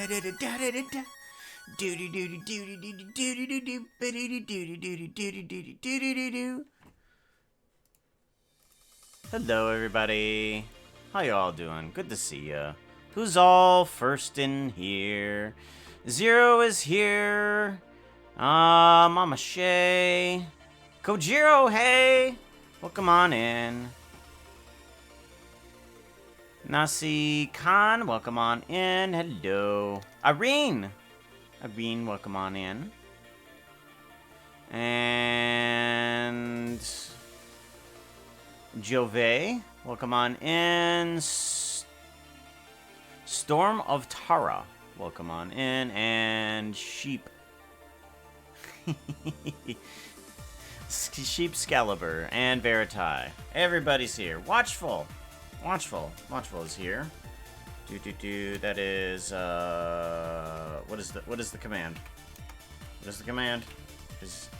Hello, everybody. How you all doing? Good to see ya. Who's all first in here? Zero is here. Mama Shay. Kojiro, hey! Welcome on in. Nasi Khan, welcome on in. Hello. Irene, welcome on in. And Jove, welcome on in. Storm of Tara, welcome on in. And Sheep. Sheep Scalibur and Veritai. Everybody's here. Watchful is here. That is what is the command? What is the command? Is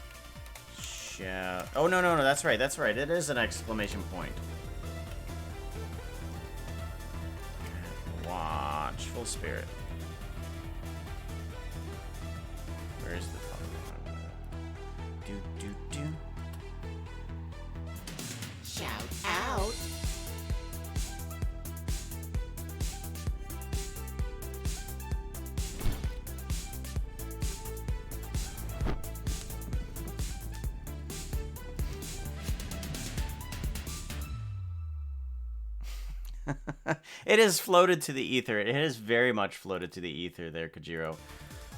shout. Oh no, that's right. It is an exclamation point. Watchful spirit. Where is the do? Shout out. It has floated to the ether. It has very much floated to the ether there, Kojiro.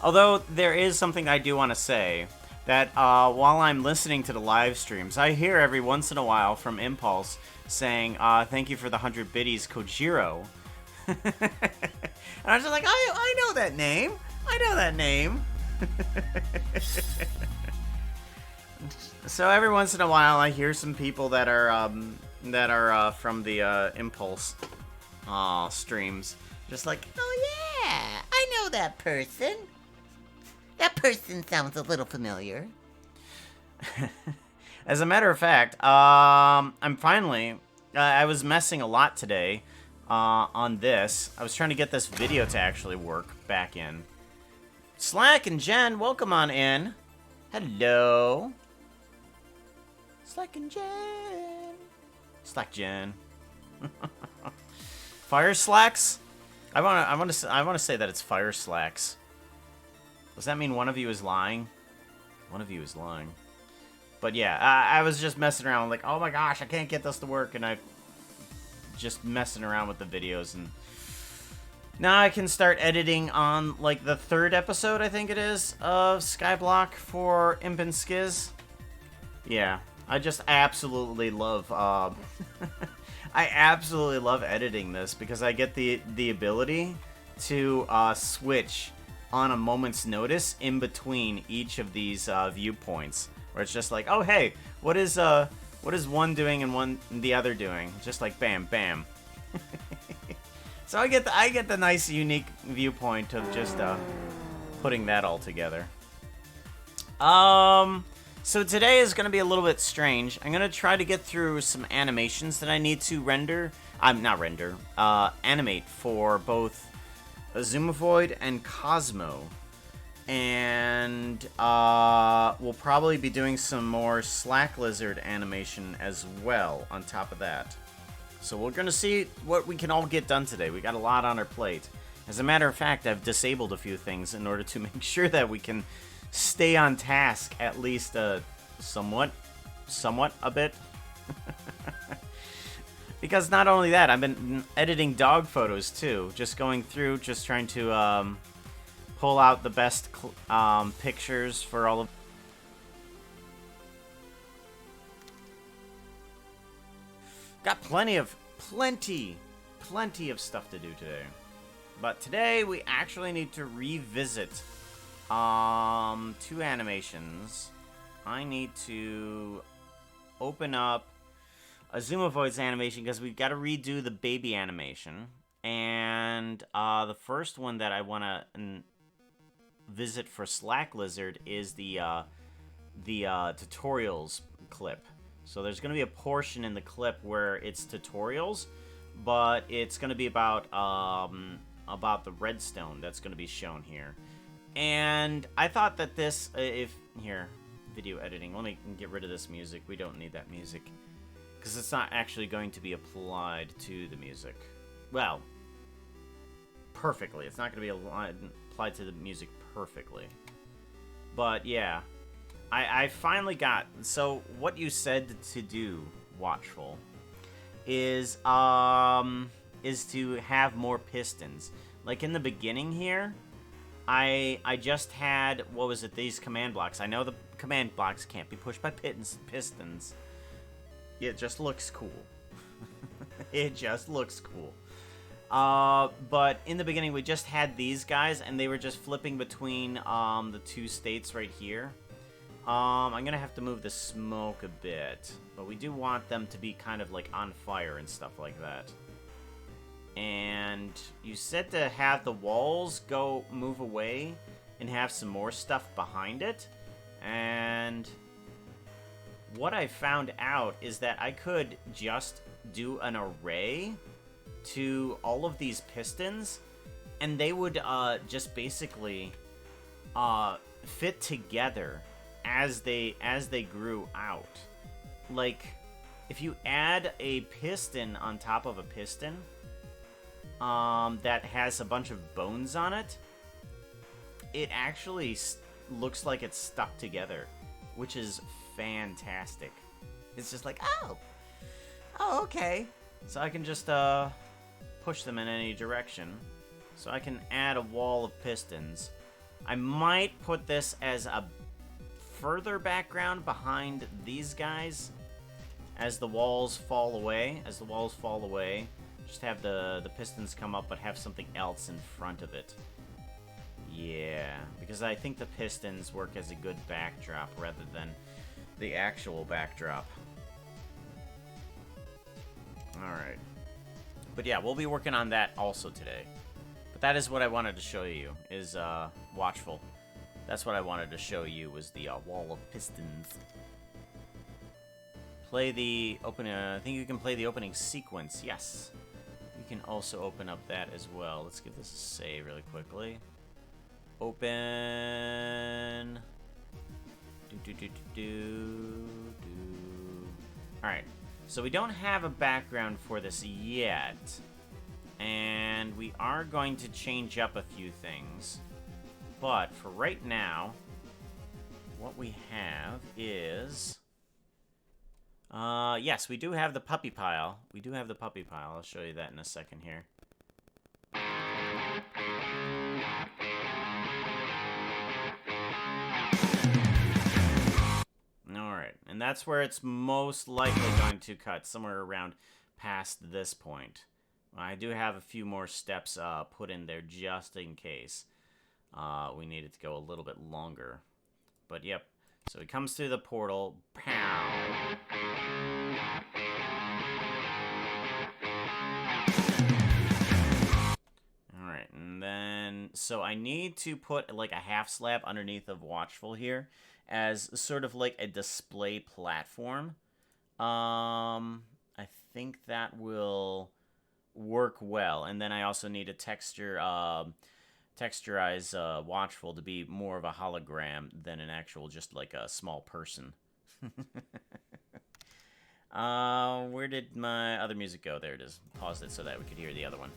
Although, there is something I do want to say, that while I'm listening to the live streams, I hear every once in a while from Impulse saying, thank you for the 100 biddies, Kojiro. And I was just like, I know that name. So every once in a while, I hear some people that are from the Impulse streams, just like, Oh yeah, I know that person. That person sounds a little familiar. As a matter of fact, I'm finally. I was messing a lot today on this. I was trying to get this video to actually work back in. Slack and Jen, welcome on in. Hello. Slack and Jen. Slack Jen. Fire Slacks? I want to say that it's Fire Slacks. Does that mean one of you is lying? One of you is lying. But yeah, I was just messing around like, oh my gosh, I can't get this to work, and I just messing around with the videos, and now I can start editing on like the 3rd episode, I think it is, of Skyblock for Imp and Skiz. Yeah, I just absolutely love I absolutely love editing this because I get the ability to switch on a moment's notice in between each of these viewpoints, where it's just like, oh hey, what is one doing and the other doing? Just like bam, bam. So I get the nice unique viewpoint of just putting that all together. So today is gonna be a little bit strange. I'm gonna try to get through some animations that I need to animate for both Xisuma Void and Cosmo, and we'll probably be doing some more Slack Lizard animation as well on top of that. So we're gonna see what we can all get done today. We got a lot on our plate. As a matter of fact, I've disabled a few things in order to make sure that we can stay on task at least somewhat a bit. Because not only that, I've been editing dog photos too. Just going through, just trying to pull out the best pictures for all of. Got plenty of stuff to do today. But today we actually need to revisit 2 animations. I need to open up Xisuma Void's animation because we've got to redo the baby animation. And the first one that I want to visit for Slack Lizard is the tutorials clip. So there's going to be a portion in the clip where it's tutorials, but it's going to be about about the redstone that's going to be shown here. And I thought that this, here, video editing, let me get rid of this music. We don't need that music, because it's not actually going to be applied to the music. Well, perfectly. It's not going to be applied to the music perfectly. But yeah, I finally got, so what you said to do, Watchful, is to have more pistons. Like in the beginning here, I just had, what was it, these command blocks. I know the command blocks can't be pushed by pistons. It just looks cool. It just looks cool. But in the beginning, we just had these guys, and they were just flipping between the two states right here. I'm gonna have to move the smoke a bit, but we do want them to be kind of like on fire and stuff like that. And you said to have the walls move away and have some more stuff behind it. And what I found out is that I could just do an array to all of these pistons, and they would just basically fit together as they grew out. Like, if you add a piston on top of a piston that has a bunch of bones on it, it actually looks like it's stuck together, which is fantastic. It's just like, oh, okay. So I can just push them in any direction. So I can add a wall of pistons. I might put this as a further background behind these guys as the walls fall away. Just have the pistons come up, but have something else in front of it. Yeah, because I think the pistons work as a good backdrop rather than the actual backdrop. Alright. But yeah, we'll be working on that also today. But that is what I wanted to show you, is Watchful. That's what I wanted to show you, was the wall of pistons. Play the opening, I think you can play the opening sequence, yes. You can also open up that as well. Let's give this a save really quickly. Open. Alright, so we don't have a background for this yet. And we are going to change up a few things. But for right now, what we have is... yes, we do have the puppy pile. I'll show you that in a second here. Alright, and that's where it's most likely going to cut, somewhere around past this point. I do have a few more steps put in there just in case we need it to go a little bit longer. But yep, so he comes through the portal. Pow! Alright, and then, so I need to put like a half slab underneath of Watchful here as sort of like a display platform. I think that will work well. And then I also need a texturize Watchful to be more of a hologram than an actual, just like a small person. Where did my other music go? There it is. Paused it so that we could hear the other one.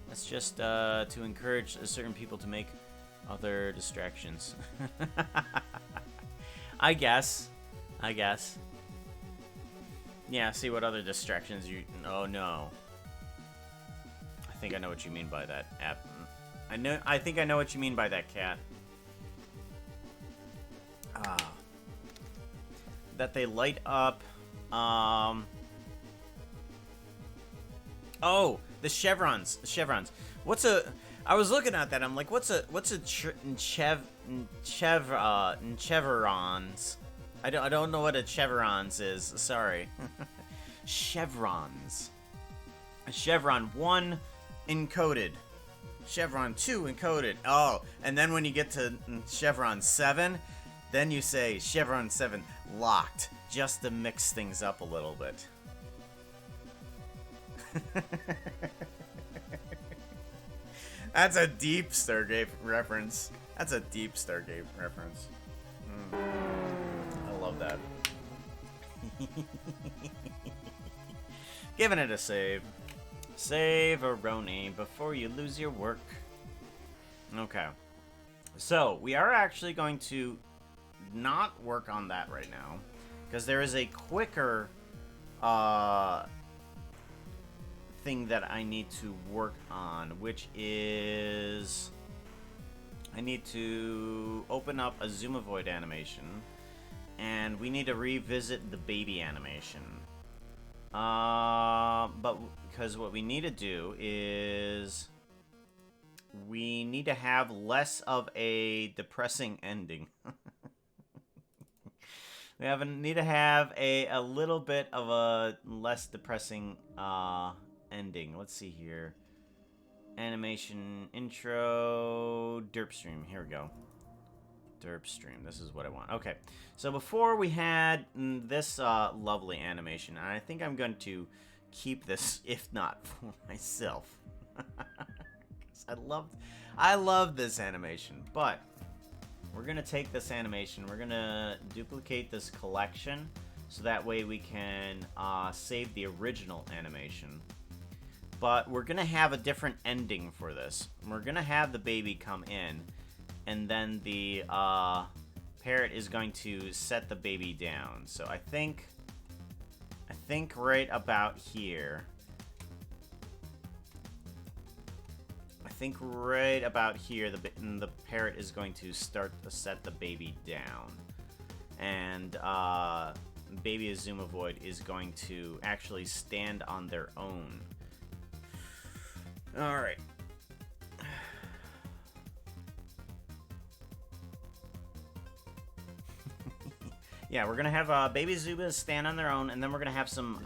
That's just to encourage certain people to make other distractions. I guess. Yeah, see what other distractions you... Oh, no. I think I know what you mean by that, app. I think I know what you mean by that, cat. That they light up, Oh, the chevrons. I was looking at that. I'm like, what's a chevrons? I don't know what a chevrons is. Sorry. Chevrons. Chevron 1 encoded. Chevron 2 encoded. Oh, and then when you get to Chevron 7, then you say Chevron 7 locked, just to mix things up a little bit. That's a deep Stargate reference. That's a deep Stargate reference. I love that. Giving it a save. Save a Roni before you lose your work. Okay. So, we are actually going to not work on that right now, because there is a quicker thing that I need to work on, which is I need to open up a Xisuma Void animation, and we need to revisit the baby animation. But because what we need to do is we need to have less of a depressing ending. We need to have a little bit of a less depressing ending. Let's see here. Animation, intro, derp stream. Here we go. Derp stream. This is what I want. Okay. So before we had this lovely animation, and I think I'm going to keep this, if not for myself. I love this animation, but we're gonna take this animation, we're gonna duplicate this collection, so that way we can save the original animation. But we're gonna have a different ending for this. We're gonna have the baby come in, and then the parrot is going to set the baby down. So I think right about here. The parrot is going to start to set the baby down, and baby Xisuma Void is going to actually stand on their own. All right. Yeah, we're gonna have baby Xisuma stand on their own, and then we're gonna have some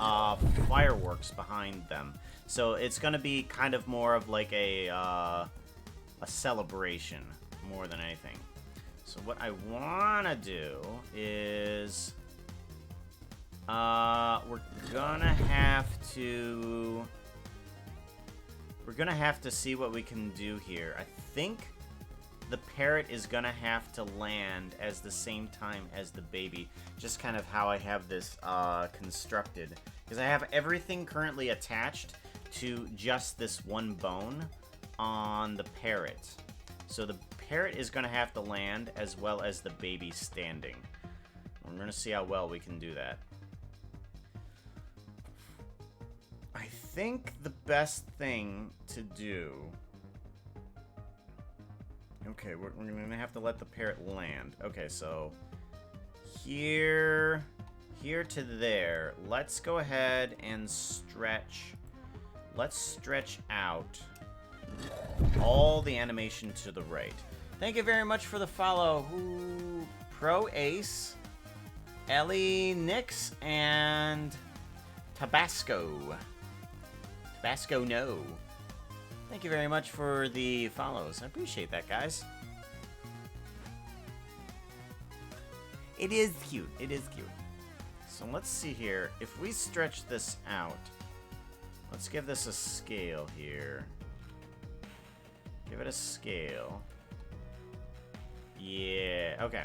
fireworks behind them. So it's gonna be kind of more of like a celebration more than anything. So what I wanna do is we're gonna have to see what we can do here. I think the parrot is gonna have to land as the same time as the baby, just kind of how I have this constructed, because I have everything currently attached to just this one bone on the parrot. So the parrot is gonna have to land as well as the baby standing. We're gonna see how well we can do that. I think the best thing to do... Okay, we're gonna have to let the parrot land. Okay, so here to there. Let's go ahead and stretch. Let's stretch out all the animation to the right. Thank you very much for the follow. Ooh, Pro Ace, Ellie Nix, and Tabasco. Tabasco no. Thank you very much for the follows. I appreciate that, guys. It is cute. It is cute. So let's see here. If we stretch this out, let's give this a scale here. Give it a scale. Yeah, okay.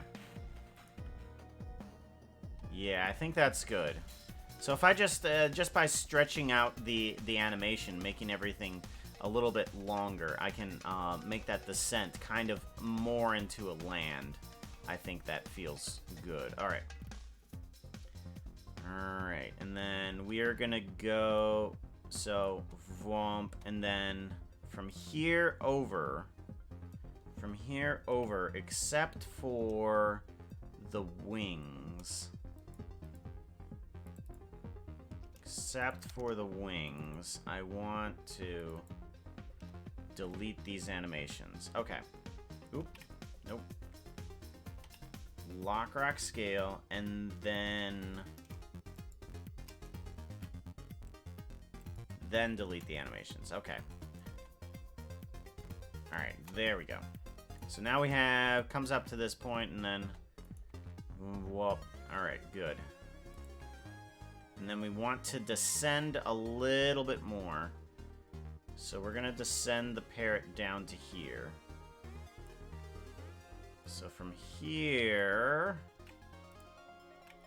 Yeah, I think that's good. So if I just by stretching out the animation, making everything a little bit longer, I can make that descent kind of more into a land. I think that feels good. Alright. Alright, and then we are gonna go, so, vomp, and then from here over, except for the wings, I want to delete these animations. Okay. Oop. Nope. Lock, rock, scale, and then delete the animations. Okay. Alright, there we go. So now we have, comes up to this point, and then, whoop. Alright, good. And then we want to descend a little bit more. So we're gonna descend the parrot down to here. So from here,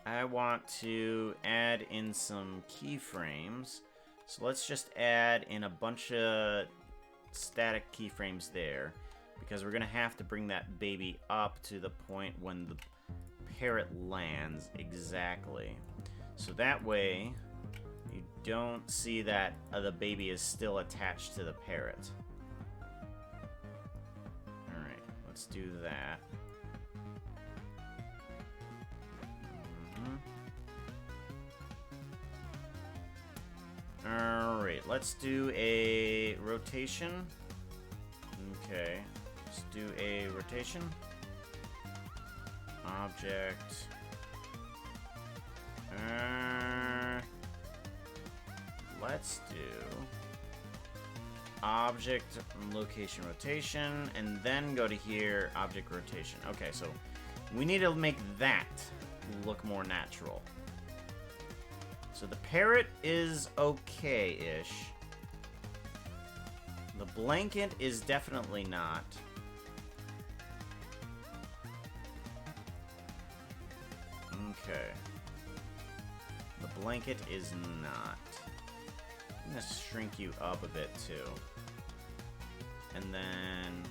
I want to add in some keyframes. So let's just add in a bunch of static keyframes there, because we're gonna have to bring that baby up to the point when the parrot lands exactly. So that way, you don't see that the baby is still attached to the parrot. Alright, let's do that. Alright, let's do a rotation. Okay, let's do a rotation. Object. Let's do object location rotation, and then go to here, object rotation. Okay, so we need to make that look more natural. So the parrot is okay-ish. The blanket is definitely not. Okay. The blanket is not. I'm gonna shrink you up a bit too. And then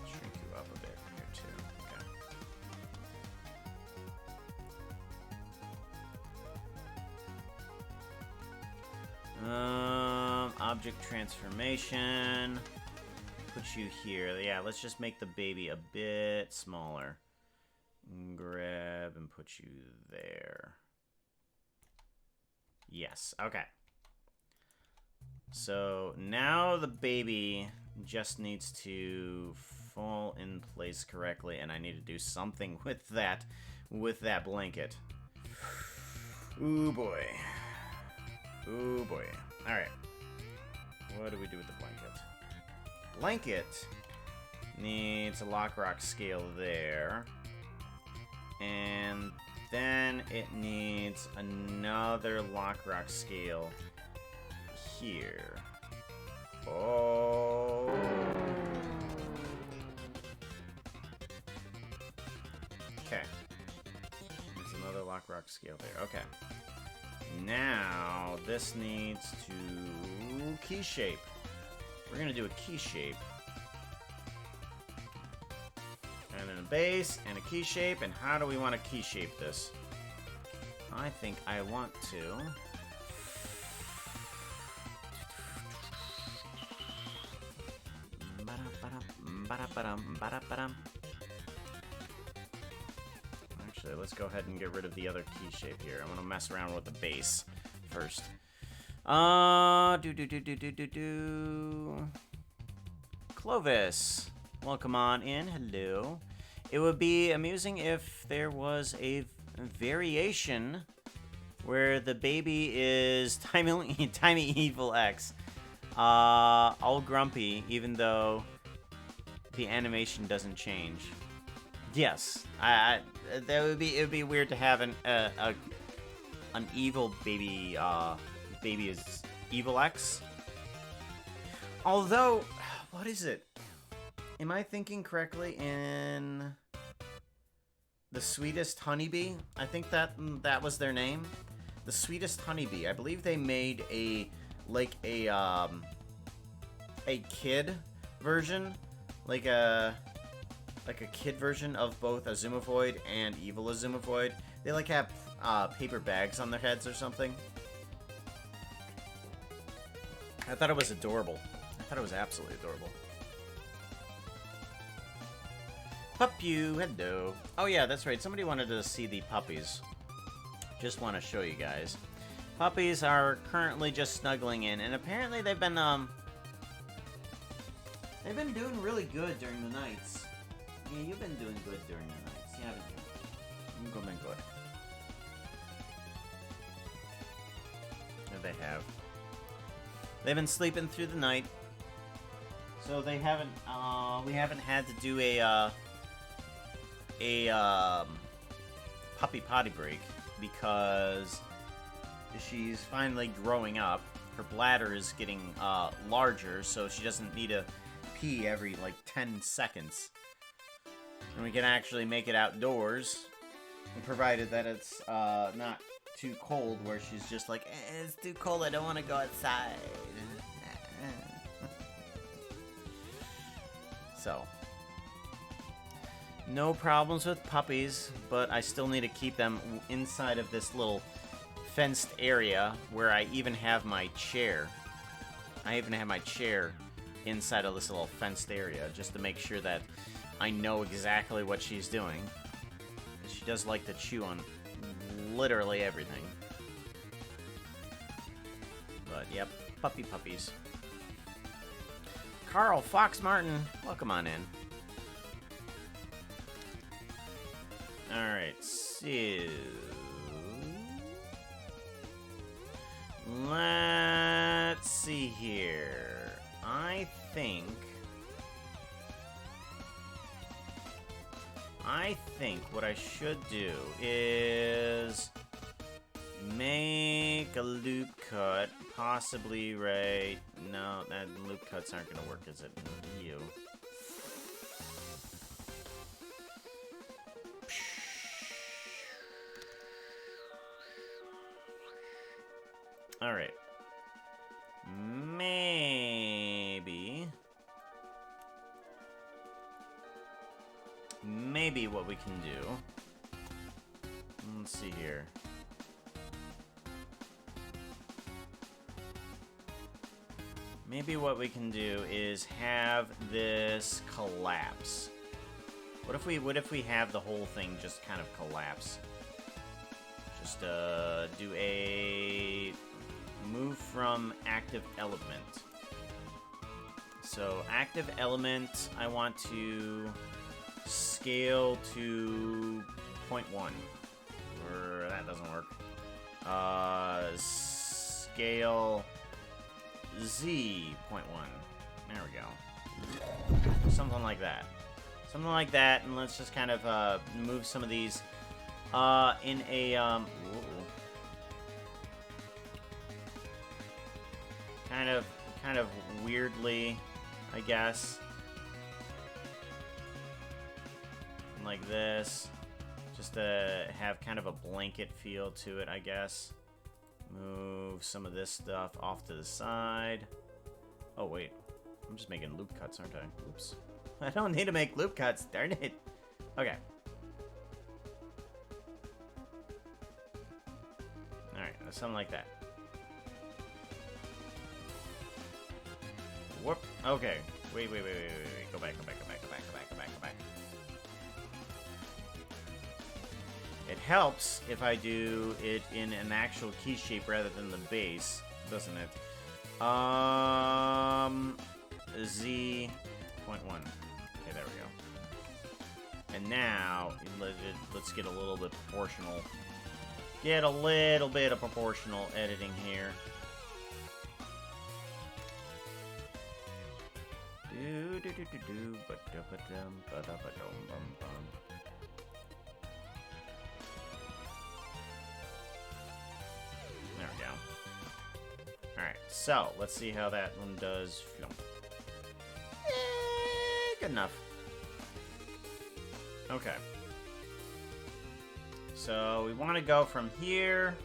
shrink you up a bit here too. Okay. Object transformation. Put you here. Yeah, let's just make the baby a bit smaller. Grab and put you there. Yes, okay. So now the baby just needs to fall in place correctly, and I need to do something with that blanket. Ooh boy. Ooh boy. Alright. What do we do with the blanket? Blanket needs a lock rock scale there. And then it needs another lock rock scale here. Oh. Okay. There's another lock rock scale there. Okay. Now this needs to key shape. We're gonna do a key shape. And then a base, and a key shape, and how do we want to key shape this? I think I want to... Actually, let's go ahead and get rid of the other key shape here. I'm gonna mess around with the base first. Clovis, welcome on in. Hello. It would be amusing if there was a variation where the baby is Tiny Evil X, all grumpy, even though the animation doesn't change. Yes, that would be. It would be weird to have an evil baby. Baby is Evil X. Although, what is it? Am I thinking correctly in The Sweetest Honeybee? I think that was their name. The Sweetest Honeybee. I believe they made a kid version, like a kid version of both Azumovoid and Evil Azumovoid. They like have paper bags on their heads or something. I thought it was adorable. I thought it was absolutely adorable. Pup-you, hello. Oh yeah, that's right. Somebody wanted to see the puppies. Just want to show you guys. Puppies are currently just snuggling in, and apparently they've been doing really good during the nights. Yeah, you've been doing good during the nights, haven't you? You've been good. Yeah, they have. They've been sleeping through the night, so they haven't. We haven't had to do a puppy potty break because She's finally growing up. Her bladder is getting larger, so she doesn't need to pee every, like, 10 seconds. And we can actually make it outdoors, provided that it's not too cold, where she's just like, it's too cold, I don't want to go outside. So, no problems with puppies, but I still need to keep them inside of this little fenced area where I even have my chair. I even have my chair inside of this little fenced area just to make sure that I know exactly what she's doing. She does like to chew on literally everything. But yep, puppies. Carl Fox Martin, welcome on in. Alright, so let's see here. I think what I should do is make a loop cut, possibly right. No, that loop cuts aren't gonna work, is it? You. All right. Maybe what we can do. Let's see here. Maybe what we can do is have this collapse. What if we have the whole thing just kind of collapse? Just do a move from active element. So active element, I want to scale to 0.1. Or that doesn't work. Scale Z 0.1. There we go. Something like that. Something like that, and let's just kind of move some of these in a kind of weirdly, I guess. Like this, just to have kind of a blanket feel to it, I guess. Move some of this stuff off to the side. Oh wait, I'm just making loop cuts, aren't I? Oops. I don't need to make loop cuts, darn it. Okay. Alright, something like that. Whoop. Okay. Wait. Go back. It helps if I do it in an actual key shape rather than the base, doesn't it? Z 0.1. Okay, there we go. And now, let's get a little bit proportional. Get a little bit of proportional editing here. There we go. Alright, so let's see how that one does. Good enough. Okay. So we want to go from here.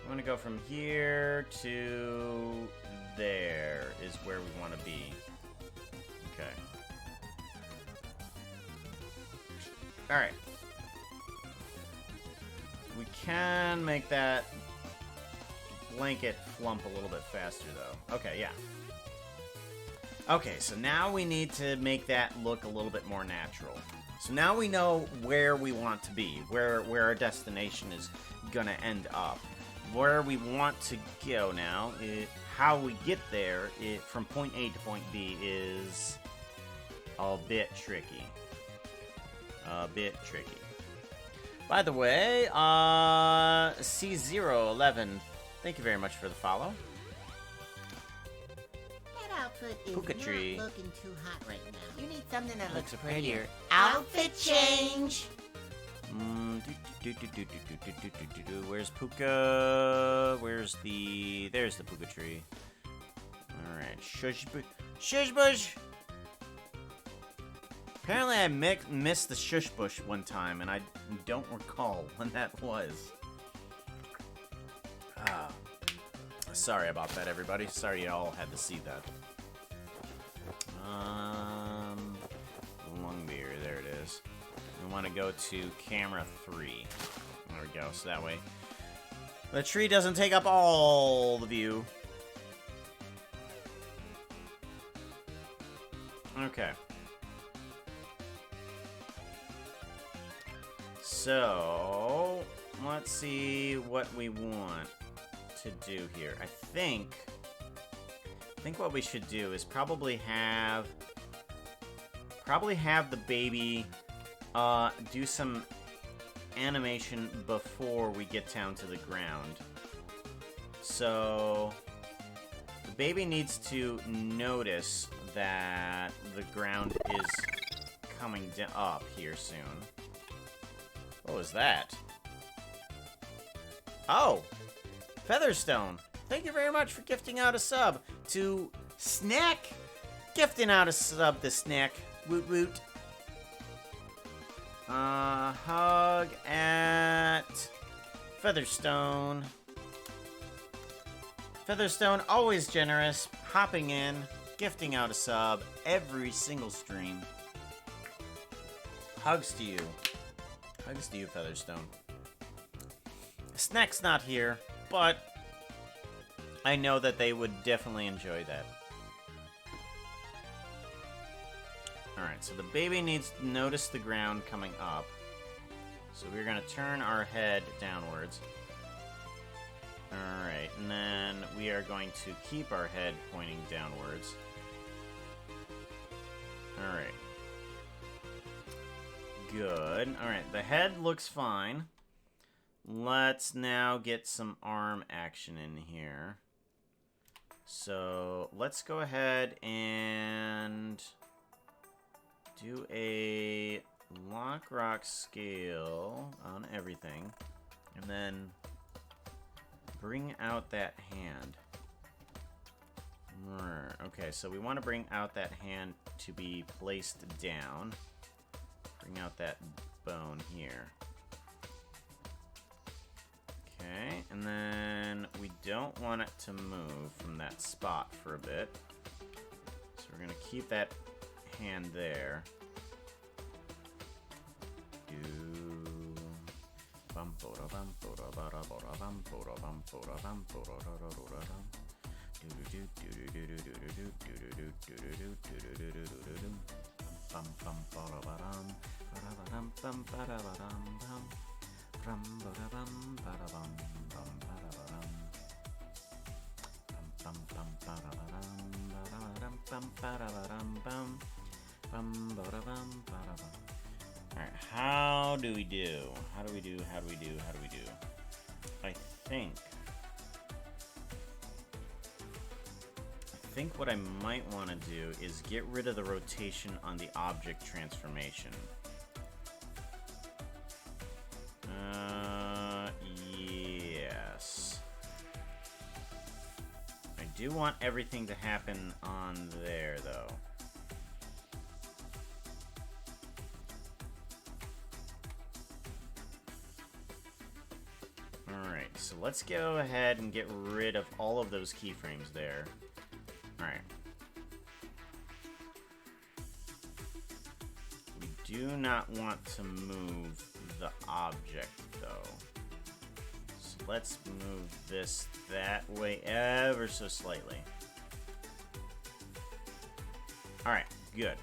We want to go from here to there is where we want to be. Okay. Alright. We can make that blanket flump a little bit faster, though. Okay, yeah. Okay, so now we need to make that look a little bit more natural. So now we know where we want to be, where our destination is gonna end up. Where we want to go now, how we get there from point A to point B is a bit tricky. By the way, C011, thank you very much for the follow. That outfit is Pukatri. not looking too hot right now. You need something that looks prettier. Outfit change! Where's Puka? There's the Puka tree. Alright, shush bush! Apparently I missed the shush bush one time, and I don't recall when that was. Sorry about that, everybody. Sorry you all had to see that. Longbeer, there it is. We want to go to camera 3. There we go, so that way the tree doesn't take up all the view. Okay. So, let's see what we want to do here. I think what we should do is probably have the baby do some animation before we get down to the ground. So the baby needs to notice that the ground is coming up here soon. What was that? Oh! Featherstone! Thank you very much for gifting out a sub to Snack! Gifting out a sub to Snack. Woot woot. Hug at Featherstone. Featherstone, always generous, hopping in, gifting out a sub every single stream. Hugs to you. Hugs to you, Featherstone. Snack's not here, but I know that they would definitely enjoy that. Alright, so the baby needs to notice the ground coming up. So we're going to turn our head downwards. Alright, and then we are going to keep our head pointing downwards. Alright. Good. Alright, the head looks fine. Let's now get some arm action in here. So let's go ahead and do a lock rock scale on everything, and then bring out that hand. Okay, so we want to bring out that hand to be placed down. Bring out that bone here. Okay, and then we don't want it to move from that spot for a bit. So we're going to keep that hand there. Alright, how do we do? How do we do? I think what I might want to do is get rid of the rotation on the object transformation. Yes. I do want everything to happen on there, though. Alright, so let's go ahead and get rid of all of those keyframes there. Alright. We do not want to move the object, though. So let's move this that way ever so slightly. Alright, good.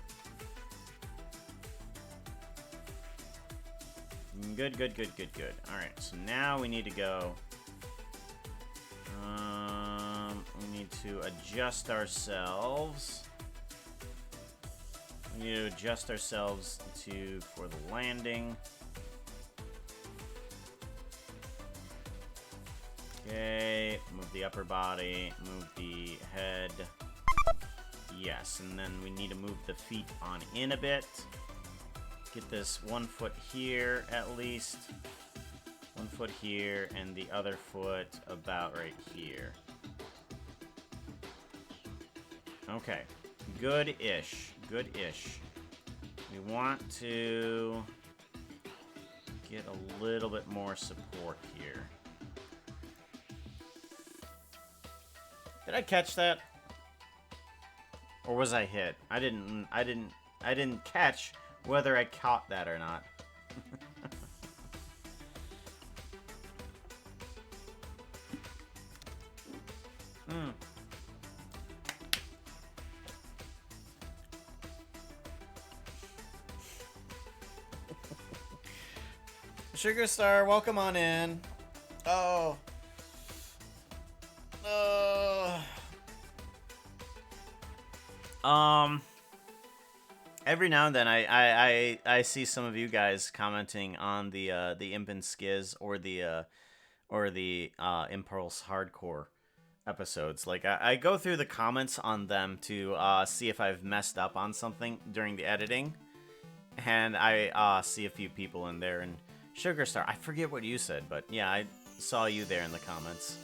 Good. Alright, so now we need to go. We need to adjust ourselves. We need to adjust ourselves for the landing. Okay, move the upper body, move the head. Yes, and then we need to move the feet on in a bit. get this 1 foot here at least. 1 foot here, and the other foot about right here. Okay. Good-ish. Good-ish. We want to get a little bit more support here. Did I catch that? Or was I hit? I didn't catch whether I caught that or not. Sugar Star, welcome on in. Oh. Every now and then I see some of you guys commenting on the Imp and Skiz or the Impulse Hardcore episodes. Like I go through the comments on them to see if I've messed up on something during the editing, and I see a few people in there. And Sugar Star, I forget what you said, but yeah, I saw you there in the comments.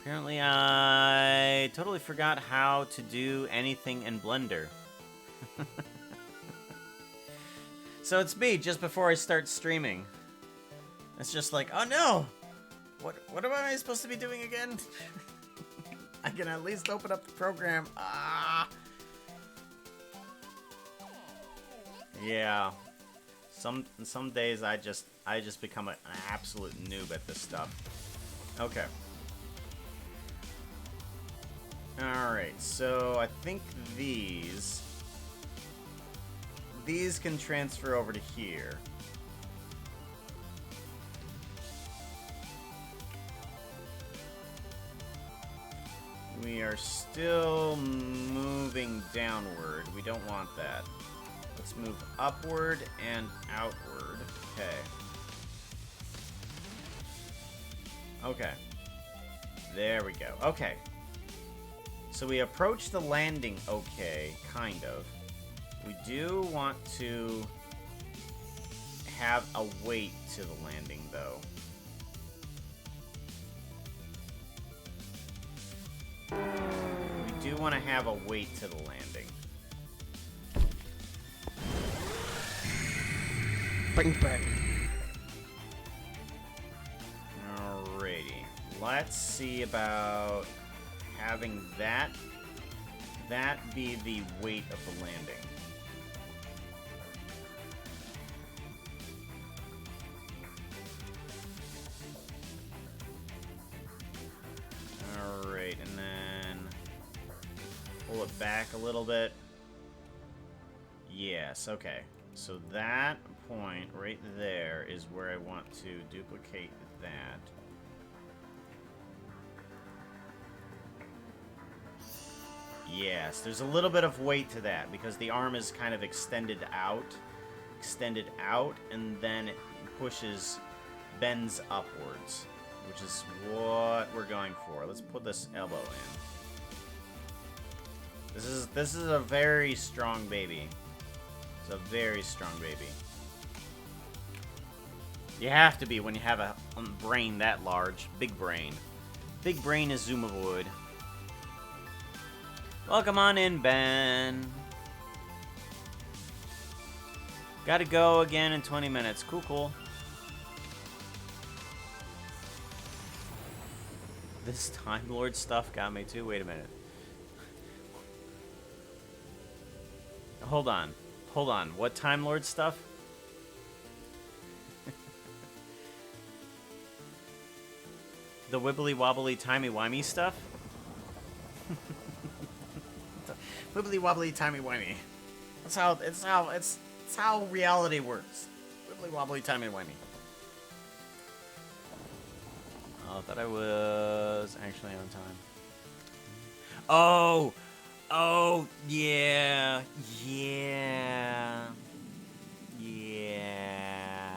Apparently, I totally forgot how to do anything in Blender. So it's me, just before I start streaming. It's just like, oh no! What am I supposed to be doing again? I can at least open up the program. Ah! Yeah. Some days I just become an absolute noob at this stuff. Okay. Alright, so I think these can transfer over to here. We are still moving downward. We don't want that. Let's move upward and outward. Okay. Okay. There we go. Okay. So we approach the landing okay, kind of. We do want to have a weight to the landing, though. We do want to have a weight to the landing. Bang, bang. Alrighty. Let's see about having that be the weight of the landing. Alright, and then pull it back a little bit. Yes, okay. So that point right there is where I want to duplicate that. Yes, there's a little bit of weight to that because the arm is kind of extended out, and then it bends upwards, which is what we're going for. Let's put this elbow in. This is a very strong baby. It's a very strong baby. You have to be when you have a brain that large. Big brain. Big brain is Xisuma wood. Welcome on in, Ben. Gotta go again in 20 minutes. Cool, cool. This Time Lord stuff got me too. Wait a minute. Hold on. Hold on. What Time Lord stuff? The wibbly wobbly timey wimey stuff? Wibbly wobbly timey wimey. It's how reality works. Wibbly wobbly timey wimey. Oh, I thought I was actually on time. Oh! Oh, yeah. Yeah. Yeah.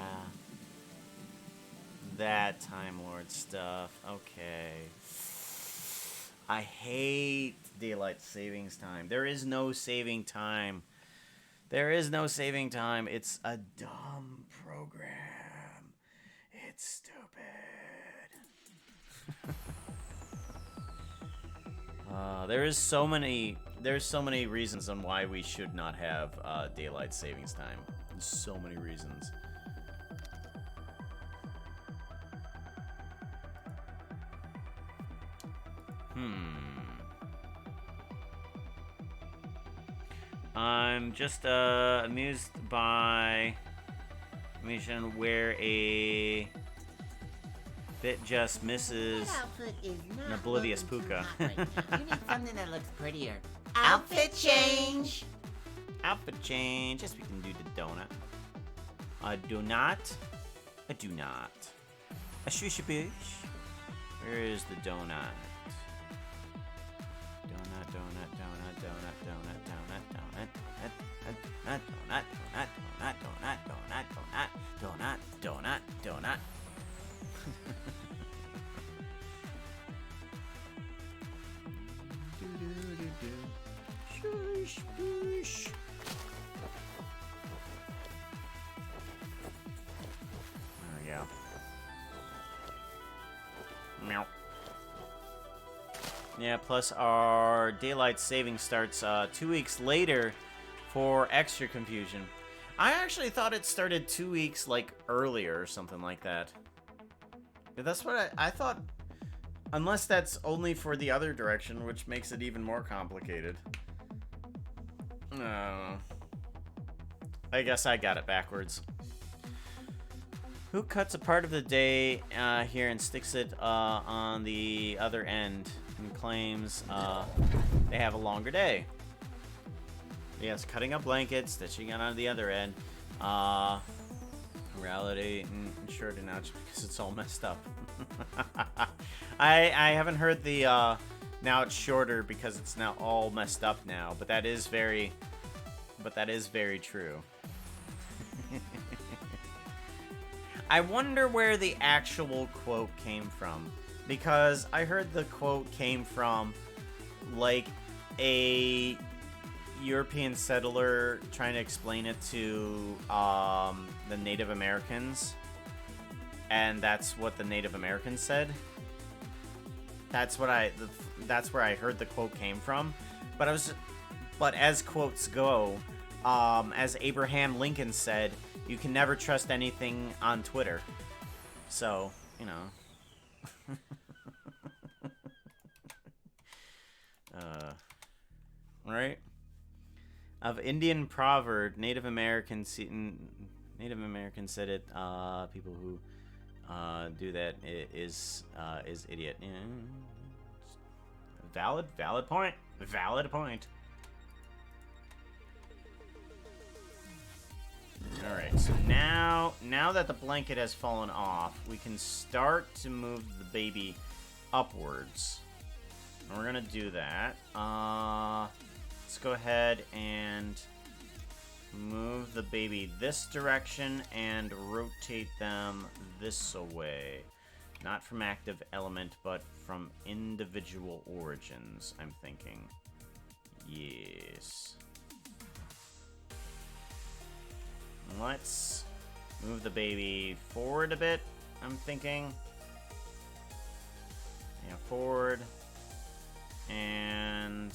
That Time Lord stuff. Okay. I hate daylight savings time. There is no saving time. There is no saving time. It's a dumb program. It's stupid. There's so many reasons on why we should not have daylight savings time. There's so many reasons. I'm just amused by mission where a bit just misses That outfit is not an oblivious looking too puka. hot right now. You need something that looks prettier. Outfit change. Outfit change. Yes, we can do the donut. I do not. I do not. A shusha bish. Where is the donut? Donut, donut, donut, donut, donut, donut, donut, donut, donut, donut, donut, donut, donut, donut, donut, donut. Shush, shush. There we go. Meow. Yeah, plus our daylight saving starts 2 weeks later for extra confusion. I actually thought it started 2 weeks like earlier or something like that. But that's what I thought. Unless that's only for the other direction, which makes it even more complicated. I guess I got it backwards. Who cuts a part of the day here and sticks it on the other end and claims they have a longer day? Yes, cutting up blankets, stitching it on the other end. Reality, sure to now because it's all messed up. I haven't heard the now it's shorter because it's now all messed up now, but that is very true. I wonder where the actual quote came from, because I heard the quote came from like a European settler trying to explain it to the Native Americans, and that's what the Native Americans said. That's where I heard the quote came from. But as quotes go, as Abraham Lincoln said, you can never trust anything on Twitter. So, you know. Right? Of Indian proverb, Native Americans said it. People who do that is idiot. Yeah. Valid point. Valid point. All right. So now that the blanket has fallen off, we can start to move the baby upwards. And we're gonna do that. Let's go ahead and move the baby this direction and rotate them this way. Not from active element, but from individual origins, I'm thinking. Yes. Let's move the baby forward a bit, I'm thinking. Yeah, forward. And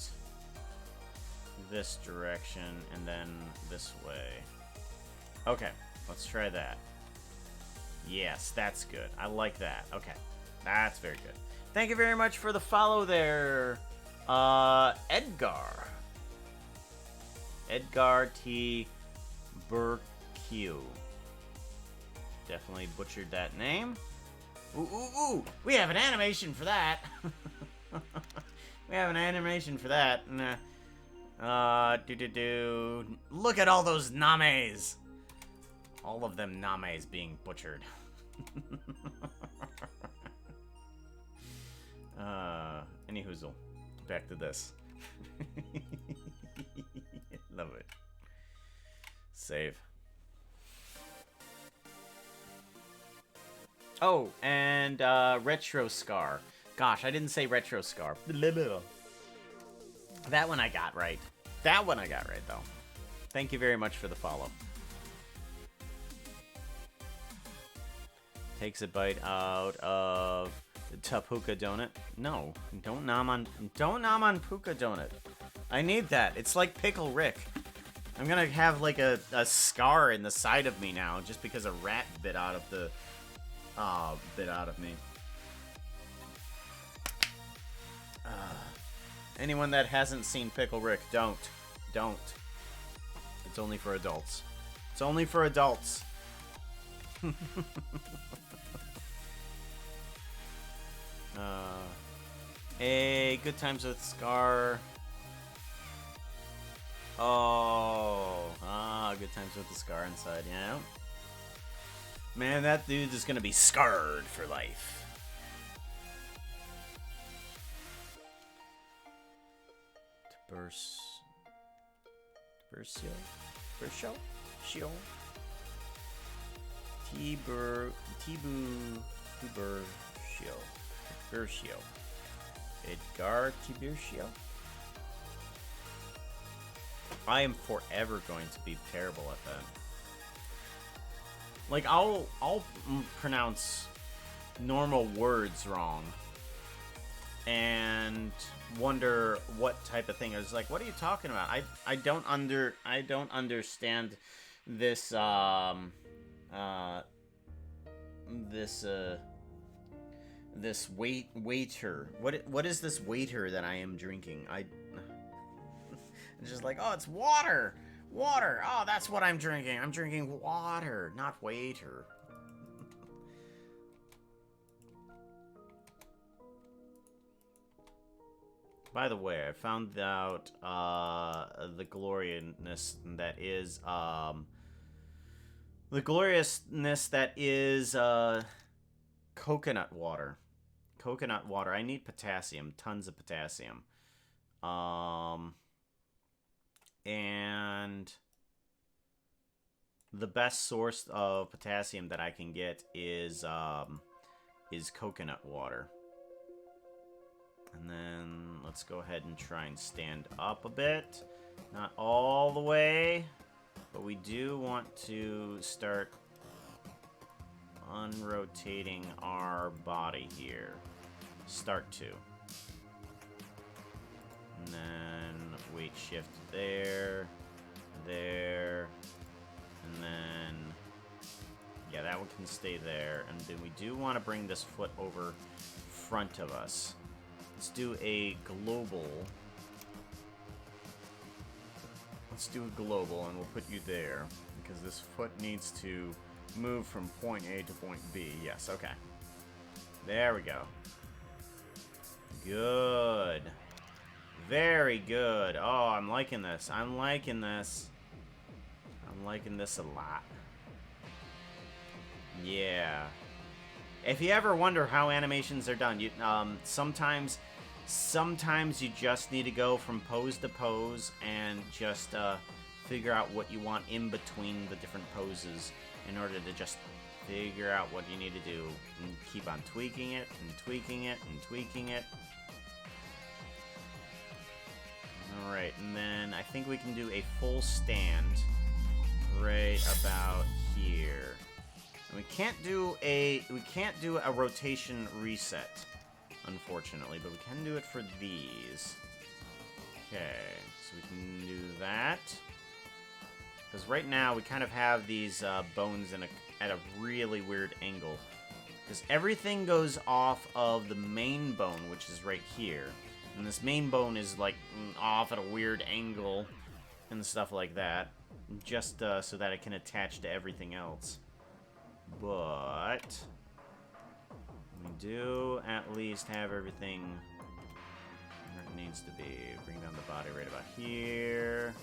this direction, and then this way. Okay, let's try that. Yes, that's good. I like that. Okay, that's very good. Thank you very much for the follow there, Edgar. Edgar T. Burq. Definitely butchered that name. Ooh. We have an animation for that. We have an animation for that. Look at all those names. All of them names being butchered. Any hoozle. Back to this. Love it. Save. Oh, and Retro Scar. Gosh, I didn't say Retro Scar. That one I got right. That one I got right, though. Thank you very much for the follow. Takes a bite out of the Tapuka donut. No, don't nom on Puka donut. I need that. It's like Pickle Rick. I'm gonna have like a scar in the side of me now just because a rat bit out of the bit out of me. Anyone that hasn't seen Pickle Rick, don't. It's only for adults. It's only for adults. Hey, good times with Scar. Good times with the scar inside, yeah. Man, that dude is gonna be scarred for life. Tiburcio? Edgar Tiburcio. I am forever going to be terrible at that. Like, I'll pronounce normal words wrong and wonder what type of thing. I was like, what are you talking about? I don't understand this this waiter. What is this waiter that I am drinking? It's just like, oh, it's water. Water. Oh, that's what I'm drinking. I'm drinking water, not waiter. By the way, I found out the gloriousness that is coconut water. Coconut water. I need potassium, tons of potassium. And the best source of potassium that I can get is coconut water. And then let's go ahead and try and stand up a bit. Not all the way, but we do want to start unrotating our body here. Start to. And then weight shift there, and then, yeah, that one can stay there. And then we do want to bring this foot over front of us. Let's do a global. Let's do a global, and we'll put you there, because this foot needs to move from point A to point B. Yes, okay. There we go. Good. Very good. Oh, I'm liking this. I'm liking this. I'm liking this a lot. Yeah. If you ever wonder how animations are done, you sometimes you just need to go from pose to pose and just figure out what you want in between the different poses in order to just figure out what you need to do and keep on tweaking it and tweaking it and tweaking it. Alright, and then I think we can do a full stand right about here. And we can't do a rotation reset, unfortunately, but we can do it for these. Okay, so we can do that. Because right now we kind of have these bones at a really weird angle. Because everything goes off of the main bone, which is right here. And this main bone is like off at a weird angle and stuff like that. Just so that it can attach to everything else. But we do at least have everything where it needs to be. Bring down the body right about here.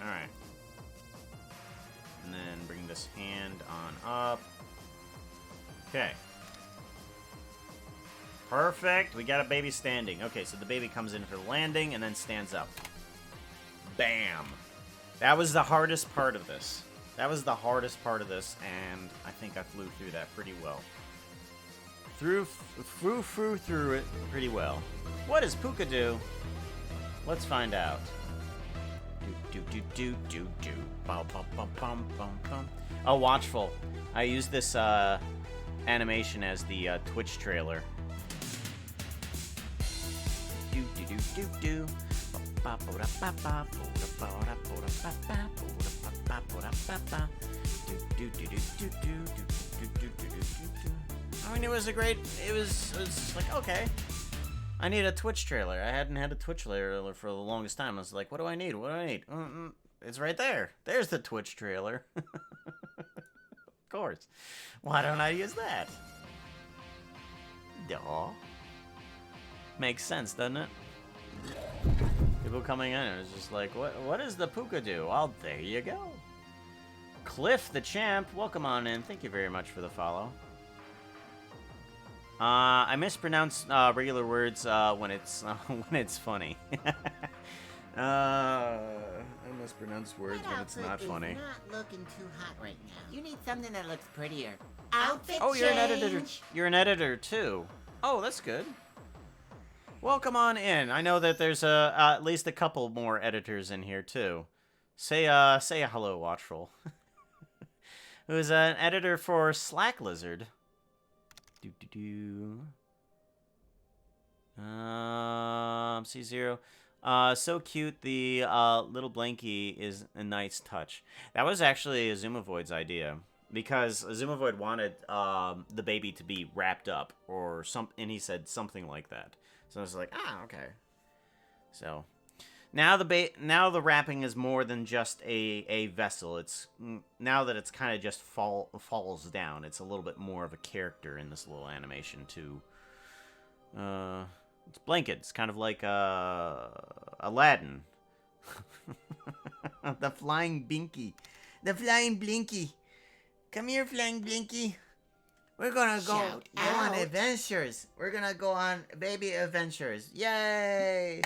Alright. And then bring this hand on up. Okay. Perfect. We got a baby standing. Okay, so the baby comes in for the landing and then stands up. Bam. That was the hardest part of this. That was the hardest part of this, and I think I flew through that pretty well. Through it pretty well. What does Puka do? Let's find out. Do do do do do do. Bum bum bum bum bum bum. Oh, watchful. I used this animation as the Twitch trailer. Do do do do do. I mean, it was great. It was like, okay, I need a Twitch trailer. I hadn't had a Twitch trailer for the longest time. I was like, what do I need? What do I need? It's right there. There's the Twitch trailer. Of course. Why don't I use that? Duh. Makes sense, doesn't it? People coming in, it was just like, what does the puka do? Well, there you go. Cliff the Champ, welcome on in. Thank you very much for the follow. I mispronounce regular words when it's funny. I mispronounce words when it's not funny. Not looking too hot right now. You need something that looks prettier. Outfit Oh, you're an editor. change. You're an editor too. Oh, that's good. Welcome on in. I know that there's at least a couple more editors in here too. Say a hello, Watchful. Who's an editor for Slack Lizard. C0. So cute. The little blankie is a nice touch. That was actually Xisumavoid's idea, because Xisumavoid wanted the baby to be wrapped up or and he said something like that. So I was like, okay. So now the wrapping is more than just a vessel. It's now that it's kind of just falls down. It's a little bit more of a character in this little animation too. It's blanket. It's kind of like Aladdin. The flying Binky. The flying Blinky. Come here, flying Blinky. We're gonna go on adventures. We're gonna go on baby adventures. Yay!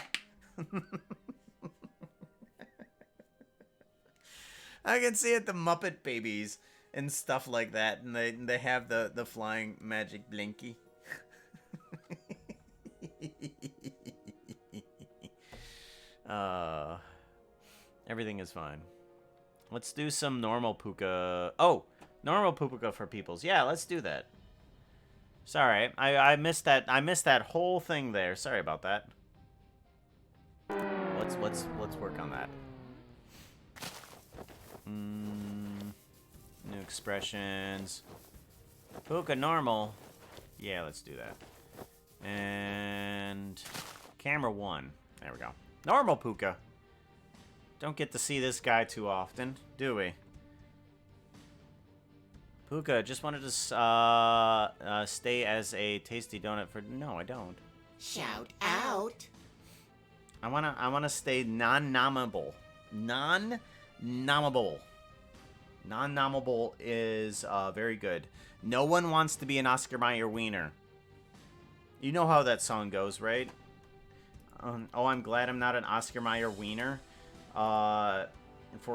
I can see it, the Muppet Babies and stuff like that, and they have the flying magic Blinky. Everything is fine. Let's do some normal puka. Oh, normal puka for peoples. Yeah, let's do that. Sorry, I missed that. I missed that whole thing there. Sorry about that. Let's work on that. New expressions. Puka normal. Yeah, let's do that. And camera 1. There we go. Normal puka. Don't get to see this guy too often, do we? Puka, just wanted to stay as a tasty donut for... No, I don't. Shout out. I wanna stay non-nommable. Non-nommable. Non-nommable is very good. No one wants to be an Oscar Mayer wiener. You know how that song goes, right? Oh, I'm glad I'm not an Oscar Mayer wiener. For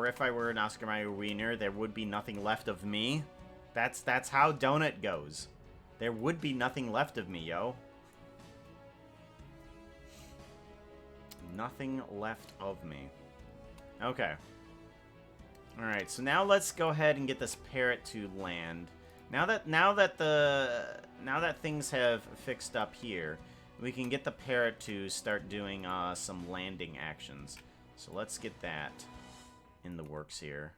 if I were an Oscar Mayer wiener, there would be nothing left of me. That's how donut goes. There would be nothing left of me, yo. Nothing left of me. Okay. Alright, so now let's go ahead and get this parrot to land. Now that things have fixed up here, we can get the parrot to start doing some landing actions. So let's get that in the works here.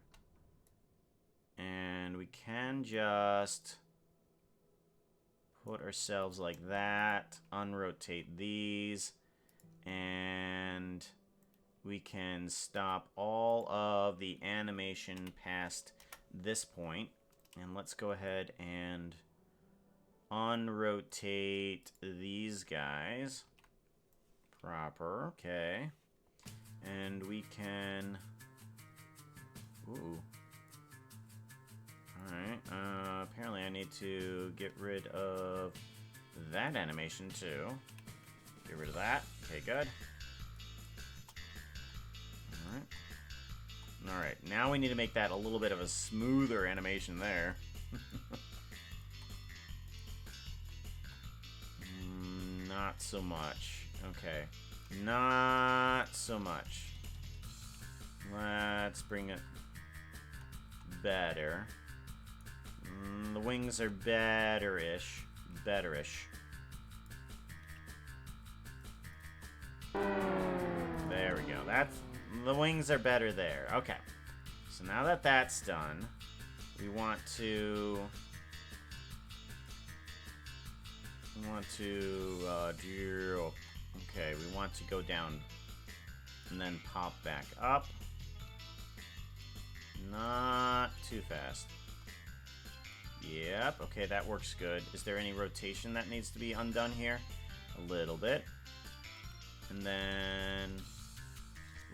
And we can just put ourselves like that, unrotate these, and we can stop all of the animation past this point. And let's go ahead and unrotate these guys. Proper, okay. And we can... Ooh. Alright, apparently I need to get rid of that animation too. Get rid of that. Okay, good. Alright. Alright, now we need to make that a little bit of a smoother animation there. Not so much. Okay. Not so much. Let's bring it better. The wings are better-ish. Better-ish. There we go. The wings are better there. Okay. So now that that's done, we want to do. Okay, we want to go down and then pop back up. Not too fast. Yep, okay, that works good. Is there any rotation that needs to be undone here? A little bit. And then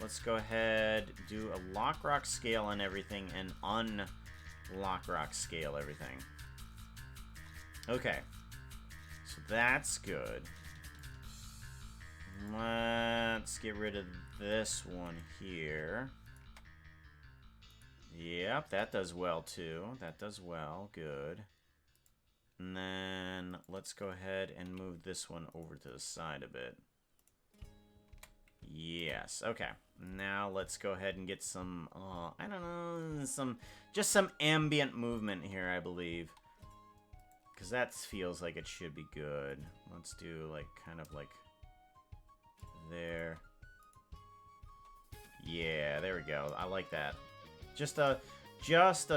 let's go ahead, do a lock rock scale on everything and unlock rock scale everything. Okay, so that's good. Let's get rid of this one here. Yep, that does well too. That does well, good. And then let's go ahead and move this one over to the side a bit. Yes, okay. Now let's go ahead and get some, I don't know, just some ambient movement here, I believe. Because that feels like it should be good. Let's do, like, kind of like there. Yeah, there we go. I like that. Just a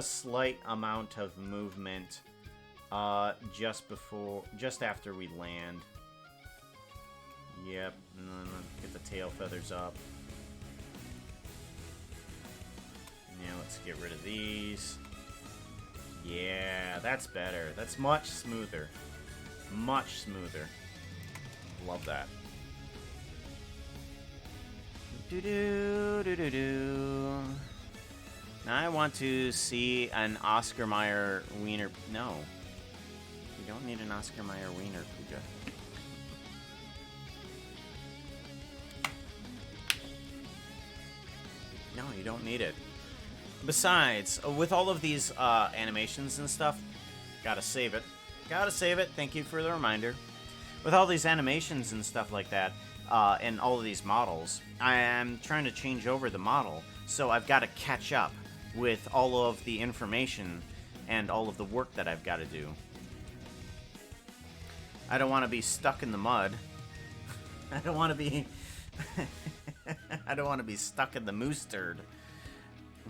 slight amount of movement, just after we land. Yep, and then get the tail feathers up. Yeah, let's get rid of these. Yeah, that's better. That's much smoother. Much smoother. Love that. Do-do-do-do-do. Now I want to see an Oscar Mayer wiener. No. You don't need an Oscar Mayer wiener, Pooja. No, you don't need it. Besides, with all of these animations and stuff, gotta save it. Gotta save it. Thank you for the reminder. With all these animations and stuff like that, and all of these models, I am trying to change over the model, so I've got to catch up with all of the information and all of the work that I've got to do. I don't want to be stuck in the mud. I don't want to be... I don't want to be stuck in the moose turd.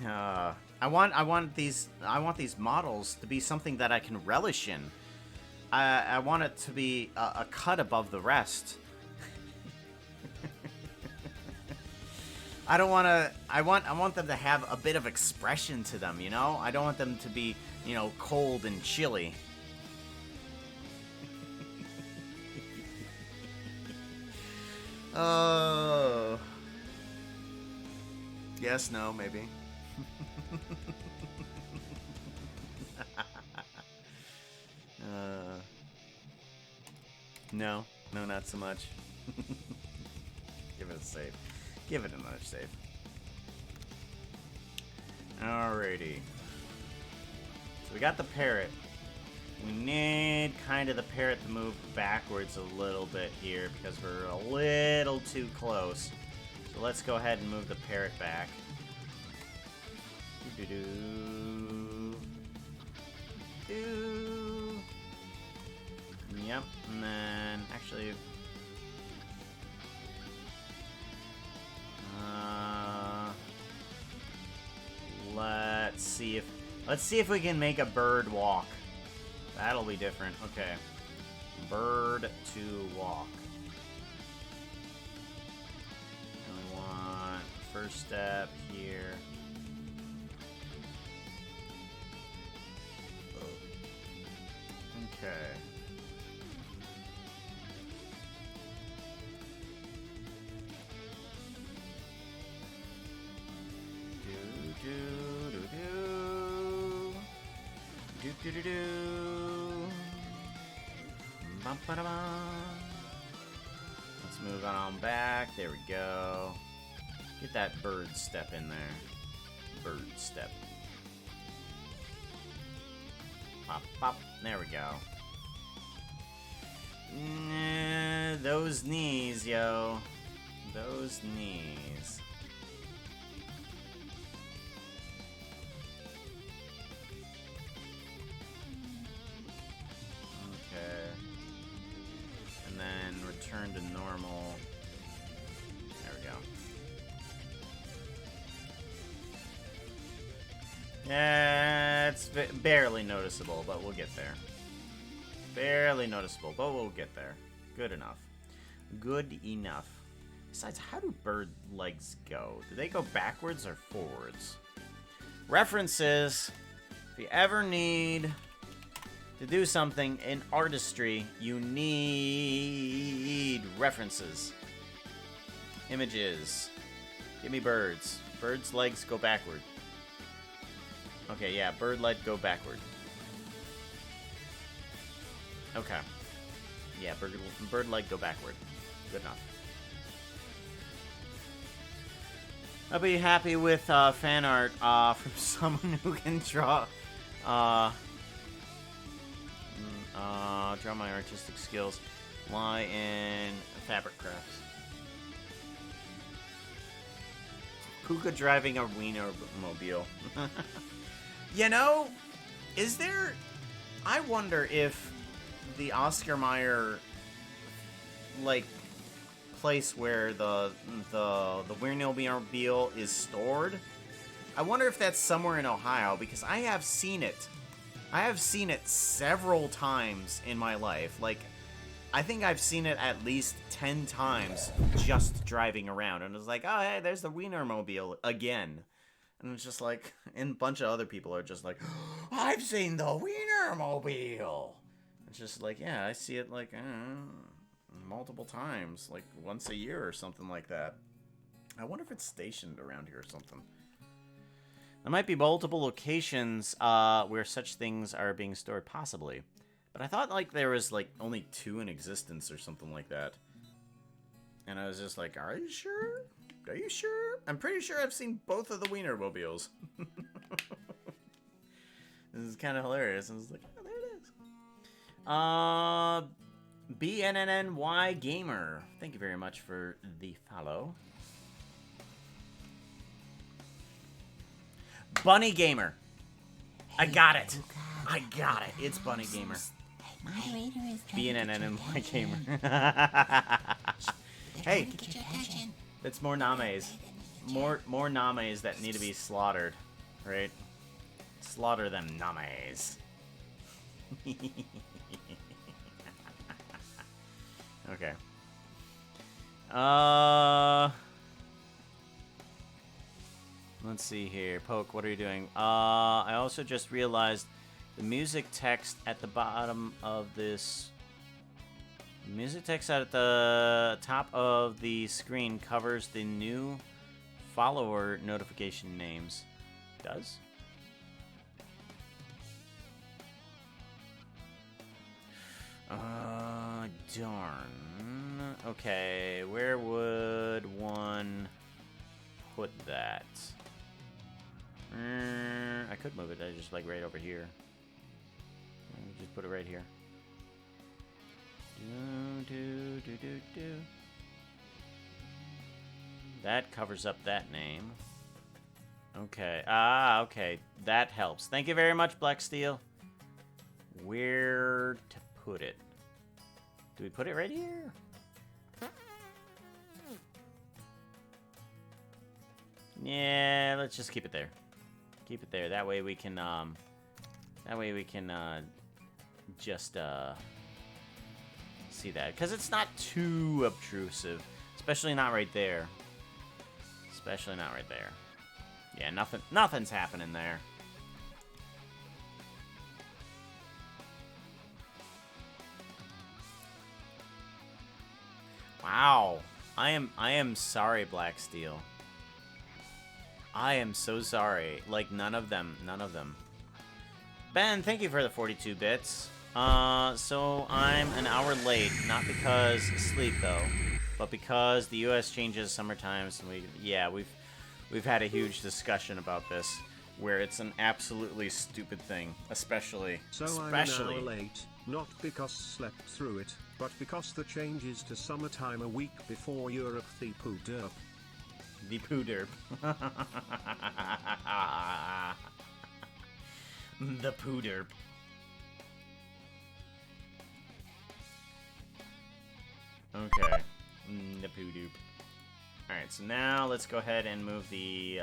I want these models to be something that I can relish in. I want it to be a cut above the rest. I don't want to. I want them to have a bit of expression to them. You know, I don't want them to be, you know, cold and chilly. Oh. Yes, no, maybe. No, not so much. Give it a save. Give it another save. Alrighty. So we got the parrot. We need kind of the parrot to move backwards a little bit here because we're a little too close. So let's go ahead and move the parrot back. Yep, and then actually, let's see if we can make a bird walk. That'll be different. Okay, bird to walk. And we want first step here. Okay. Let's move on back. There we go. Get that bird step in there. Bird step. Pop, pop. There we go. Those knees, yo. those knees. Okay. And then return to normal. There we go. Yeah, it's barely noticeable, but we'll get there. Barely noticeable, but we'll get there. Good enough. Good enough. Besides, how do bird legs go? Do they go backwards or forwards? References. If you ever need to do something in artistry, you need references. Images. Give me birds. Bird's legs go backward. Okay, yeah, bird leg go backward. Okay. Yeah, bird leg go backward. Good enough. I'll be happy with fan art from someone who can draw. Draw my artistic skills lie in fabric crafts. Puka driving a Wienermobile. You know, is there... I wonder if the Oscar Mayer, like, place where the Wienermobile is stored, I wonder if that's somewhere in Ohio, because I have seen it. I have seen it several times in my life. Like, I think I've seen it at least 10 times just driving around. And it was like, oh, hey, there's the Wienermobile again. And it's just like, and a bunch of other people are just like, I've seen the Wienermobile. It's just like, yeah, I see it like multiple times, like once a year or something like that. I wonder if it's stationed around here or something. There might be multiple locations where such things are being stored, possibly. But I thought like there was like only 2 in existence or something like that. And I was just like, are you sure? Are you sure? I'm pretty sure I've seen both of the Wienermobiles. This is kind of hilarious. And I was like, oh, there it is. BNNY Gamer. Thank you very much for the follow. Bunny Gamer. I got it. I got it. It's Bunny Gamer. BNNY Gamer. Hey, it's more names. More names that need to be slaughtered, right? Slaughter them names. Okay. Let's see here. Poke, what are you doing? I also just realized the music text at the bottom of this... Music text at the top of the screen covers the new follower notification names. Does? Darn. Okay, where would one put that? I could move it. I just like right over here. Just put it right here. That covers up that name. Okay. Okay. That helps. Thank you very much, Black Steel. Where to put it? Do we put it right here? Yeah, let's just keep it there. Keep it there. That way we can, just, see that. Because it's not too obtrusive. Especially not right there. Especially not right there. Yeah, nothing's happening there. Wow. I am sorry, Black Steel. I am so sorry. Like, none of them. Ben, thank you for the 42 bits. So I'm an hour late, not because of sleep, though, but because the U.S. changes summer times, and we've had a huge discussion about this, where it's an absolutely stupid thing, especially. So I'm an hour late. not because slept through it, but because the changes to summertime a week before Europe the poo derp. The poo derp. The poo derp. Okay. The poo doop. Alright, so now let's go ahead and move the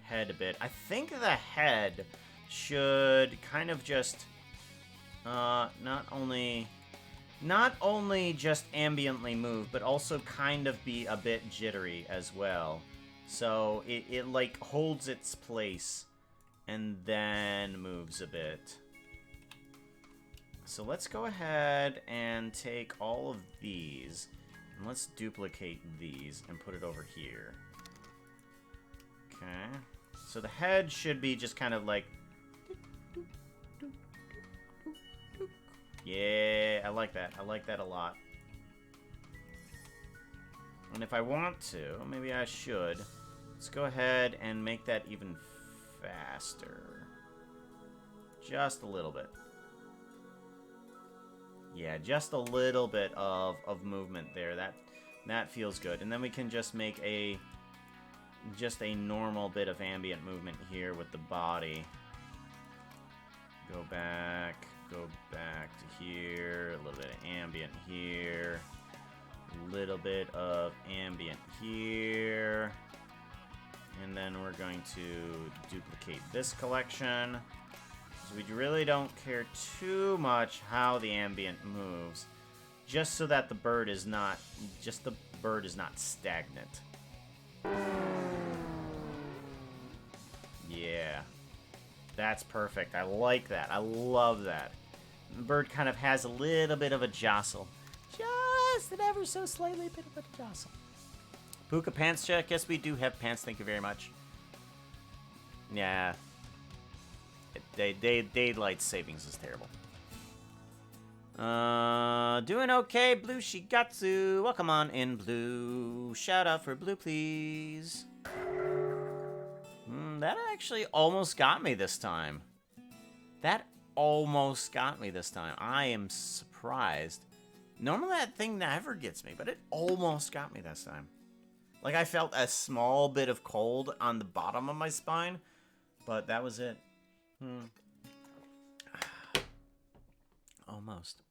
head a bit. I think the head should kind of just not only just ambiently move, but also kind of be a bit jittery as well. So it like holds its place and then moves a bit. So let's go ahead and take all of these and let's duplicate these and put it over here. Okay. So the head should be just kind of like... Yeah, I like that. I like that a lot. And if I want to, maybe I should. Let's go ahead and make that even faster. Just a little bit. Yeah, just a little bit of movement there. That feels good. And then we can just make just a normal bit of ambient movement here with the body. Go back to here, a little bit of ambient here, a little bit of ambient here, and then we're going to duplicate this collection. So we really don't care too much how the ambient moves, just so that the bird is not stagnant. Yeah. That's perfect. I like that. I love that. The bird kind of has a little bit of a jostle. Just an ever so slightly bit of a jostle. Puka pants check. Yes, we do have pants. Thank you very much. Yeah. Daylight savings is terrible. Doing okay, Blue Shigatsu. Welcome on in, Blue. Shout out for Blue, please. That actually almost got me this time. That almost got me this time. I am surprised. Normally that thing never gets me, but it almost got me this time. Like, I felt a small bit of cold on the bottom of my spine, but that was it. Almost.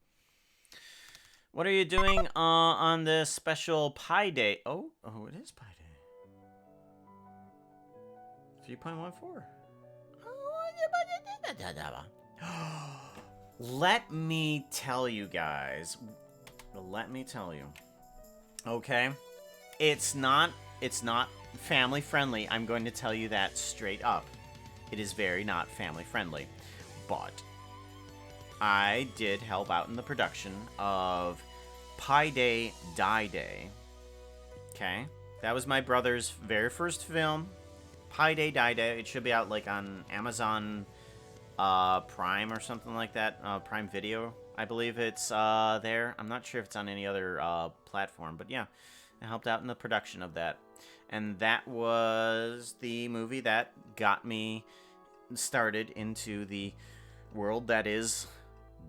What are you doing on this special Pi Day? Oh, it is Pi Day. 3.14. Let me tell you guys. Let me tell you. Okay? It's not family friendly. I'm going to tell you that straight up. It is very not family friendly. But I did help out in the production of Pi Day Die Day. Okay? That was my brother's very first film. Pi Day Die Day. It should be out like on Amazon Prime or something like that. Prime Video, I believe it's there. I'm not sure if it's on any other platform, but yeah, I helped out in the production of that. And that was the movie that got me started into the world that is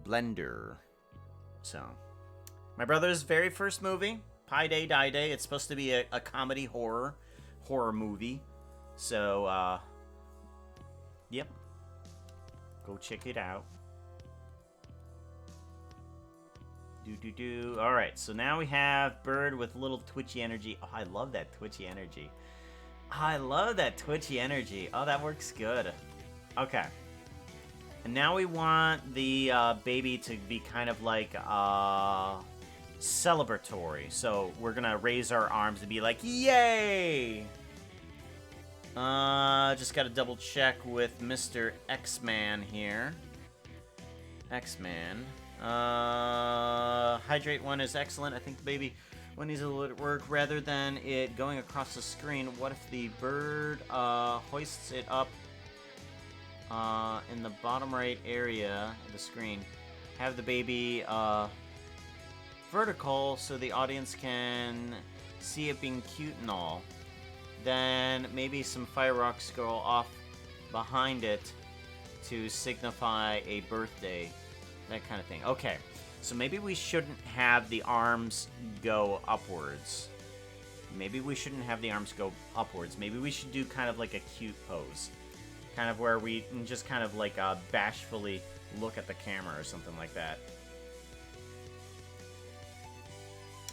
Blender. So, my brother's very first movie, Pi Day Die Day. It's supposed to be a comedy horror movie. So, yep. Go check it out. Alright, so now we have Bird with little twitchy energy. Oh, I love that twitchy energy. I love that twitchy energy. Oh, that works good. Okay. And now we want the baby to be kind of like celebratory. So we're gonna raise our arms and be like, yay! Just gotta double check with Mr. X-Man here. X-Man. Hydrate one is excellent. I think the baby, when he's at work, rather than it going across the screen, what if the bird hoists it up in the bottom right area of the screen? Have the baby vertical so the audience can see it being cute and all. Then maybe some fireworks go off behind it to signify a birthday That kind of thing. Okay, so maybe we shouldn't have the arms go upwards. Maybe we shouldn't have the arms go upwards. Maybe we should do kind of like a cute pose. Kind of where we just kind of like bashfully look at the camera or something like that.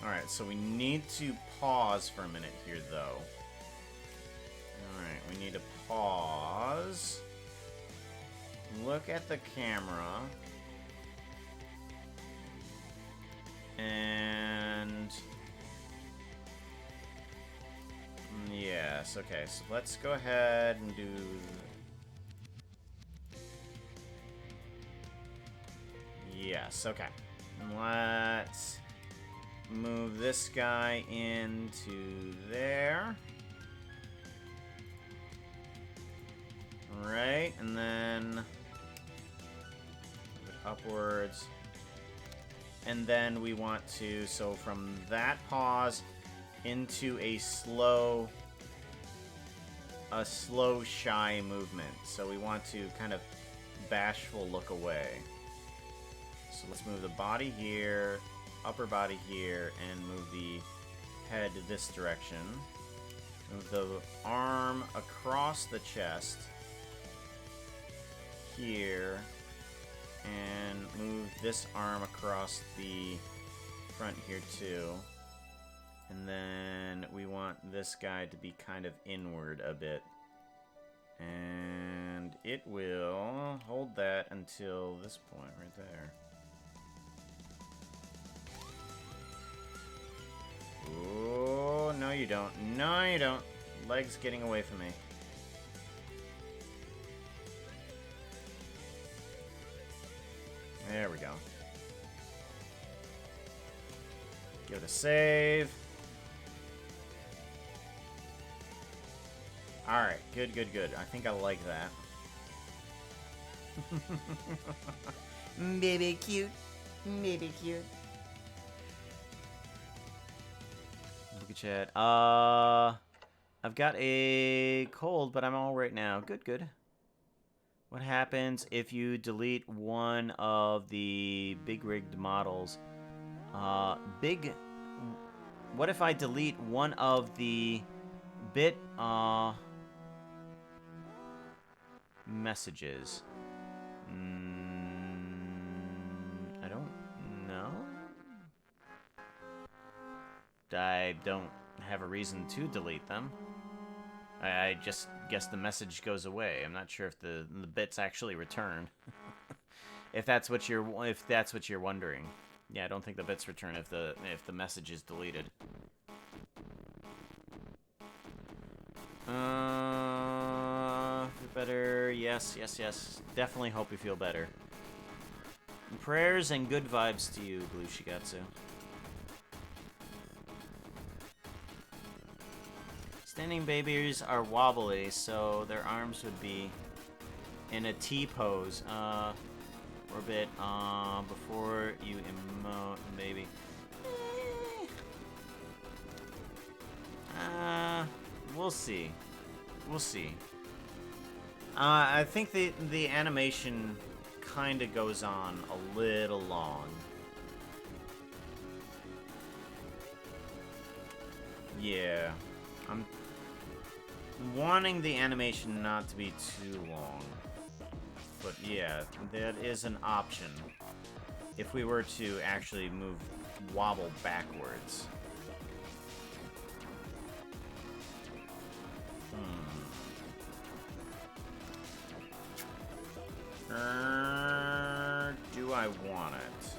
Alright, so we need to pause for a minute here, though. Alright, we need to pause. Look at the camera. And... yes, okay, so let's go ahead and do... yes, okay. Let's move this guy into there. Right, and then move it upwards. And then we want to, so from that pause into a slow shy movement. So we want to kind of bashful look away. So let's move the body here, upper body here, and move the head this direction. Move the arm across the chest here, and move this arm across the front here too. And then we want this guy to be kind of inward a bit. And it will hold that until this point right there. Oh, no you don't. No you don't. Leg's getting away from me. There we go. Give it a save. Alright, good, good, good. I think I like that. Baby cute. Baby cute. Look at chat. I've got a cold, but I'm all right now. Good, good. What happens if you delete one of the big rigged models? What if I delete one of the bit, messages? I don't know. I don't have a reason to delete them. I just guess the message goes away. I'm not sure if the bits actually return. if that's what you're wondering. Yeah, I don't think the bits return if the message is deleted. Feel better. Yes, yes, yes. Definitely hope you feel better. Prayers and good vibes to you, Blue Shigatsu. Standing babies are wobbly, so their arms would be in a T pose. Orbit, before you emote, baby. We'll see. We'll see. I think the animation kind of goes on a little long. Yeah. I'm wanting the animation not to be too long. But yeah, that is an option. If we were to actually wobble backwards. Do I want it?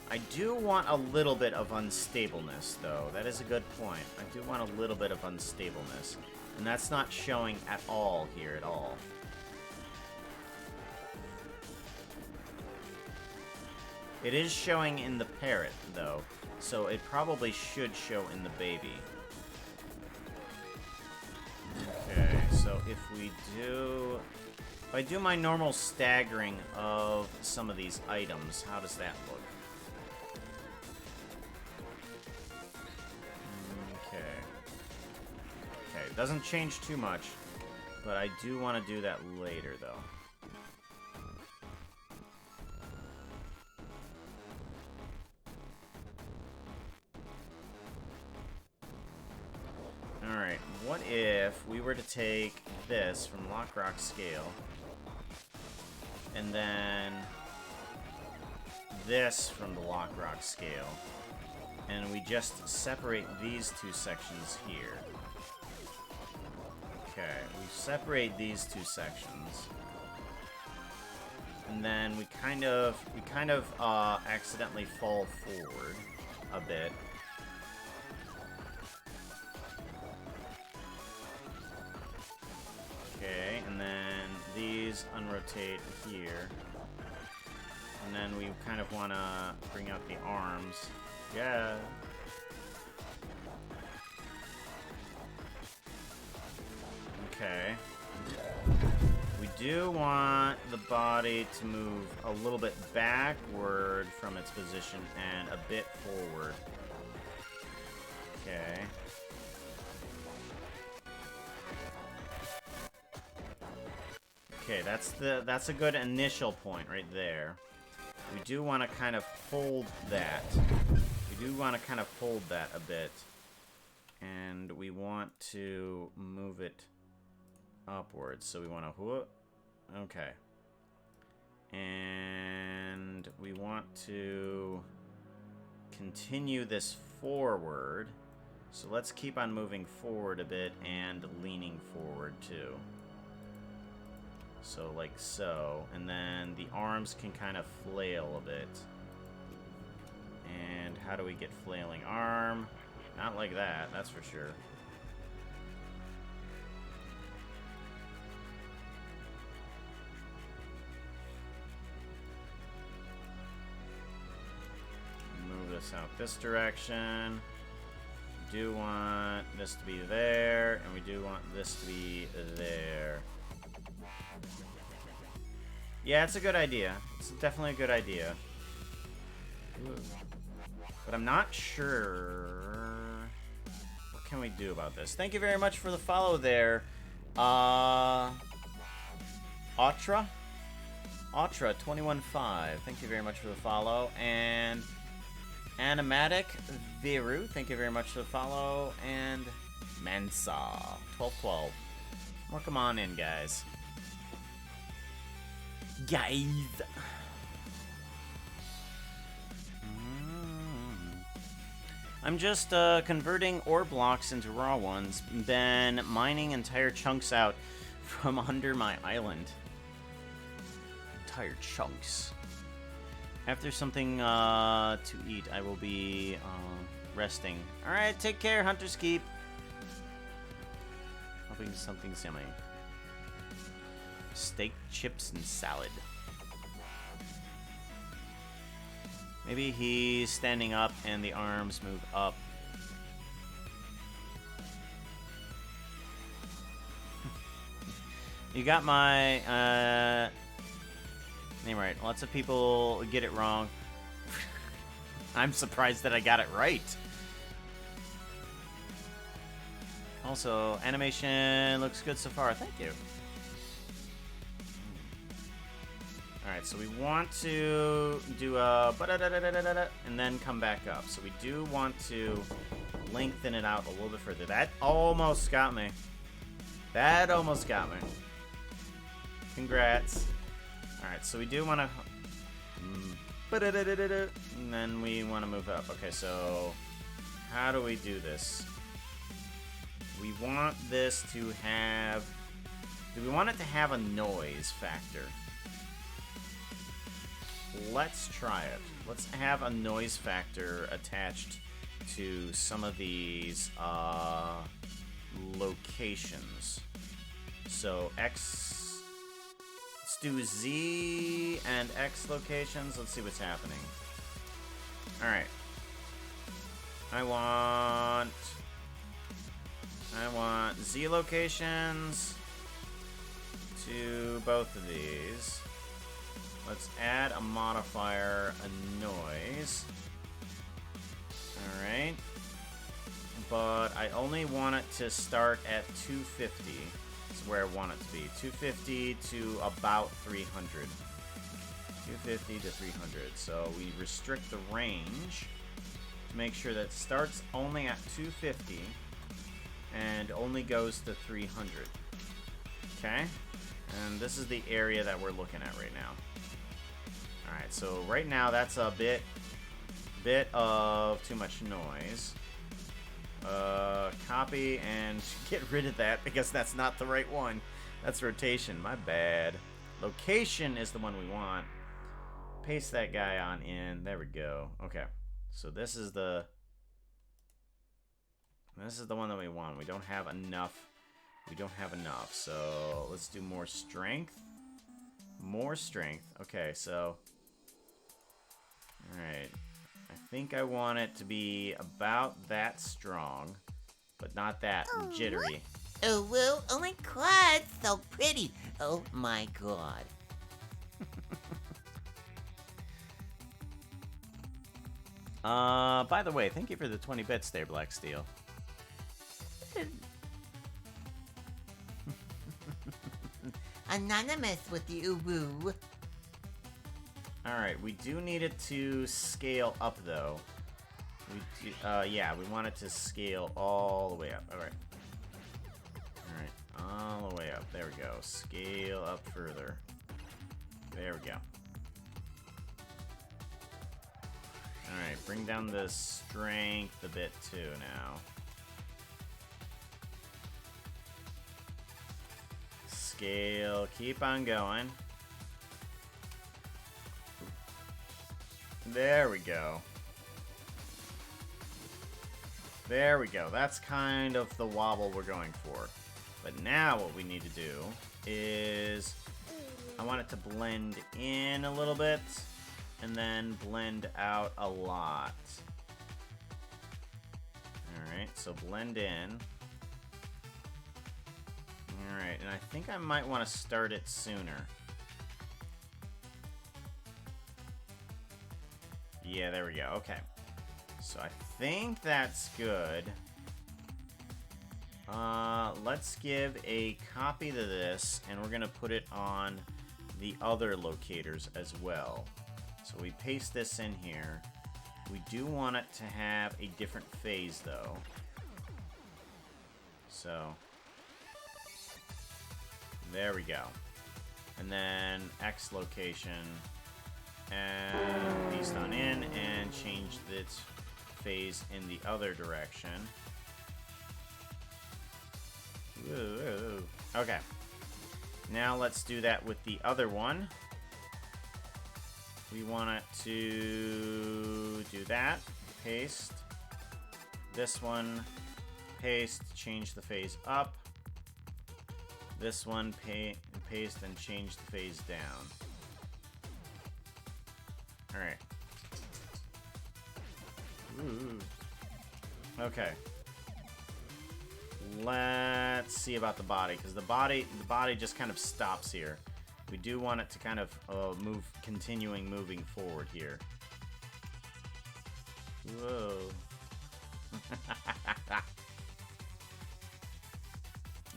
I do want a little bit of unstableness, though. That is a good point. I do want a little bit of unstableness. And that's not showing at all here at all. It is showing in the parrot, though. So it probably should show in the baby. Okay, so if I do my normal staggering of some of these items, how does that look? Doesn't change too much, but I do want to do that later, though. Alright, what if we were to take this from Lockrock Scale, and then this from the Lockrock Scale, and we just separate these two sections here. Okay, we separate these two sections, and then we kind of accidentally fall forward a bit. Okay, and then these unrotate here. And then we kind of want to bring out the arms. Yeah. Okay. We do want the body to move a little bit backward from its position and a bit forward. Okay. Okay, that's a good initial point right there. We do want to kind of hold that. We do want to kind of hold that a bit. And we want to move it upwards. So we want to... Okay. And we want to continue this forward. So let's keep on moving forward a bit and leaning forward too. So like so, and then the arms can kind of flail a bit. And how do we get flailing arm? Not like that, that's for sure. Move this out this direction. We do want this to be there, and we do want this to be there. Yeah, it's a good idea. It's definitely a good idea. But I'm not sure... What can we do about this? Thank you very much for the follow there. Atra? Atra215. Thank you very much for the follow. And Animatic Viru. Thank you very much for the follow. And Mensa1212. Welcome on in, guys. I'm just converting ore blocks into raw ones, then mining entire chunks out from under my island. Entire chunks. After something to eat, I will be resting. Alright, take care, Hunter's Keep. Hoping something's yummy. Steak, chips, and salad. Maybe he's standing up and the arms move up. You got my name right. Lots of people get it wrong. I'm surprised that I got it right. Also, animation looks good so far. Thank you. Alright, so we want to do a and then come back up. So we do want to lengthen it out a little bit further. That almost got me. That almost got me. Congrats. Alright, so we do want to... And then we want to move up. Okay, so how do we do this? We want this to have... Do we want it to have a noise factor? Let's try it. Let's have a noise factor attached to some of these locations. So X, let's do Z and X locations. Let's see what's happening. All right. I want Z locations to both of these. Let's add a modifier, a noise. Alright. but I only want it to start at 250. That's where I want it to be. 250 to about 300. 250 to 300. So we restrict the range to make sure that it starts only at 250 and only goes to 300. Okay? And this is the area that we're looking at right now. Alright, so right now that's a bit of too much noise. Copy and get rid of that because that's not the right one. That's rotation, my bad. Location is the one we want. Paste that guy on in. There we go. Okay. So this is the one that we want. We don't have enough. So let's do more strength. More strength. Okay, so alright. I think I want it to be about that strong, but not that jittery. Oh, whoa, oh my god, so pretty. Oh my god. By the way, thank you for the 20 bits there, Black Steel. Anonymous with you, woo. Alright, we do need it to scale up, though. Yeah, we want it to scale all the way up. Alright. Alright, all the way up. There we go. Scale up further. There we go. Alright, bring down the strength a bit, too, now. Scale, keep on going. There we go. There we go. That's kind of the wobble we're going for. But now what we need to do is I want it to blend in a little bit and then blend out a lot. Alright, so blend in. Alright, and I think I might want to start it sooner. Yeah, there we go. Okay. So I think that's good. Let's give a copy to this, and we're going to put it on the other locators as well. So we paste this in here. We do want it to have a different phase, though. So there we go. And then X location. And paste on in and change its phase in the other direction. Ooh. Okay. Now let's do that with the other one. We want it to do that. Paste. This one. Paste. Change the phase up. This one. Paste and change the phase down. Alright. Ooh. Okay. Let's see about the body, because the body just kind of stops here. We do want it to kind of moving forward here. Whoa.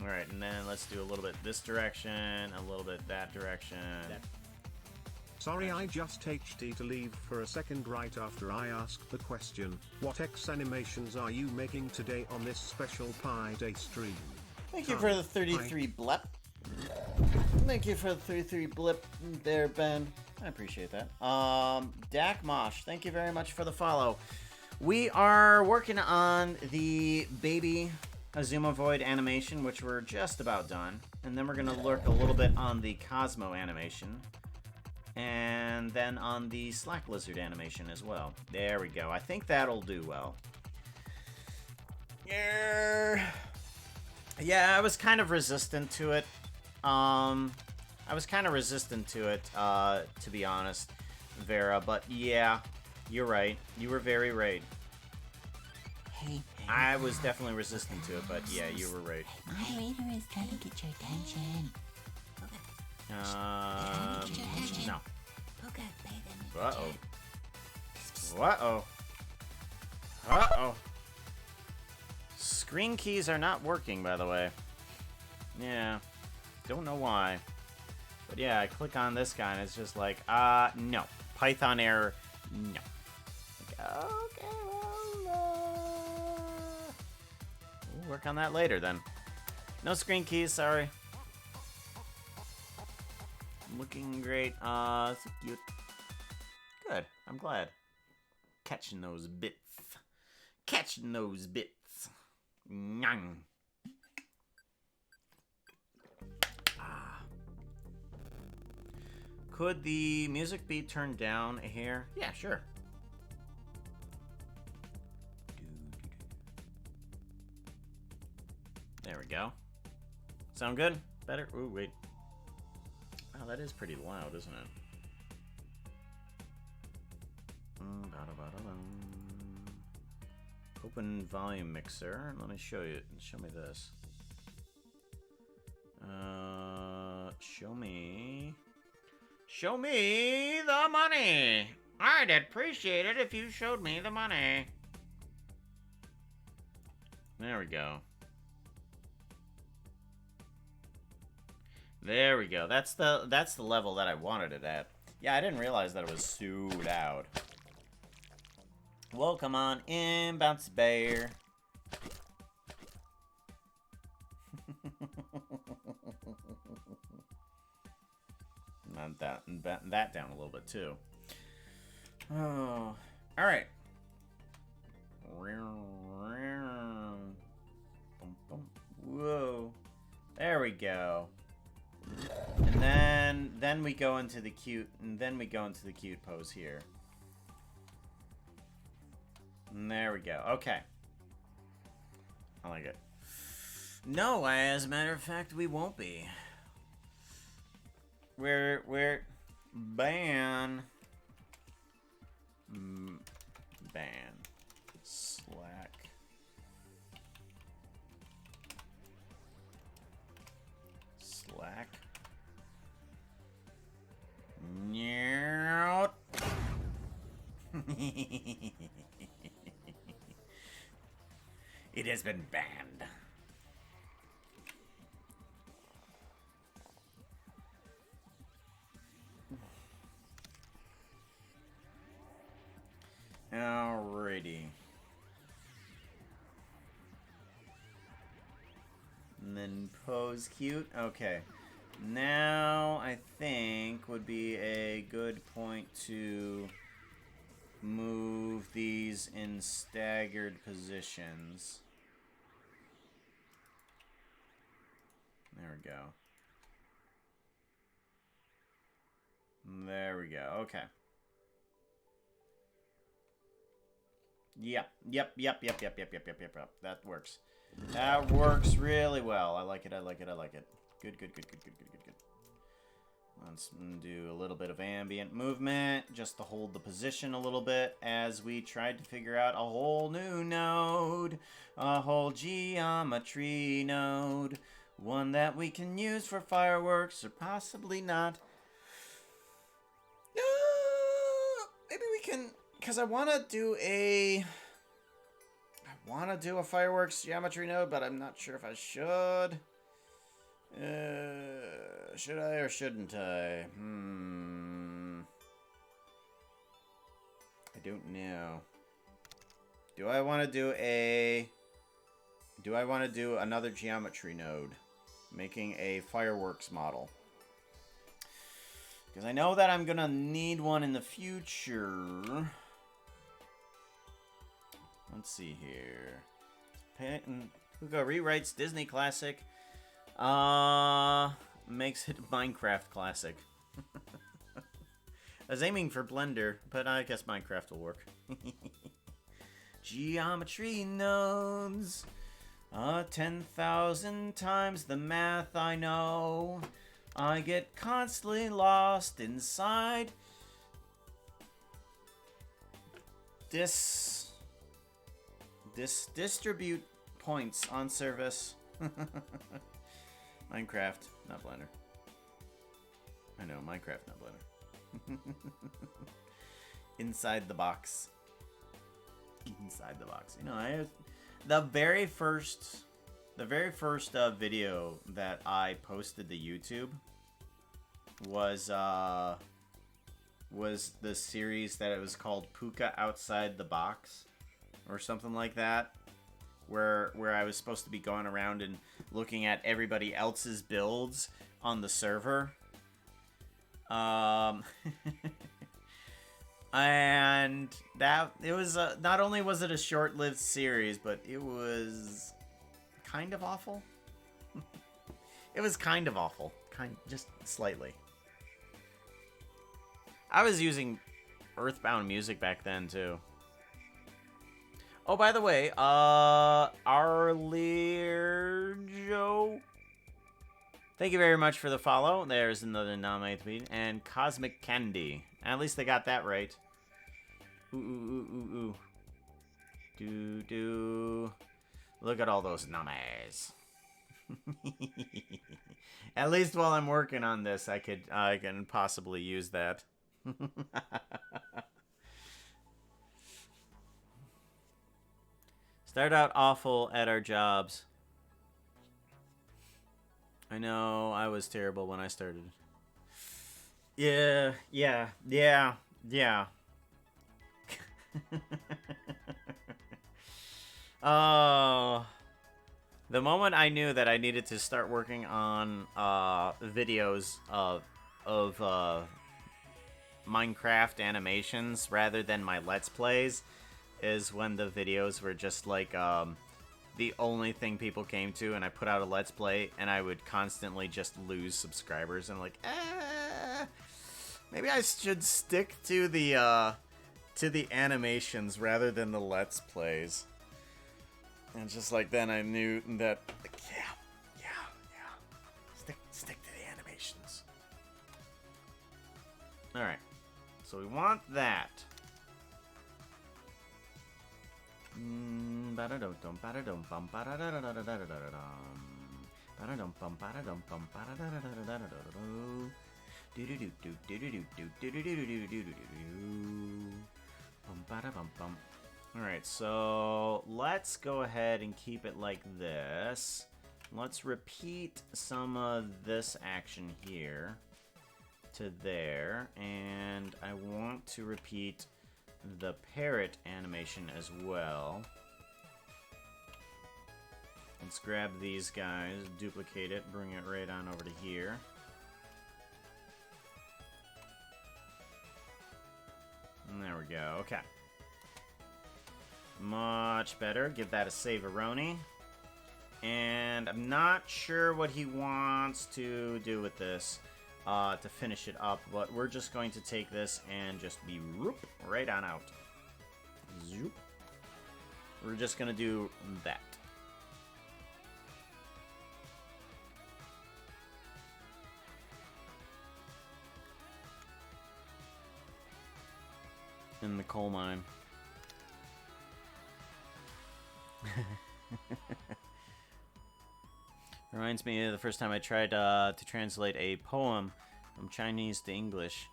Alright, and then let's do a little bit this direction, a little bit that direction. Sorry, I just HT to leave for a second right after I asked the question, what X animations are you making today on this special Pi Day stream? Thank you for the 33 blip. Thank you for the 33 blip there, Ben. I appreciate that. Dak Mosh, thank you very much for the follow. We are working on the baby Xisuma Void animation, which we're just about done. And then we're going to lurk a little bit on the Cosmo animation. And then on the Slack Lizard animation as well. There we go. I think that'll do well. Yeah, I was kind of resistant to it. To be honest, Vera. But yeah, you're right. You were very right. Hey, I was definitely resistant to it, but yeah, you were right. my reader is trying to get your attention. No. Okay, pay them. Uh-oh. Uh-oh. Uh-oh. screen keys are not working, by the way. Yeah. Don't know why. But yeah, I click on this guy and it's just like, no. Python error, no. Like, okay, well, we'll work on that later then. No screen keys, sorry. Looking great. So cute. Good, I'm glad. Catching those bits. Catching those bits. Nyang. Could the music be turned down a hair? Yeah, sure. There we go. Sound good? Better? Ooh, wait. Wow, that is pretty loud, isn't it? Open volume mixer. Let me show you. Show me this. Show me the money. I'd appreciate it if you showed me the money. There we go. There we go. That's the level that I wanted it at. Yeah, I didn't realize that it was so loud. Well, come on in, Bouncy Bear. That down a little bit too. Oh, all right. Whoa, there we go. And then we go into the cute, pose here. And there we go. Okay, I like it. No, as a matter of fact, we won't be. We're ban Slack. Nyert. It has been banned. Alrighty. And then pose cute. Okay. Now I think would be a good point to move these in staggered positions. There we go. There we go. Okay. Yep. That works. That works really well. I like it. Good. Let's do a little bit of ambient movement just to hold the position a little bit as we tried to figure out a whole new node, a whole geometry node, one that we can use for fireworks or possibly not. Maybe we can, because I want to do a fireworks geometry node, but I'm not sure if I should. Should I or shouldn't I? I don't know. Do I want to do another geometry node? Making a fireworks model. Because I know that I'm gonna need one in the future. Let's see here. Hugo rewrites Disney classic. Makes it Minecraft classic. I was aiming for Blender, but I guess Minecraft will work. Geometry nodes. 10,000 times the math I know. I get constantly lost inside. Distribute points on service. Minecraft, not Blender. I know, Minecraft, not Blender. Inside the box. Inside the box. You know, The very first video that I posted to YouTube was the series that it was called Puka Outside the Box or something like that, where I was supposed to be going around and looking at everybody else's builds on the server. And that it was not only was it a short-lived series, but it was kind of awful. It was kind of awful, just slightly. I was using Earthbound music back then too. Oh, by the way, Arlejo, thank you very much for the follow. There's another nominated tweet. And Cosmic Candy. At least they got that right. Ooh. Do. Look at all those nummies. At least while I'm working on this, I can possibly use that. Start out awful at our jobs. I know, I was terrible when I started. Yeah. Oh, the moment I knew that I needed to start working on videos of MineCraft animations rather than my Let's Plays is when the videos were just like the only thing people came to, and I put out a Let's Play and I would constantly just lose subscribers, and I'm like, maybe I should stick to the animations rather than the Let's Plays. And just like then I knew that, like, yeah. Stick to the animations. Alright. So we want that. Alright, so let's go ahead and keep it like this. Let's repeat some of this action here to there, and I want to repeat the parrot animation as well. Let's grab these guys, duplicate it, bring it right on over to here. And there we go, okay. Much better. Give that a save-a-roni. And I'm not sure what he wants to do with this to finish it up, but we're just going to take this and just be right on out. Zoop. We're just going to do that. In the coal mine. Reminds me of the first time I tried to translate a poem from Chinese to English.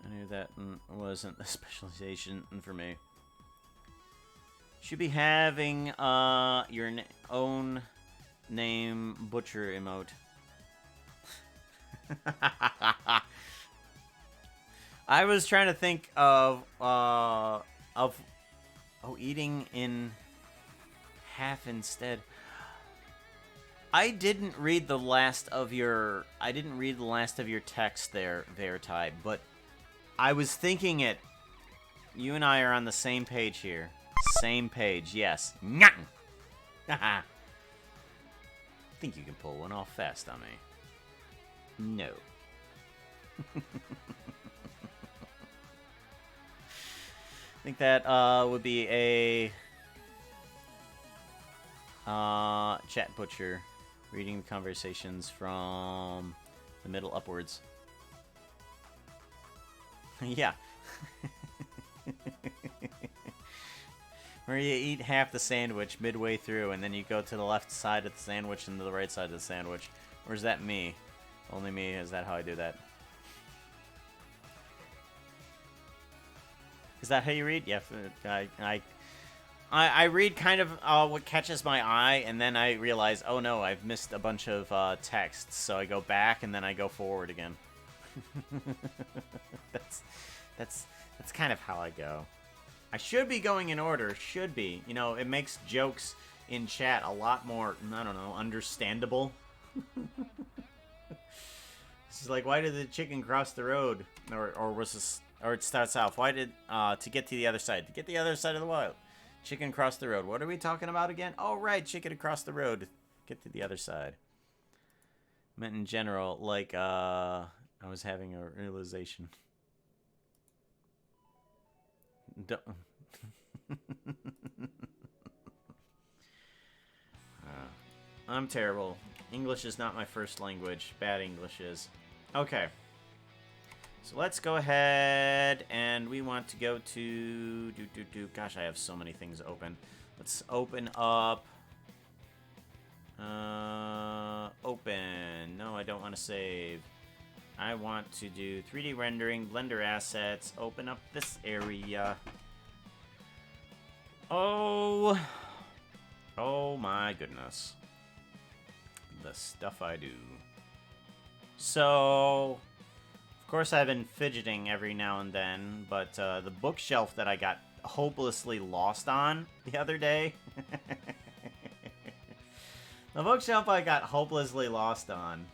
I knew that wasn't a specialization for me. Should be having your own name butcher emote. I was trying to think of eating in half instead. I didn't read the last of your text there, Vertai, but I was thinking it. You and I are on the same page here. Same page, yes. I think you can pull one off fast on me. No. I think that would be a chat butcher reading the conversations from the middle upwards. Yeah. Where you eat half the sandwich midway through, and then you go to the left side of the sandwich and to the right side of the sandwich. Or is that me? Only me, is that how I do that? Is that how you read? Yeah, I read kind of what catches my eye, and then I realize, oh no, I've missed a bunch of texts. So I go back, and then I go forward again. that's kind of how I go. I should be going in order. Should be. You know, it makes jokes in chat a lot more, I don't know, understandable. This is like, why did the chicken cross the road? Or was this, or it starts off, why did, to get to the other side. To get the other side of the wild. Chicken cross the road. What are we talking about again? Oh, right, chicken across the road. Get to the other side. Meant in general, like, I was having a realization. I'm terrible. English is not my first language. Bad English is. Okay. So let's go ahead and we want to go to... Gosh, I have so many things open. Let's open up... Open. No, I don't want to save. I want to do 3D rendering, Blender assets, open up this area. Oh my goodness. The stuff I do. So, of course I've been fidgeting every now and then, but the bookshelf that I got hopelessly lost on the other day. The bookshelf I got hopelessly lost on.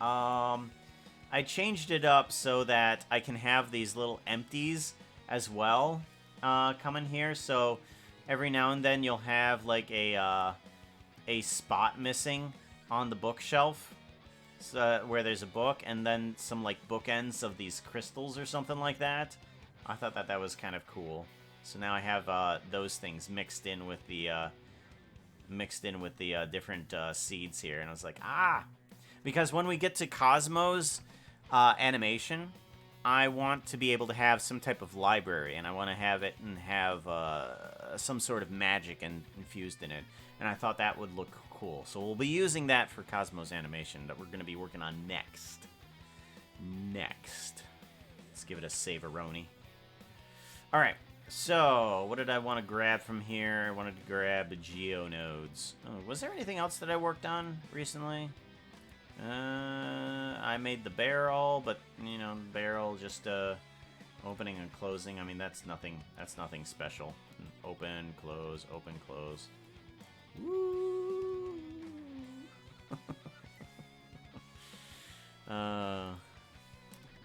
I changed it up so that I can have these little empties as well come in here. So every now and then you'll have like a spot missing on the bookshelf, so, where there's a book, and then some like bookends of these crystals or something like that. I thought that was kind of cool. So now I have those things mixed in with the different seeds here, and I was like, because when we get to Cosmo's animation, I want to be able to have some type of library, and I want to have it and have some sort of magic infused in it, and I thought that would look cool. So we'll be using that for Cosmo's animation that we're going to be working on next. Let's give it a save-a-roni. All right. So, what did I want to grab from here? I wanted to grab the geonodes. Oh, was there anything else that I worked on recently? I made the barrel, but, you know, barrel just opening and closing. I mean, that's nothing special. Open, close, open, close. Woo!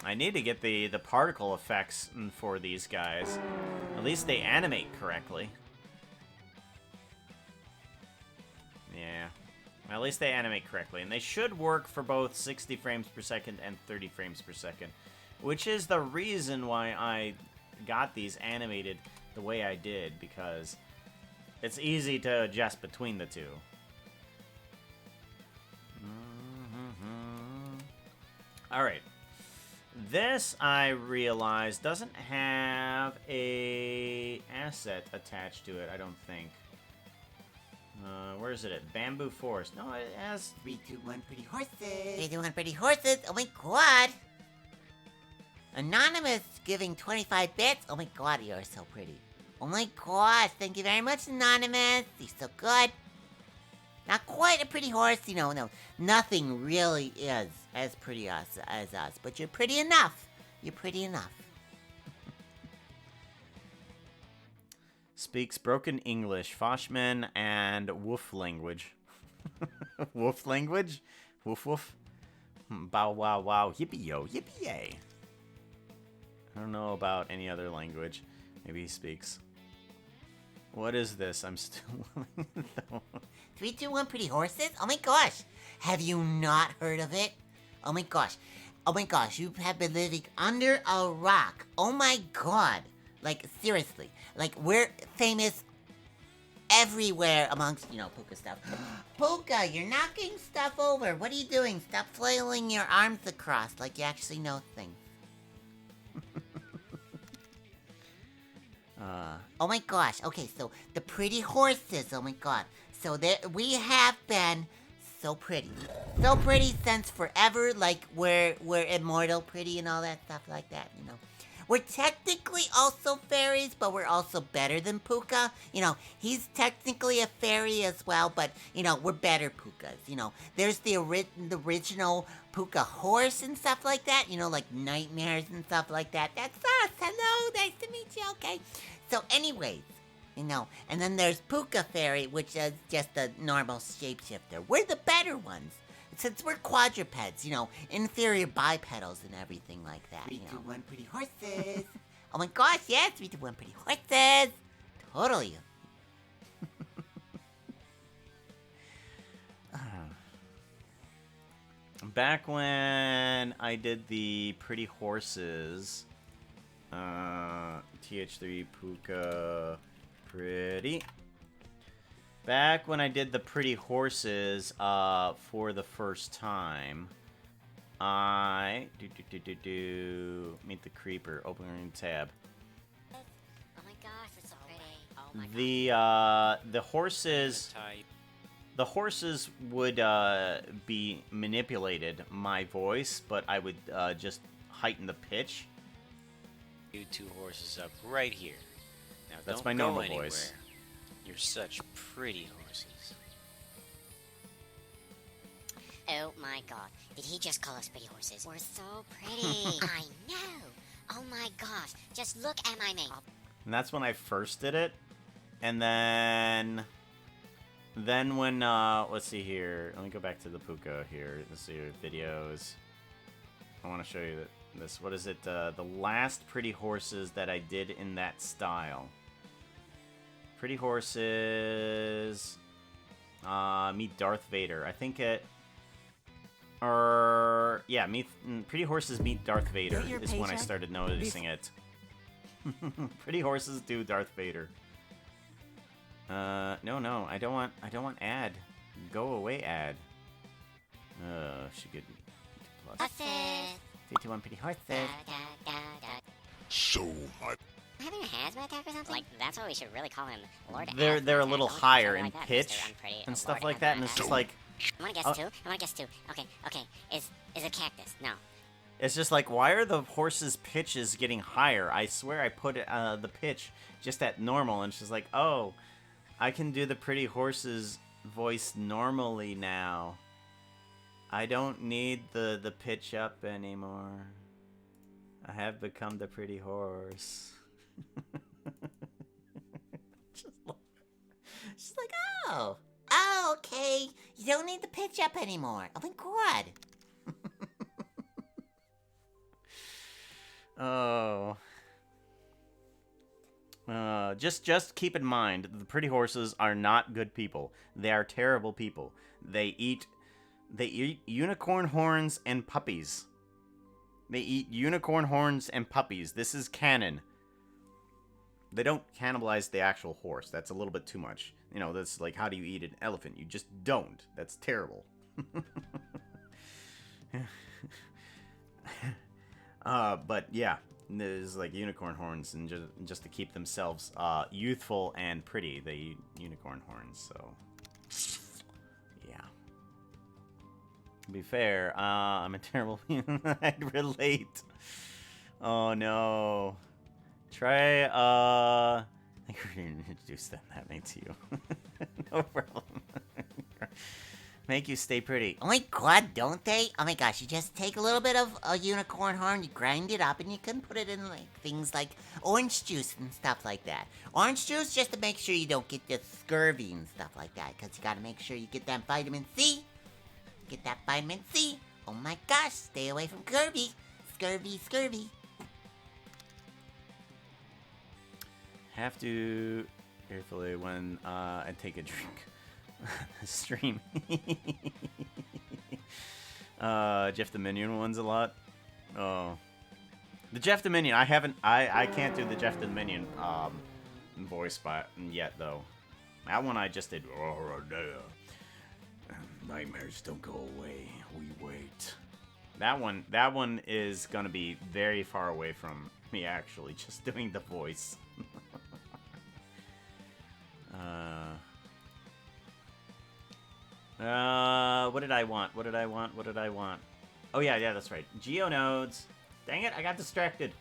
I need to get the particle effects for these guys. At least they animate correctly. Yeah. At least they animate correctly. And they should work for both 60 frames per second and 30 frames per second. Which is the reason why I got these animated the way I did. Because it's easy to adjust between the two. Alright. This, I realize, doesn't have a asset attached to it, I don't think. Where is it at? Bamboo Forest. No, it has... 3, 2, 1, pretty horses. 3, 2, 1, pretty horses. Oh my god. Anonymous giving 25 bits. Oh my god, you are so pretty. Oh my god, thank you very much, Anonymous. You're so good. Not quite a pretty horse, you know, no. Nothing really is as pretty as us, but you're pretty enough. You're pretty enough. Speaks broken English, Foshman, and woof language. Woof language? Woof woof? Bow wow wow, yippee yo, yippee yay. I don't know about any other language. Maybe he speaks. What is this? I'm still... 3, 2, 1, pretty horses? Oh my gosh. Have you not heard of it? Oh my gosh. Oh my gosh, you have been living under a rock. Oh my god. Like, seriously. Like, we're famous everywhere amongst, you know, Puka stuff. Puka, you're knocking stuff over. What are you doing? Stop flailing your arms across like you actually know things. Oh my gosh. Okay, so the pretty horses. Oh my god. So there we have been so pretty. So pretty since forever. Like we're immortal pretty and all that stuff like that, you know. we're technically also fairies, but we're also better than Puka. You know, he's technically a fairy as well, but, you know, we're better Pukas. You know, there's the original Puka horse and stuff like that, you know, like nightmares and stuff like that. That's us. Hello, nice to meet you. Okay. So, anyways, you know, and then there's Puka Fairy, which is just a normal shapeshifter. We're the better ones. Since we're quadrupeds, you know, inferior bipedals and everything like that. 3, You 2, know. 1, pretty horses. Oh my gosh, yes, 3, 2, 1, pretty horses. Totally. Back when I did the pretty horses, TH3 Puka Pretty. Back when I did the pretty horses for the first time, I meet the creeper. Open a new tab. Oh my gosh, it's so pretty. Oh my god. The horses. The horses would be manipulated my voice, but I would just heighten the pitch. You 2 horses up right here. Now That's don't my go normal anywhere. voice. You're such pretty horses. Oh my god, did he just call us pretty horses? We're so pretty. I know. Oh my gosh, just look at my mane. And that's when I first did it. And then when let's see here. Let me go back to the Puka here. Let's see your videos. I want to show you this. What is it? The last pretty horses that I did in that style. Pretty horses. Meet Darth Vader. I think it. Or yeah, Pretty Horses Meet Darth Vader is when I started noticing it. Pretty Horses do Darth Vader. No, I don't want ad. Go away, ad. She could plus. Horses. 3, 2, 1, pretty horses. Da, da, da, da. So much. Having a hazmat attack or something? Like, that's what we should really call him. Lord They're a Hazmat little Attack. Don't higher call him in like that, pitch Mr. Unpretty. and stuff Lord like that, and Hazmat it's just Attack. like I wanna guess Oh. two. I wanna guess two. Okay. Is it cactus? No. it's just like why are the horses' pitches getting higher? I swear I put the pitch just at normal, and it's just like oh, I can do the Pretty Horses voice normally now. I don't need the pitch up anymore. I have become the pretty horse. She's like, oh, okay. You don't need the pitch up anymore. Oh my god. Oh. Just keep in mind, the pretty horses are not good people. They are terrible people. They eat unicorn horns and puppies. They eat unicorn horns and puppies. This is canon. They don't cannibalize the actual horse. That's a little bit too much. You know, that's like, how do you eat an elephant? You just don't. That's terrible. But yeah, there's like unicorn horns, and just to keep themselves youthful and pretty, they eat unicorn horns. So yeah. To be fair, I'm a terrible. I'd relate. Oh no. Try I think we're gonna introduce them. That makes you no problem. Make you stay pretty. Oh my god, don't they? Oh my gosh, you just take a little bit of a unicorn horn, you grind it up, and you can put it in like things like orange juice and stuff like that. Orange juice just to make sure you don't get the scurvy and stuff like that, because you gotta make sure you get that vitamin C. Get that vitamin C. Oh my gosh, stay away from scurvy. Scurvy. Have to carefully when I take a drink. Stream. Jeff the Minion one's a lot. Oh, the Jeff the Minion. I can't do the Jeff the Minion voice spot yet though. That one I just did. Oh, nightmares don't go away. We wait. That one is gonna be very far away from me actually just doing the voice. What did I want? Oh yeah, that's right. Geonodes. Dang it, I got distracted.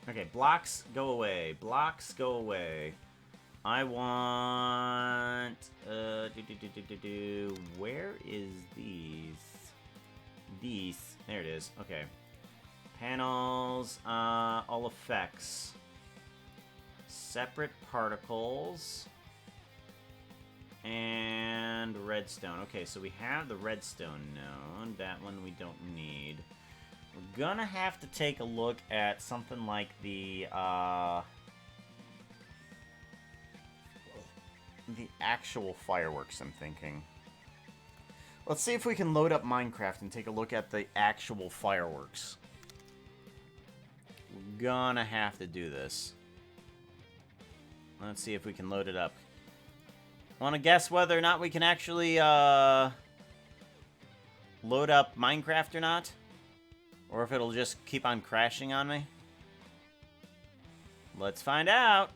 Okay, blocks go away. Blocks go away. I want... Where is these? These. There it is. Okay. Panels. All effects. Separate particles. And redstone. Okay, so we have the redstone node. That one we don't need. We're gonna have to take a look at something like the actual fireworks, I'm thinking. Let's see if we can load up Minecraft and take a look at the actual fireworks. We're gonna have to do this. Let's see if we can load it up. Want to guess whether or not we can actually load up Minecraft or not? Or if it'll just keep on crashing on me? Let's find out.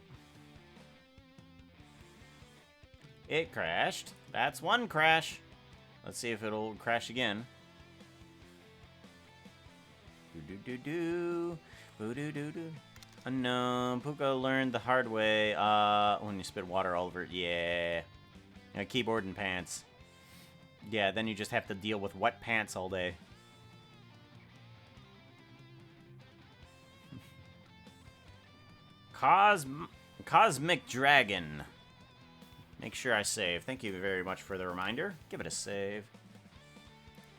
It crashed. That's one crash. Let's see if it'll crash again. Boo-doo-doo-doo. Boo-doo-doo-doo. No, Puka learned the hard way. When you spit water all over it. Yeah. Keyboard and pants. Yeah, then you just have to deal with wet pants all day. Cosmic Dragon. Make sure I save. Thank you very much for the reminder. Give it a save.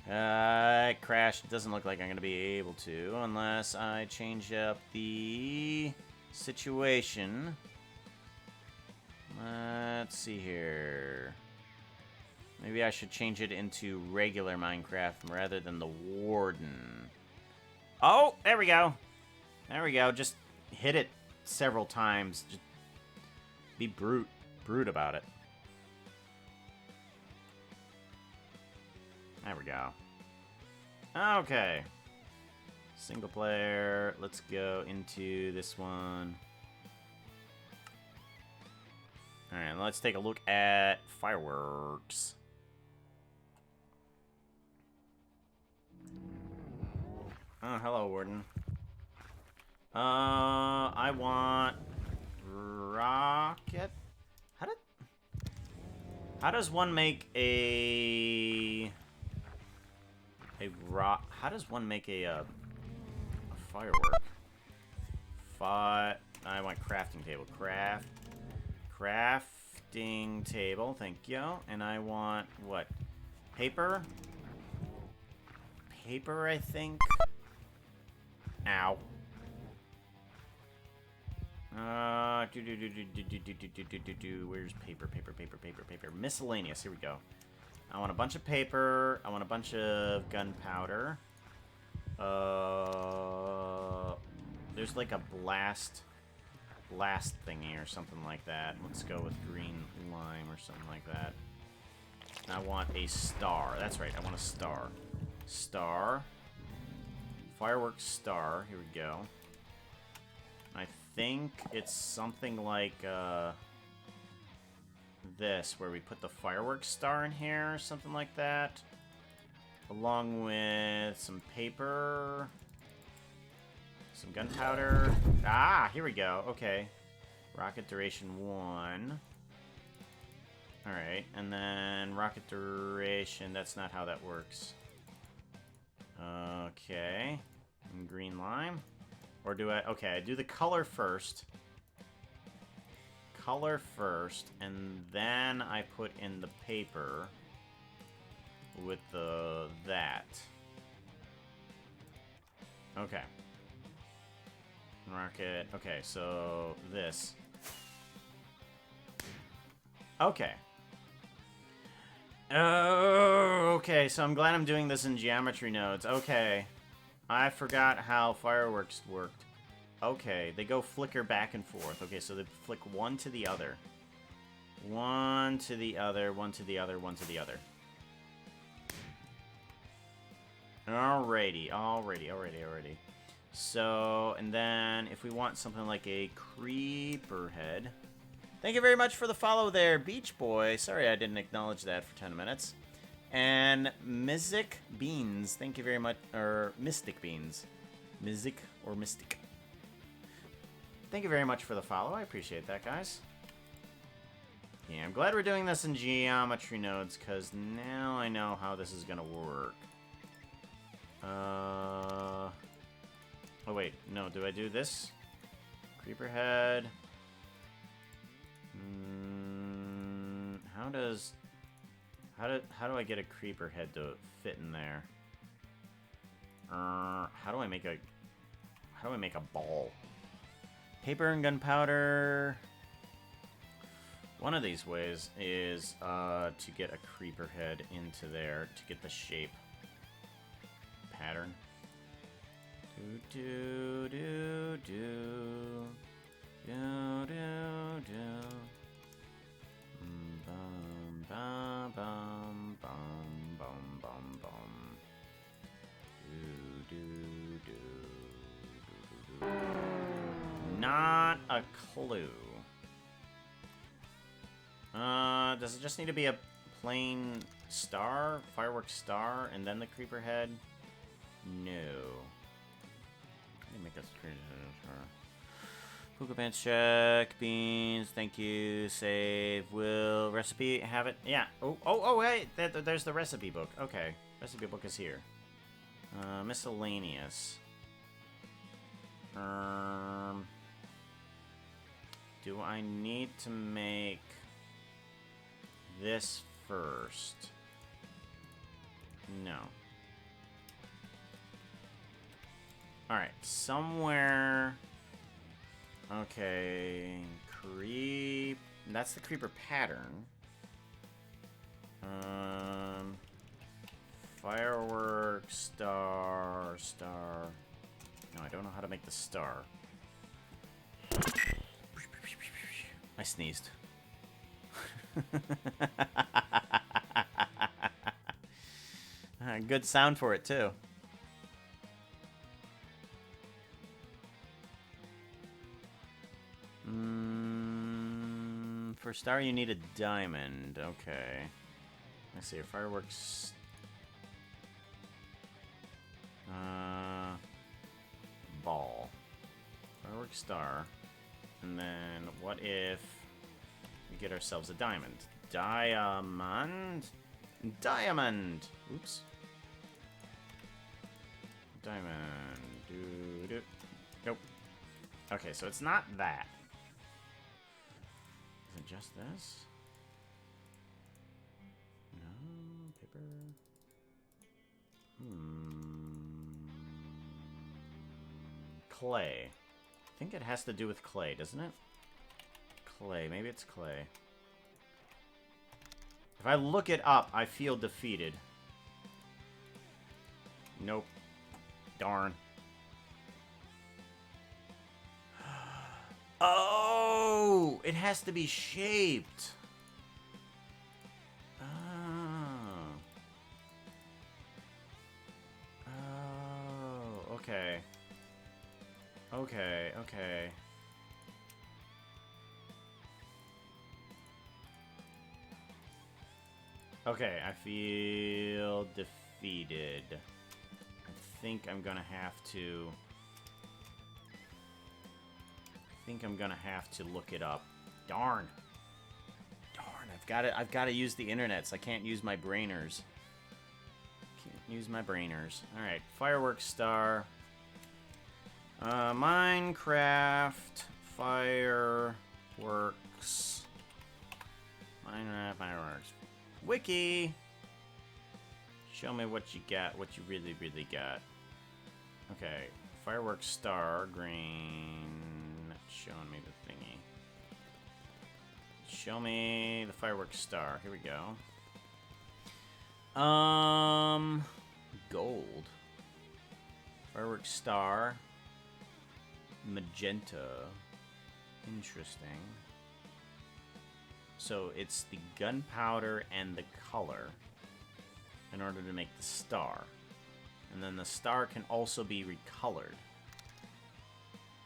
It crashed. It doesn't look like I'm going to be able to unless I change up the situation. Let's see here. Maybe I should change it into regular Minecraft rather than the Warden. Oh, there we go. There we go. Just hit it several times. Just be brute about it. There we go. Okay. Single player. Let's go into this one. Alright, let's take a look at fireworks. Oh, hello, Warden. I want rocket. How does one make a how does one make a firework? I want crafting table. Crafting table, thank you. And I want what? Paper? Paper, I think. Ow. Where's paper? Paper. Miscellaneous. Here we go. I want a bunch of paper. I want a bunch of gunpowder. There's like a blast thingy or something like that. Let's go with green lime or something like that. I want a star. That's right. I want a star. Star. Fireworks star. Here we go. I think it's something like this, where we put the fireworks star in here or something like that, along with some paper, some gunpowder. Ah, here we go. Okay, rocket duration 1. All right, and then rocket duration. That's not how that works. Okay, and green lime. Or do I... Okay, I do the color first. Color first, and then I put in the paper with the... that. Okay. Rocket... Okay, so... this. Okay. Oh, okay, so I'm glad I'm doing this in geometry nodes. Okay. I forgot how fireworks worked. Okay, they go flicker back and forth. Okay, so they flick one to the other. One to the other, one to the other, one to the other. Alrighty. So, and then if we want something like a creeper head. Thank you very much for the follow there, Beach Boy. Sorry I didn't acknowledge that for 10 minutes. And Mystic Beans, thank you very much. Or Mystic Beans. Mystic or Mystic. Thank you very much for the follow. I appreciate that, guys. Yeah, I'm glad we're doing this in geometry nodes, because now I know how this is going to work. Oh, wait. No, do I do this? Creeper head. How do I get a creeper head to fit in there? How do I make a ball? Paper and gunpowder. One of these ways is to get a creeper head into there to get the shape pattern. Do do do do do do do. Bum bum bum bum bum bum bum. Do do do do do do. Not a clue. Does it just need to be a plain star, fireworks star, and then the creeper head? No. Let me make this creeper head. Puka pants check, beans, thank you, save, will, recipe, have it, yeah. Oh, hey, there's the recipe book. Okay, recipe book is here. Miscellaneous. Do I need to make this first? No. Alright, somewhere... Okay, that's the creeper pattern. Fireworks, star. No, I don't know how to make the star. I sneezed. Good sound for it, too. For star, you need a diamond. Okay. Let's see. Fireworks. Ball. Fireworks star. And then what if we get ourselves a diamond? Diamond. Oops. Diamond. Doo-doo. Nope. Okay, so it's not that. Is it just this? No, paper. Clay. I think it has to do with clay, doesn't it? Clay. Maybe it's clay. If I look it up, I feel defeated. Nope. Darn. Oh! It has to be shaped. Oh. Oh, okay. Okay. Okay, I feel defeated. I think I'm gonna have to... look it up. Darn. I've got to use the internet, so I can't use my brainers. Alright, fireworks star. MineCraft fireworks. MineCraft fireworks. Wiki! Show me what you got, what you really, really got. Okay, fireworks star, green. Not showing me the thingy. Show me the fireworks star. Here we go. Gold. Fireworks star. Magenta. Interesting. So it's the gunpowder and the color in order to make the star. And then the star can also be recolored.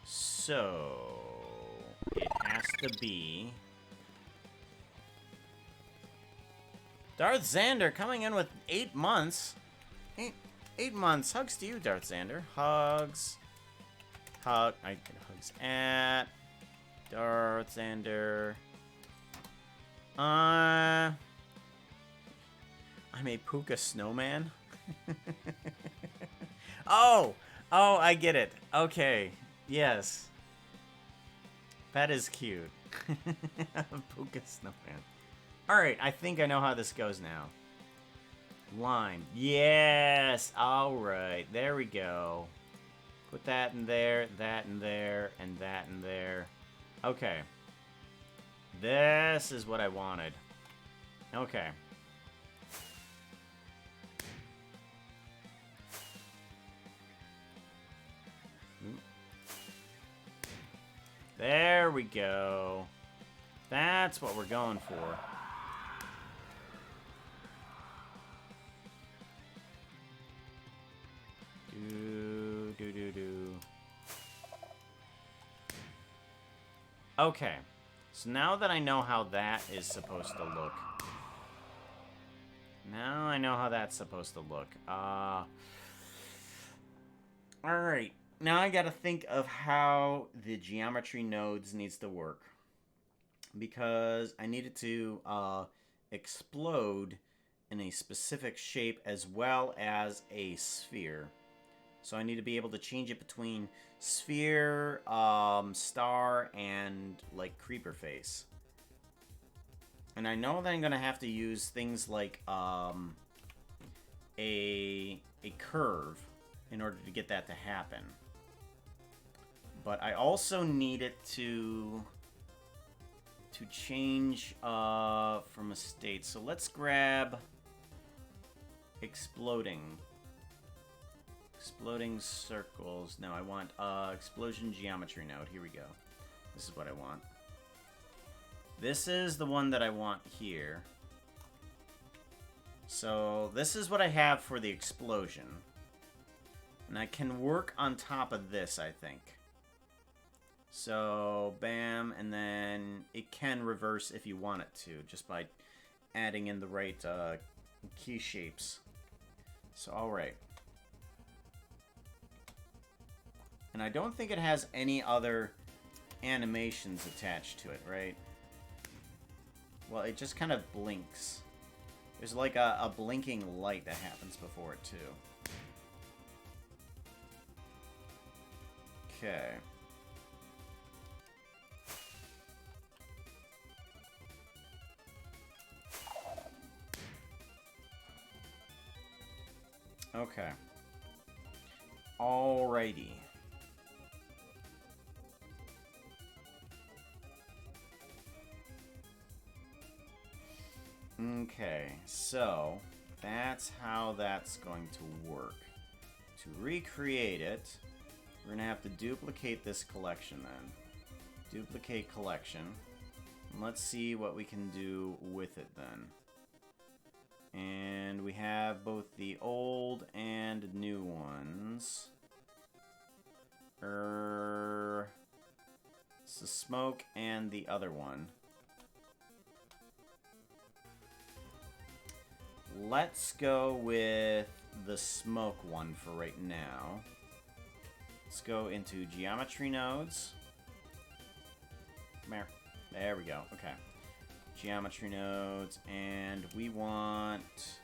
So it has to be... Darth Xander coming in with 8 months. 8 months. Hugs to you, Darth Xander. Hugs. Hug. I get hugs at Darth Xander. I'm a Puka snowman. Oh, I get it. Okay, yes, that is cute. Puka snowman. All right, I think I know how this goes now. Line. Yes. All right, there we go. Put that in there, that in there, and that in there. Okay. This is what I wanted. Okay. There we go. That's what we're going for. Do. Okay. So now that I know how that is supposed to look. Now I know how that's supposed to look. Alright. Now I gotta think of how the geometry nodes needs to work. Because I need it to explode in a specific shape as well as a sphere. So I need to be able to change it between sphere, star, and like creeper face. And I know that I'm gonna have to use things like a curve in order to get that to happen. But I also need it to change from a state. So let's grab exploding. Exploding circles. No, I want explosion geometry node. Here we go. This is what I want. This is the one that I want here. So this is what I have for the explosion. And I can work on top of this, I think. So, bam, and then it can reverse if you want it to, just by adding in the right key shapes. So, alright. And I don't think it has any other animations attached to it, right? Well, it just kind of blinks. There's like a blinking light that happens before it, too. Okay. Okay. Alrighty. Okay, so that's how that's going to work. To recreate it, we're gonna have to duplicate this collection then. Duplicate collection. And let's see what we can do with it then. And we have both the old and new ones. It's the smoke and the other one. Let's go with the smoke one for right now. Let's go into geometry nodes. There we go. Okay. Geometry nodes, and we want...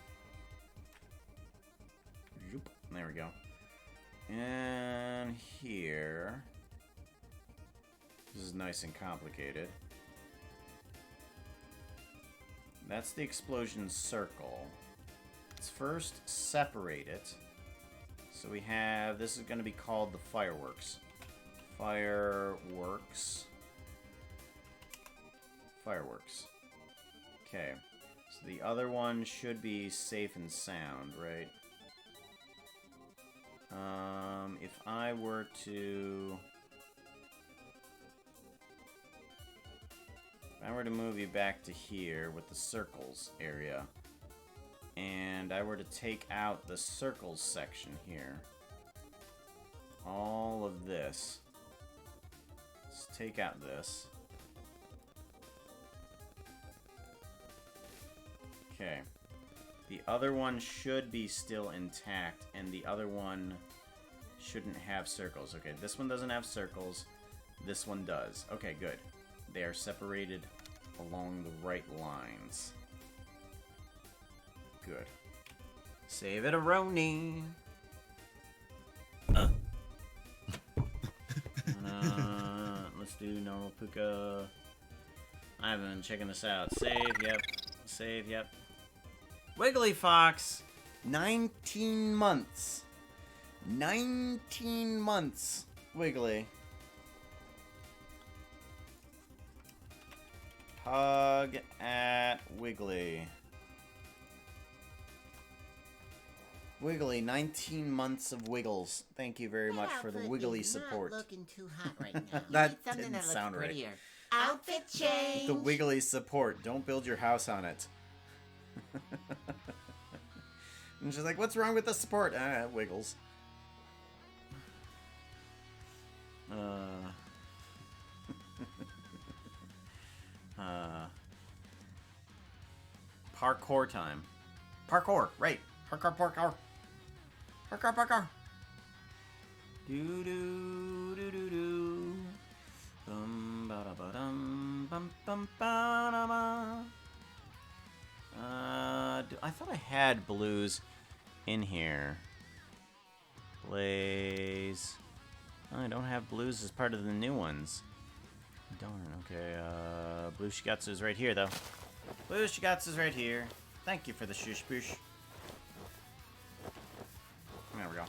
There we go. And here... This is nice and complicated. That's the explosion circle. Let's first separate it. So we have... This is going to be called the fireworks. Fireworks. Fireworks. Okay, so the other one should be safe and sound, right? If I were to... If I were to move you back to here with the circles area, and I were to take out the circles section here, all of this, let's take out this. Okay. The other one should be still intact, and the other one shouldn't have circles. Okay, this one doesn't have circles. This one does. Okay, good. They are separated along the right lines. Good. Save it, Aroni. Let's do normal puka. I haven't been checking this out. Save, yep. Save, yep. Wiggly Fox. 19 months. 19 months. Wiggly. Hug at Wiggly. Wiggly, 19 months of wiggles. Thank you very much for the wiggly support. Not looking too hot right now. That You need something didn't that looks sound right. prettier. Outfit change. The wiggly support. Don't build your house on it. And she's like, what's wrong with the support? Ah, it wiggles. Parkour time. Parkour, right. Parkour. Do do do do do. Bum ba da ba dum bum bum ba da ba. I thought I had blues in here. Blaze. Oh, I don't have blues as part of the new ones. Darn, okay, Blue Shigatsu's right here, though. Blue Shigatsu's right here. Thank you for the shush boosh. There we go.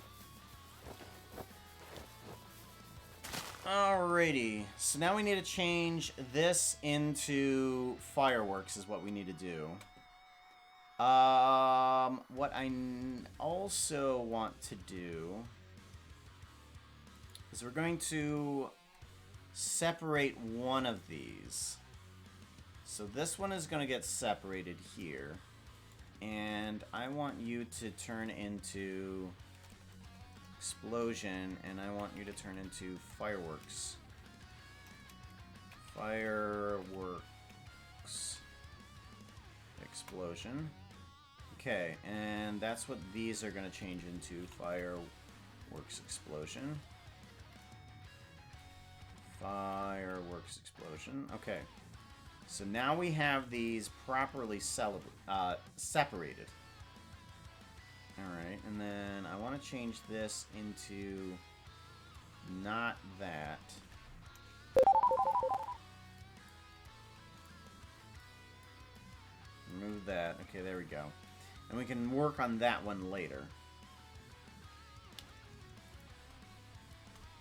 Alrighty, so now we need to change this into fireworks is what we need to do. What I also want to do is we're going to separate one of these. So this one is going to get separated here. And I want you to turn into explosion, and I want you to turn into fireworks. Fireworks. Explosion. Okay, and that's what these are going to change into. Fireworks explosion. Fireworks explosion. Okay. So now we have these properly separated. Alright, and then I want to change this into not that. Remove that. Okay, there we go. And we can work on that one later.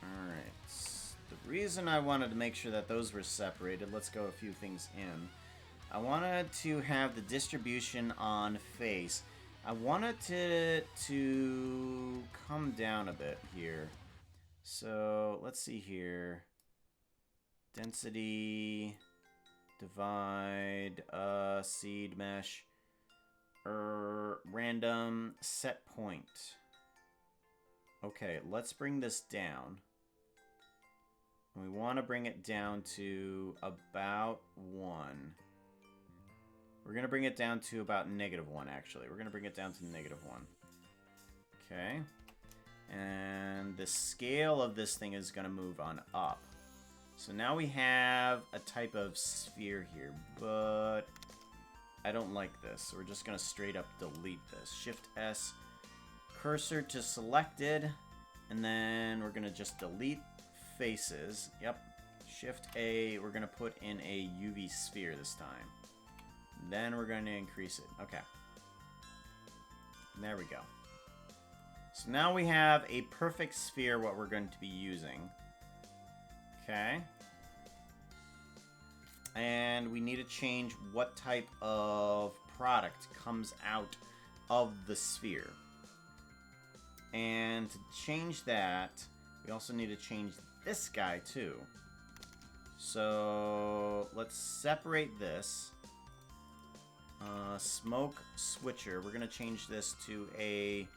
Alright. The reason I wanted to make sure that those were separated, let's go a few things in. I wanted to have the distribution on face. I wanted to come down a bit here. So, let's see here. Density, divide, seed mesh, random, set point. Okay, let's bring this down. We want to bring it down to about 1. We're going to bring it down to about -1, actually. We're going to bring it down to -1. Okay. And the scale of this thing is going to move on up. So now we have a type of sphere here, but I don't like this. So we're just going to straight up delete this. Shift S, cursor to selected, and then we're going to just delete faces. Yep. Shift A, we're going to put in a UV sphere this time. Then we're going to increase it. Okay. There we go. So now we have a perfect sphere, what we're going to be using. Okay. And we need to change what type of product comes out of the sphere. And to change that, we also need to change this guy too. So let's separate this. Smoke switcher. We're gonna change this to a.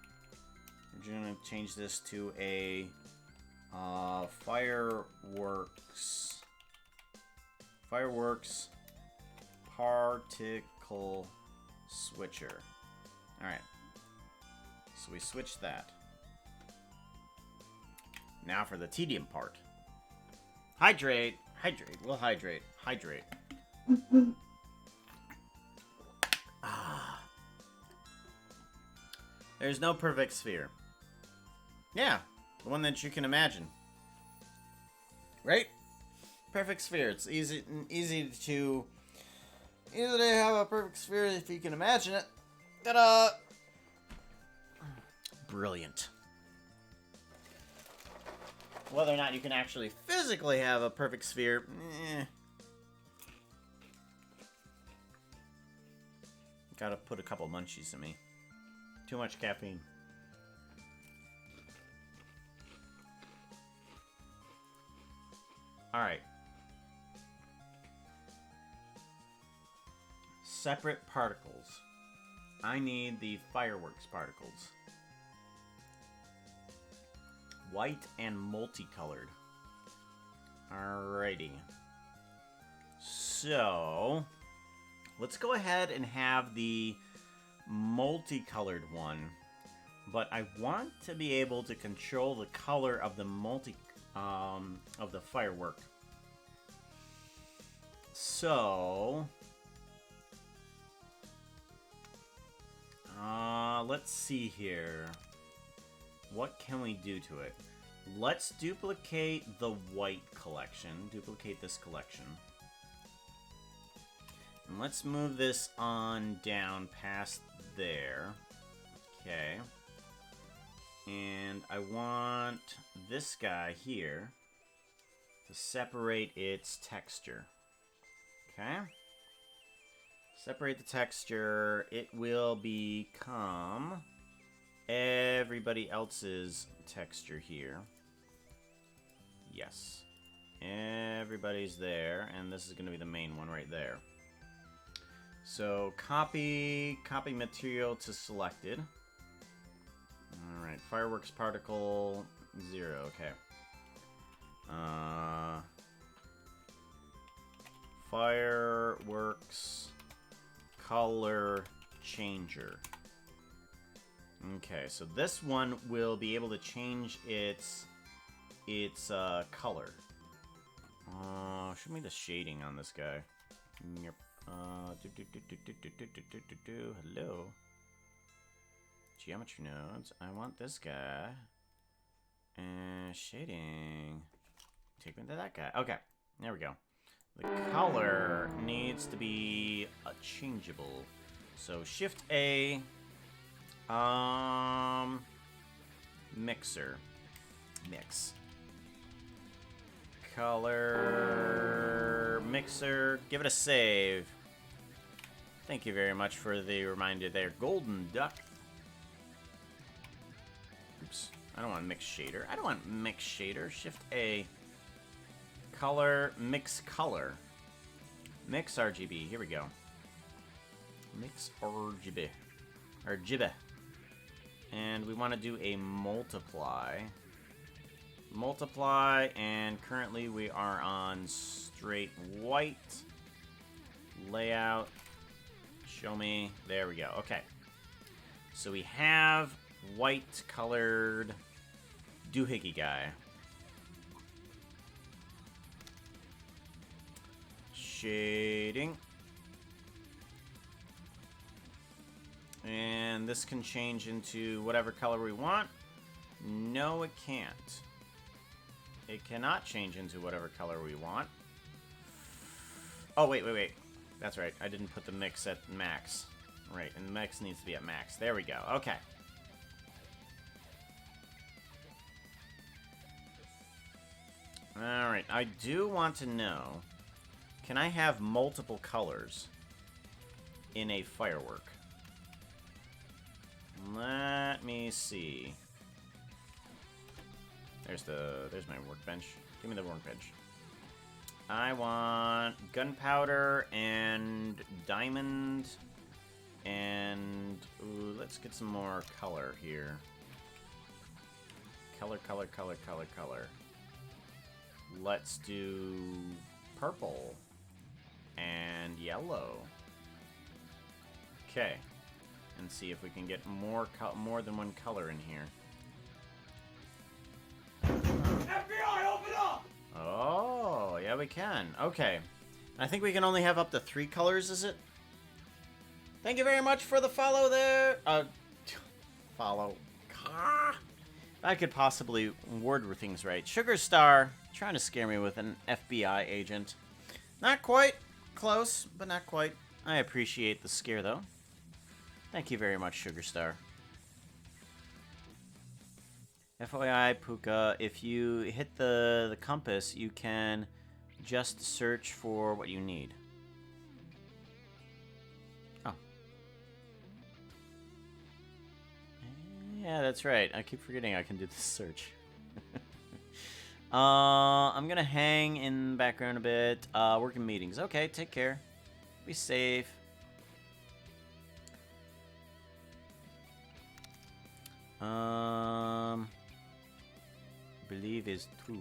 We're gonna change this to a fireworks. Fireworks particle switcher. All right. So we switch that. Now for the tedium part. Hydrate. Hydrate. We'll hydrate. Hydrate. There's no perfect sphere. Yeah, the one that you can imagine. Right? Perfect sphere. It's easy to have a perfect sphere if you can imagine it. Ta-da! Brilliant. Whether or not you can actually physically have a perfect sphere, Gotta put a couple munchies in me. Too much caffeine. Alright. Separate particles. I need the fireworks particles. White and multicolored. Alrighty. So, let's go ahead and have the multicolored one. But I want to be able to control the color of the of the firework. So, let's see here. What can we do to it? Let's duplicate the white collection. Duplicate this collection. And let's move this on down past there. Okay. And I want this guy here to separate its texture. Okay. Separate the texture. It will become everybody else's texture here. Yes. Everybody's there, and this is going to be the main one right there. So, copy material to selected. Alright, fireworks particle 0, okay. Fireworks color changer. Okay, so this one will be able to change its color. Show me the shading on this guy. Yep. Hello. Geometry nodes. I want this guy. And shading. Take me to that guy. Okay, there we go. The color needs to be changeable. So Shift A. Mixer. Mix. Color mixer. Give it a save. Thank you very much for the reminder there. Golden duck. Oops. I don't want mix shader. I don't want mix shader. Shift A. Color. Mix color. Mix RGB. Here we go. Mix RGB. RGB. And we want to do a multiply. Multiply, and currently we are on straight white. Layout. Show me. There we go. Okay. So we have white colored doohickey guy. Shading. And this can change into whatever color we want. No, it can't. It cannot change into whatever color we want. Oh, wait. That's right. I didn't put the mix at max. Right, and the mix needs to be at max. There we go. Okay. Alright, I do want to know, can I have multiple colors in a firework? Let me see. There's my workbench. Give me the workbench. I want gunpowder and diamond and ooh, let's get some more color here. Color. Let's do purple and yellow. Okay. And see if we can get more than one color in here. we can. Okay. I think we can only have up to 3 colors, is it? Thank you very much for the follow there. Follow. I could possibly word things right. Sugar Star, trying to scare me with an FBI agent. Not quite. Close, but not quite. I appreciate the scare, though. Thank you very much, Sugar Star. FYI, Puka, if you hit the compass, you can just search for what you need. Oh. Yeah, that's right. I keep forgetting I can do the search. I'm gonna hang in the background a bit. Working meetings. Okay, take care. Be safe. Believe is true.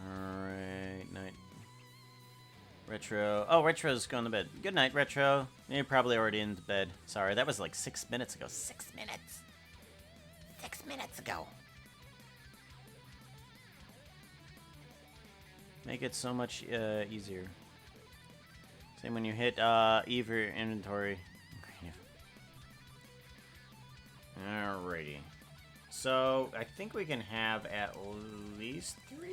Alright, night. Retro. Oh, Retro's going to bed. Good night, Retro. You're probably already into bed. Sorry, that was like 6 minutes ago. 6 minutes. 6 minutes ago. Make it so much easier. Same when you hit E for your inventory. Alrighty. So, I think we can have at least 3?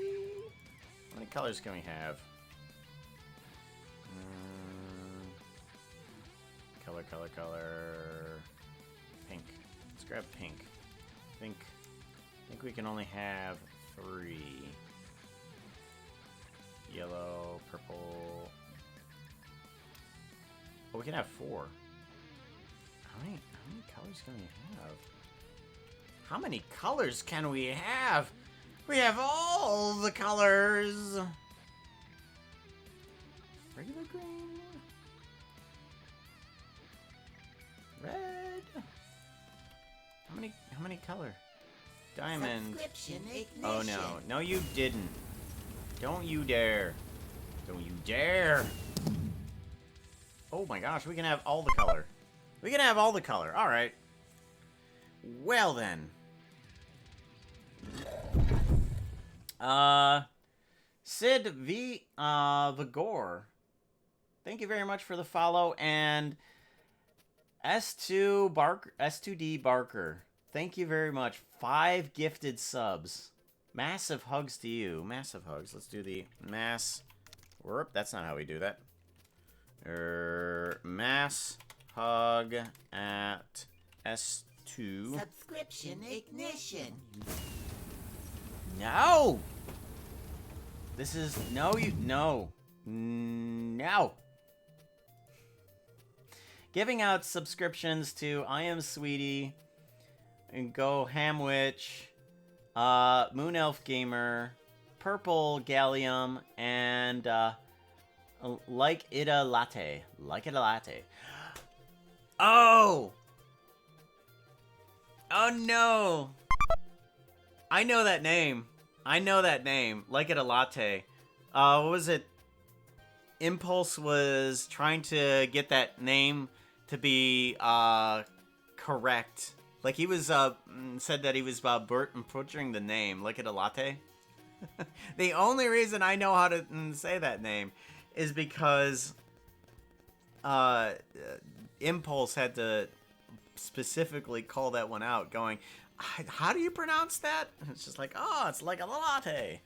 How many colors can we have? Color. Pink. Let's grab pink. I think we can only have 3. Yellow, purple. Oh, we can have 4. How many colors can we have? How many colors can we have? We have all the colors. Regular green. Red. How many color? Diamond. Subscription ignition. Oh no. No you didn't. Don't you dare. Don't you dare. Oh my gosh, we can have all the color. We can have all the color. All right. Well then. Sid V Vigor. Thank you very much for the follow, and S2D Barker. Thank you very much. 5 gifted subs. Massive hugs to you. Massive hugs. Let's do the mass. That's not how we do that. Mass hug at S2. Subscription ignition. No! This is... No. No! Giving out subscriptions to I Am Sweetie, and Go Hamwitch, Moon Elf Gamer, Purple Gallium, and Like It a Latte. Like It a Latte. Oh! Oh no! I know that name. Like It a Latte. What was it? Impulse was trying to get that name to be correct. Like he was said that he was butchering the name. Like It a Latte. The only reason I know how to say that name is because Impulse had to specifically call that one out, going, how do you pronounce that? It's just like, oh, it's like a latte.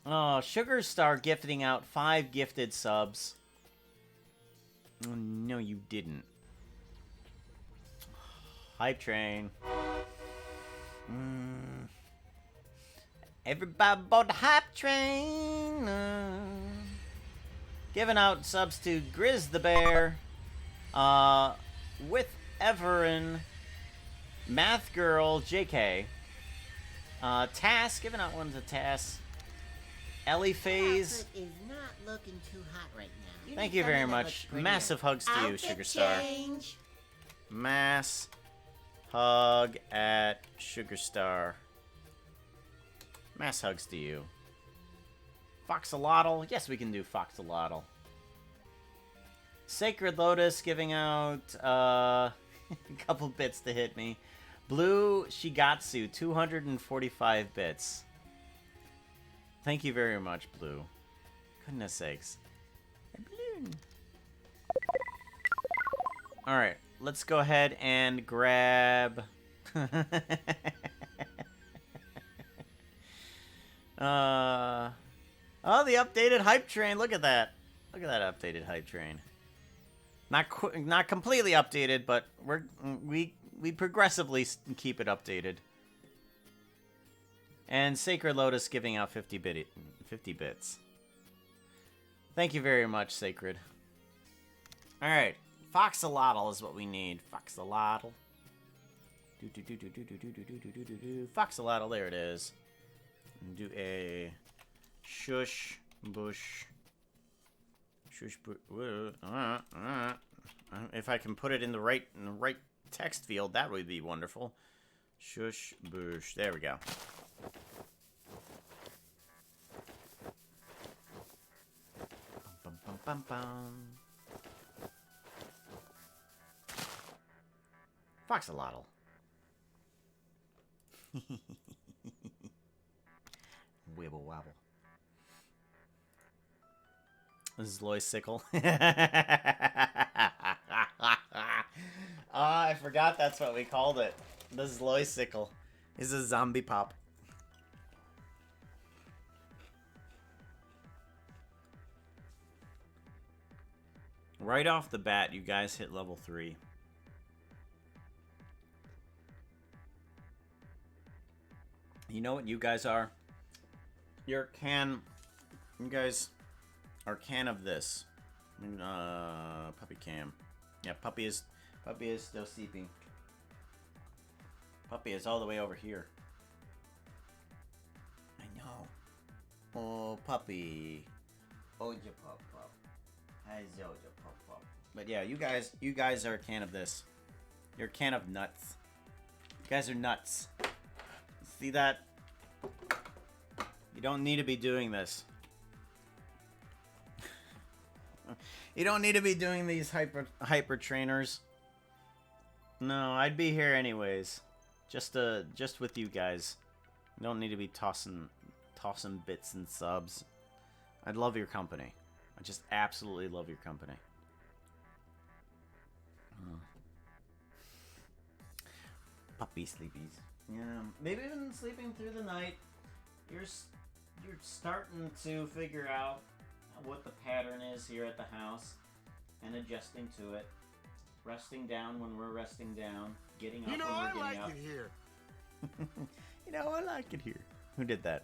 Oh, Sugar Star gifting out 5 gifted subs. Oh, no, you didn't. Hype train. Everybody bought the hype train. Giving out subs to Grizz the Bear. With Everin. Math Girl JK. Tass, giving out one to Tass. Ellie Phase. Outfit is not looking too hot right now. Thank need you very something that much. looks prettier. Massive hugs to you, Outfit Sugar Star. change. Mass hug at Sugar Star. Mass hugs to you. Foxalotl. Yes, we can do Foxalotl. Sacred Lotus giving out a couple bits to hit me. Blue Shigatsu, 245 bits. Thank you very much, Blue. Goodness sakes. Alright, let's go ahead and grab... Oh, the updated hype train. Look at that. Look at that updated hype train. Not completely updated, but we progressively keep it updated. And Sacred Lotus giving out 50 bits. Thank you very much, Sacred. All right, Foxolotl is what we need. Foxolotl. Foxolotl, there it is. Do a shush bush. Shush bush. If I can put it in the right text field, that would be wonderful. Shush bush. There we go. Bum, bum, bum, bum. Foxolotl. Wibble wobble. Zloysicle. I forgot that's what we called it. The Zloysicle is a zombie pop. Right off the bat, you guys hit level 3. You know what you guys are? You guys are can of this. Puppy cam. Yeah, puppy is still sleeping. Puppy is all the way over here. I know. Oh, puppy. Oh, your pop pop. How's your pop pop? But yeah, you guys are a can of this. You're a can of nuts. You guys are nuts. See that? You don't need to be doing this. You don't need to be doing these hyper trainers. No, I'd be here anyways. Just with you guys. You don't need to be tossing bits and subs. I'd love your company. I just absolutely love your company. Oh. Puppy sleepies. Yeah, maybe even sleeping through the night. You're starting to figure out what the pattern is here at the house and adjusting to it. Resting down when we're resting down. Getting up when we're getting up. You know I like it here. You know I like it here. Who did that?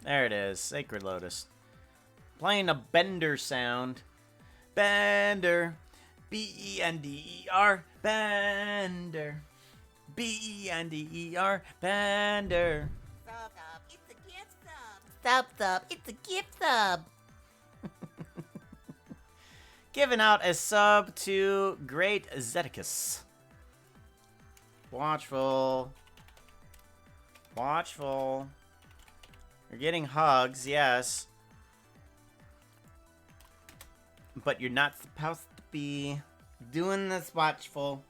There it is. Sacred Lotus. Playing a Bender sound. Bender. B-E-N-D-E-R. Bender. B-E-N-D-E-R. Bender. Sub, it's a gift sub. Sub, it's a gift sub. Giving out a sub to Great Zeticus. Watchful. Watchful. You're getting hugs, yes. But you're not supposed to be doing this, Watchful.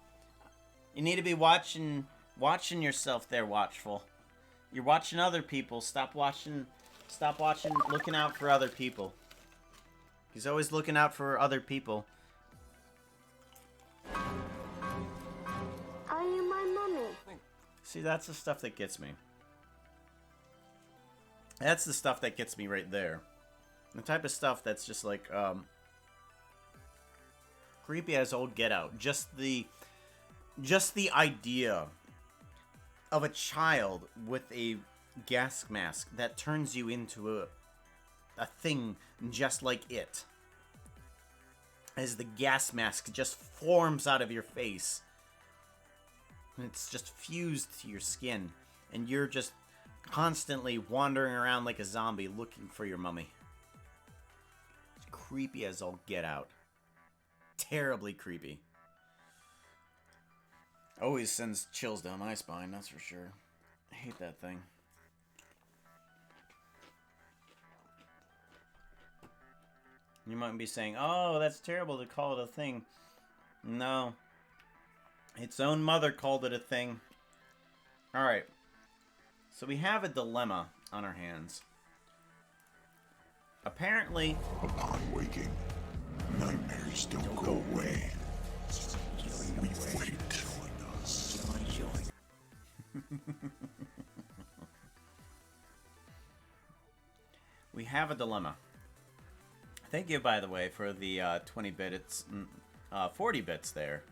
You need to be watching yourself there, Watchful. You're watching other people. Stop watching, looking out for other people. He's always looking out for other people. Are you my mommy? See, that's the stuff that gets me. That's the stuff that gets me right there. The type of stuff that's just like, creepy as old get out. Just the idea of a child with a gas mask that turns you into a thing just like it. As the gas mask just forms out of your face. And it's just fused to your skin. And you're just constantly wandering around like a zombie looking for your mummy. It's creepy as all get out. Terribly creepy. Always sends chills down my spine, that's for sure. I hate that thing. You might be saying, oh, that's terrible to call it a thing. No. Its own mother called it a thing. Alright. So we have a dilemma on our hands. Apparently... Upon waking, nightmares don't go away. We wait. We have a dilemma. Thank you, by the way, for the 20 bits, 40 bits there.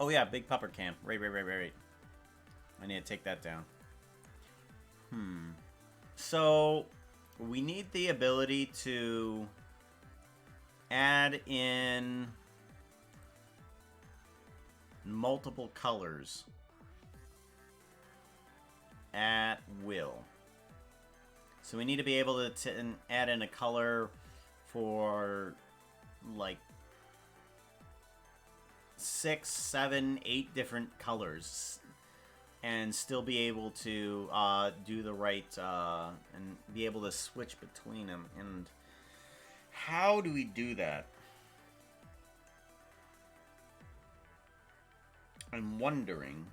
Oh yeah, big pupper cam. Right. I need to take that down. So, we need the ability to add in multiple colors at will. So we need to be able to add in a color for like 6, 7, 8 different colors, and still be able to do the right and be able to switch between them. And how do we do that? I'm wondering.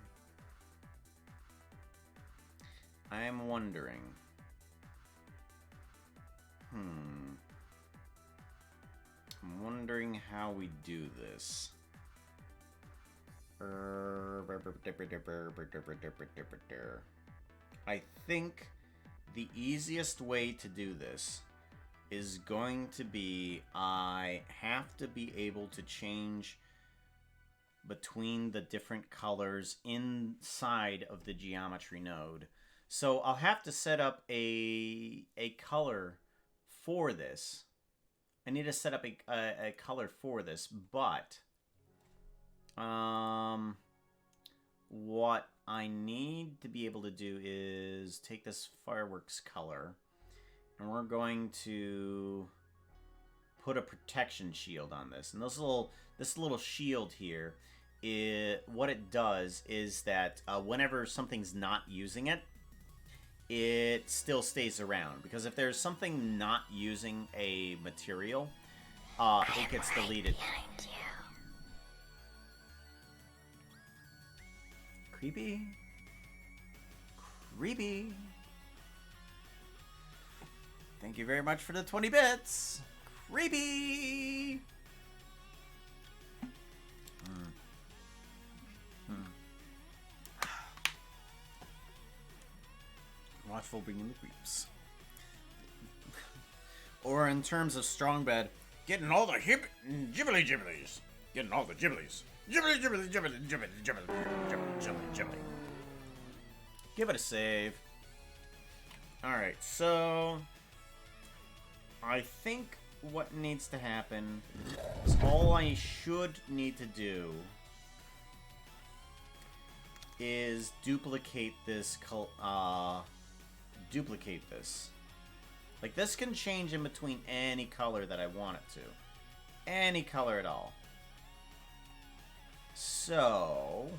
I'm wondering. I'm wondering how we do this. I think the easiest way to do this is going to be I have to be able to change between the different colors inside of the geometry node. So I'll have to set up a color for this. I need to set up a color for this, but what I need to be able to do is take this fireworks color, and we're going to put a protection shield on this. And this little shield here, what it does is that whenever something's not using it, it still stays around. Because if there's something not using a material, it gets deleted. Creepy. Creepy. Thank you very much for the 20 bits. Creepy. Watchful bringing the creeps. Or in terms of strong bed, getting all the jibbly jibblies. Getting all the jibblies. Jibbly jibbly jibbly jibbly jibbly jibbly jibbly jibbly. Give it a save. Alright, so I think what needs to happen is all I should need to do is duplicate this duplicate this. Like, this can change in between any color that I want it to. Any color at all. So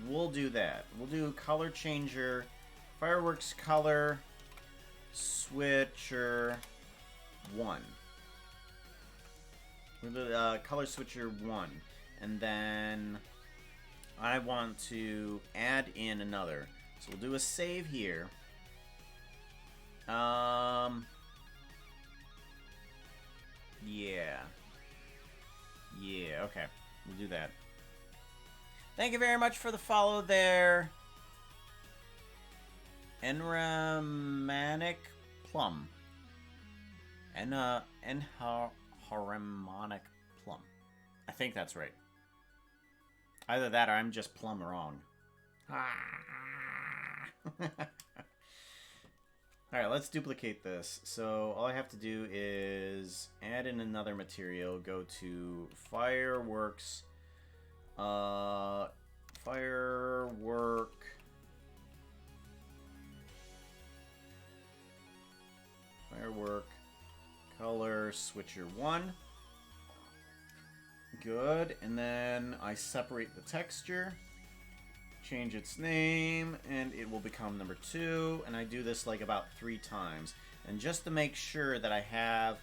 we'll do that. We'll do color changer, fireworks color, switcher 1. We'll do color switcher 1. And then I want to add in another. So we'll do a save here. Yeah, okay. We'll do that. Thank you very much for the follow there. Enramanic Plum. Enharmonic Plum. I think that's right. Either that or I'm just plumb wrong. Alright, let's duplicate this. So all I have to do is add in another material, go to fireworks, firework color switcher 1. Good, and then I separate the texture, change its name, and it will become number 2, and I do this like about 3 times. And just to make sure that I have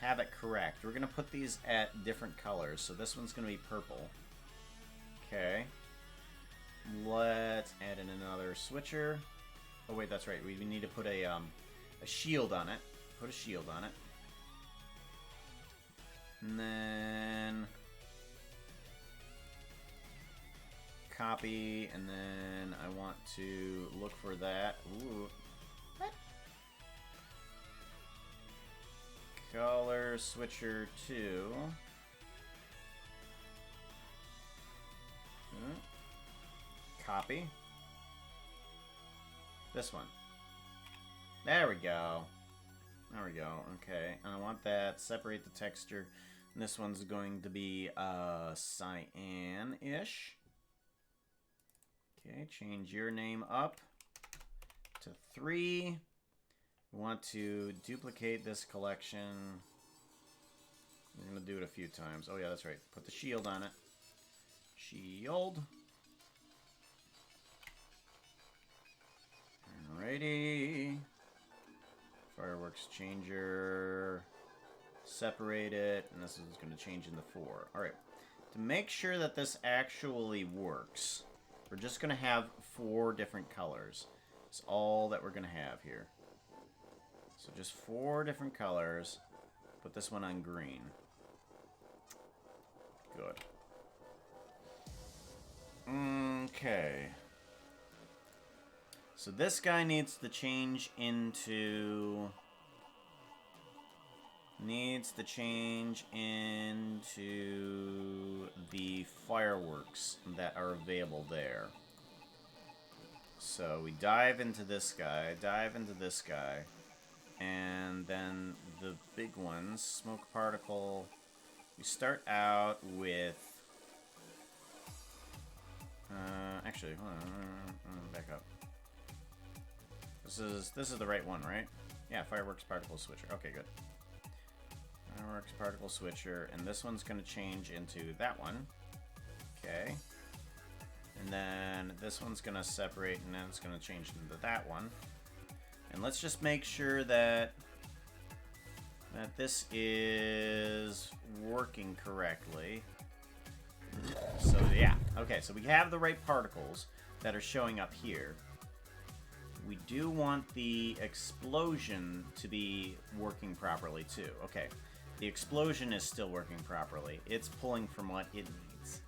have it correct. We're going to put these at different colors. So this one's going to be purple. Okay. Let's add in another switcher. Oh, wait, that's right. We need to put a shield on it. Put a shield on it. And then... copy, and then I want to look for that. Ooh. What? Color switcher 2. Copy. This one. There we go. There we go. Okay, and I want that. Separate the texture. And this one's going to be cyan-ish. Okay, change your name up to 3. We want to duplicate this collection. We're going to do it a few times. Oh, yeah, that's right. Put the shield on it. Shield. Alrighty. Fireworks changer. Separate it. And this is going to change into 4. Alright. To make sure that this actually works... we're just going to have 4 different colors. That's all that we're going to have here. So just 4 different colors. Put this one on green. Good. Okay. So this guy needs to change into... the fireworks that are available there. So we dive into this guy, and then the big ones, smoke particle. We start out with... actually, hold on, back up. This is the right one, right? Yeah, fireworks particle switcher. Okay, good. Fireworks particle switcher, and this one's going to change into that one. Okay. And then this one's going to separate, and then it's going to change into that one. And let's just make sure that this is working correctly. So yeah, okay, so we have the right particles that are showing up here. We do want the explosion to be working properly too. Okay, the explosion is still working properly. It's pulling from what it needs.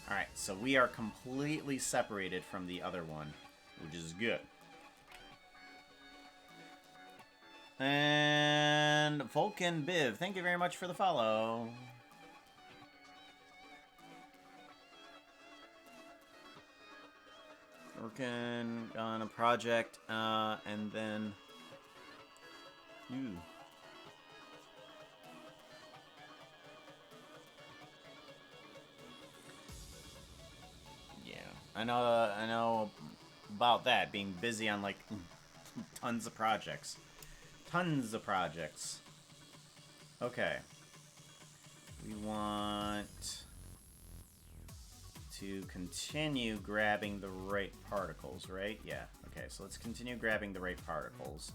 Alright, so we are completely separated from the other one, which is good. And Vulcan Biv, thank you very much for the follow. Working on a project, and then... Ooh. Yeah, I know about that, being busy on, like, tons of projects. Tons of projects. Okay. We want to continue grabbing the right particles, right? Yeah. Okay, so let's continue grabbing the right particles.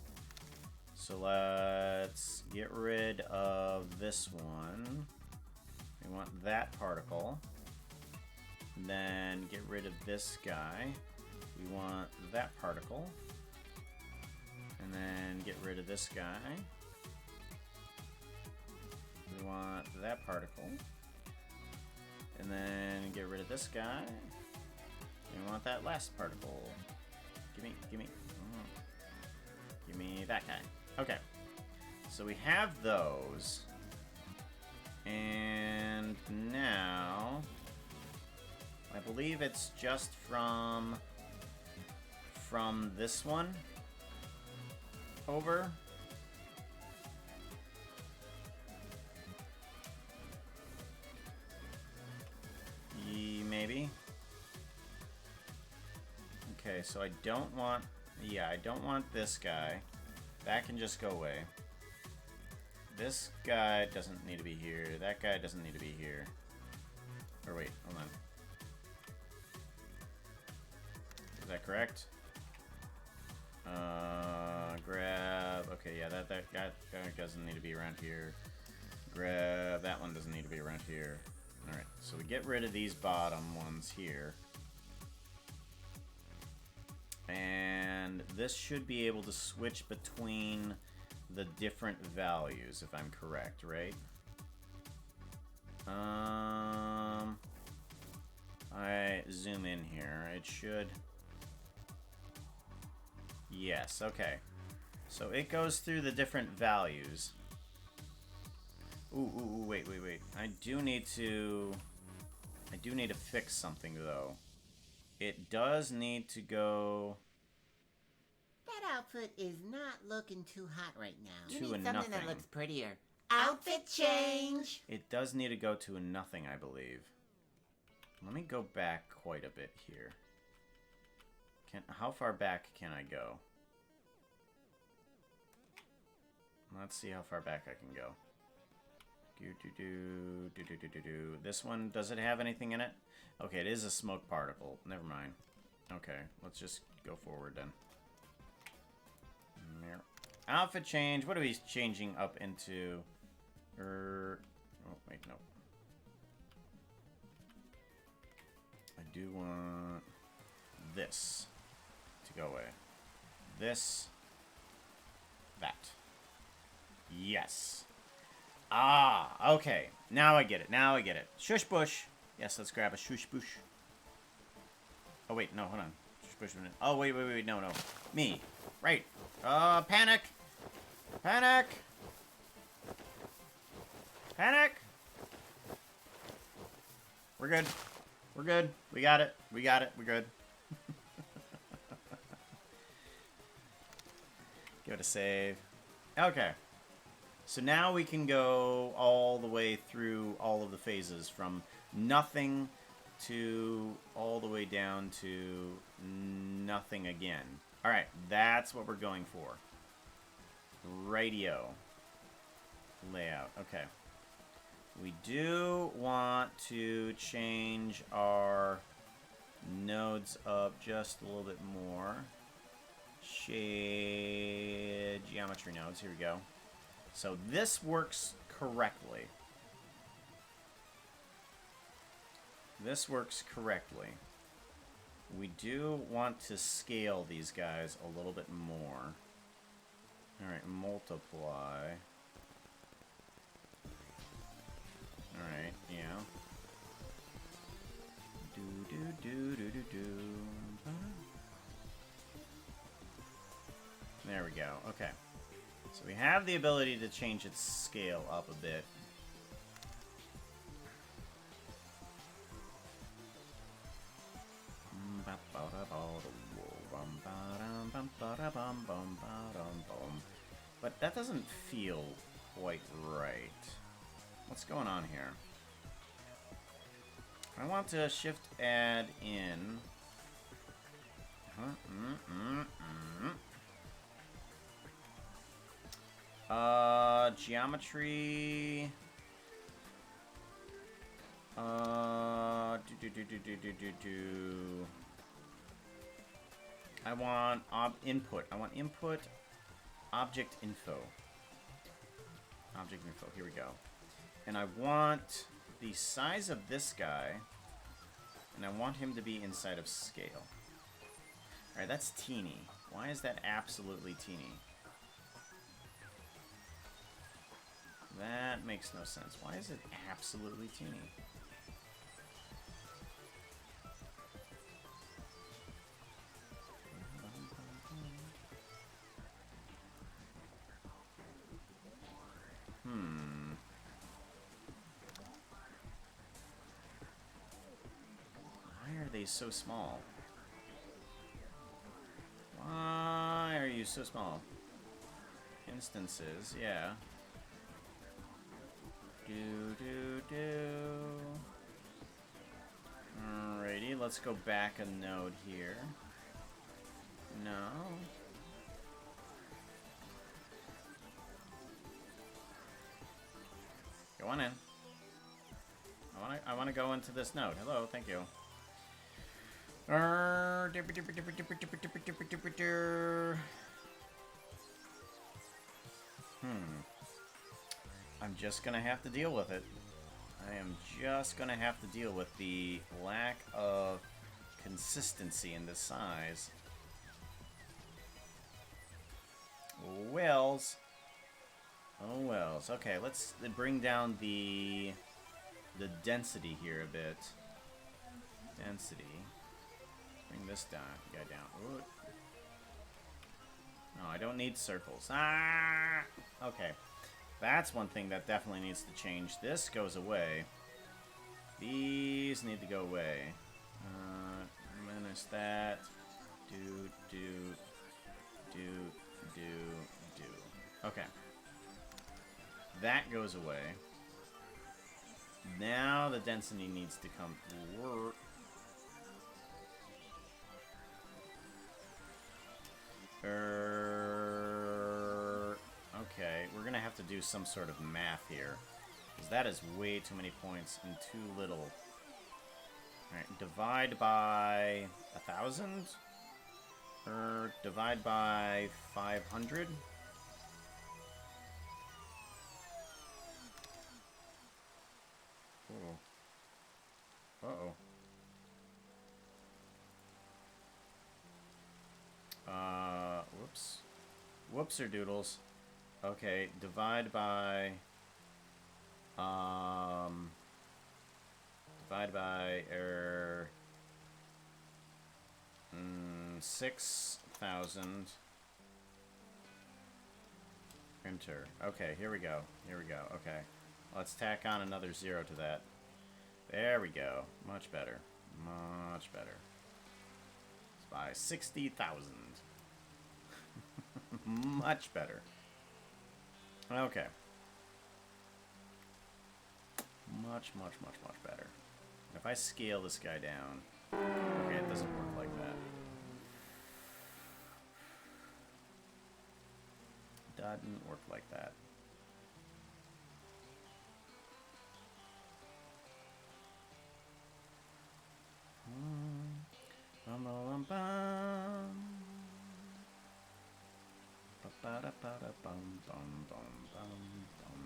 So let's get rid of this one. We want that particle. And then get rid of this guy. We want that particle. And then get rid of this guy. We want that particle. And then get rid of this guy. And we want that last particle. Give me that guy. Okay. So we have those. And now, I believe it's just from this one over. Maybe. Okay, so I don't want... Yeah, I don't want this guy. That can just go away. This guy doesn't need to be here. That guy doesn't need to be here. Or wait, hold on. Is that correct? Grab... Okay, yeah, that guy doesn't need to be around here. Grab that one, doesn't need to be around here. Alright, so we get rid of these bottom ones here. And this should be able to switch between the different values, if I'm correct, right? I zoom in here. It should... Yes, okay. So it goes through the different values. Ooh, wait. I do need to fix something, though. It does need to go... That outfit is not looking too hot right now. You To need a something nothing. that looks prettier. Outfit change! It does need to go to a nothing, I believe. Let me go back quite a bit here. How far back can I go? Let's see how far back I can go. This one, does it have anything in it? Okay, it is a smoke particle. Never mind. Okay, let's just go forward then. Outfit change. What are we changing up into? Oh, wait, no. I do want this to go away. This. That. Yes. Ah, okay. Now I get it. Shush bush. Yes, let's grab a shush bush. Oh, wait, no, hold on. Shush bush. Oh, wait, no. Me. Right. Panic. Panic. We're good. We got it. We're good. Give it a save. Okay. So now we can go all the way through all of the phases from nothing to all the way down to nothing again. Alright, that's what we're going for. Radio. Layout. Okay. We do want to change our nodes up just a little bit more. Shade geometry nodes. Here we go. So this works correctly. We do want to scale these guys a little bit more. Alright, multiply. Alright, yeah. There we go, okay. So we have the ability to change its scale up a bit. But that doesn't feel quite right. What's going on here? I want to shift add in. Geometry. I want input. I want input object info. Object info. Here we go. And I want the size of this guy, and I want him to be inside of scale. Alright, that's teeny. Why is that absolutely teeny? That makes no sense. Why is it absolutely teeny? Why are they so small? Why are you so small? Instances, yeah. Alrighty, let's go back a node here. No. Go on in. I wanna go into this node. Hello, thank you. I'm just gonna have to deal with it. I am just gonna have to deal with the lack of consistency in the size. Wells. Oh wells. Okay, let's bring down the density here a bit. Density. Bring this guy down. Ooh. No, I don't need circles. Ah! Okay. That's one thing that definitely needs to change. This goes away. These need to go away. Minus that. Do. Okay. That goes away. Now the density needs to come. Okay, we're gonna have to do some sort of math here. Because that is way too many points and too little. Alright, divide by 1,000? Or divide by 500? Oh. Uh-oh. Whoops. Whoopser doodles. Okay, divide by 6,000. Enter. Okay, here we go. Okay. Let's tack on another 0 to that. There we go. Much better. Much better. It's by 60,000. Much better. Okay. Much better. If I scale this guy down... Okay, it doesn't work like that. Doesn't work like that. Bum, bum, bum. Ba-ba-da-ba-da-bum, bum, bum, bum, bum.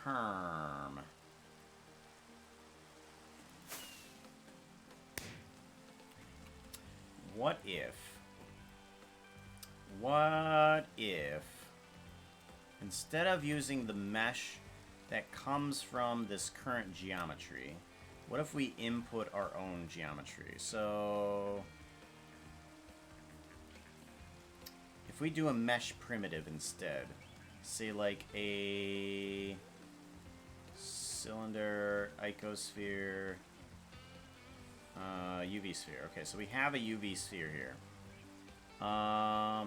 Herm. What if, instead of using the mesh that comes from this current geometry, what if we input our own geometry? So, if we do a mesh primitive instead, say like a cylinder, icosphere, UV sphere. Okay, so we have a UV sphere here.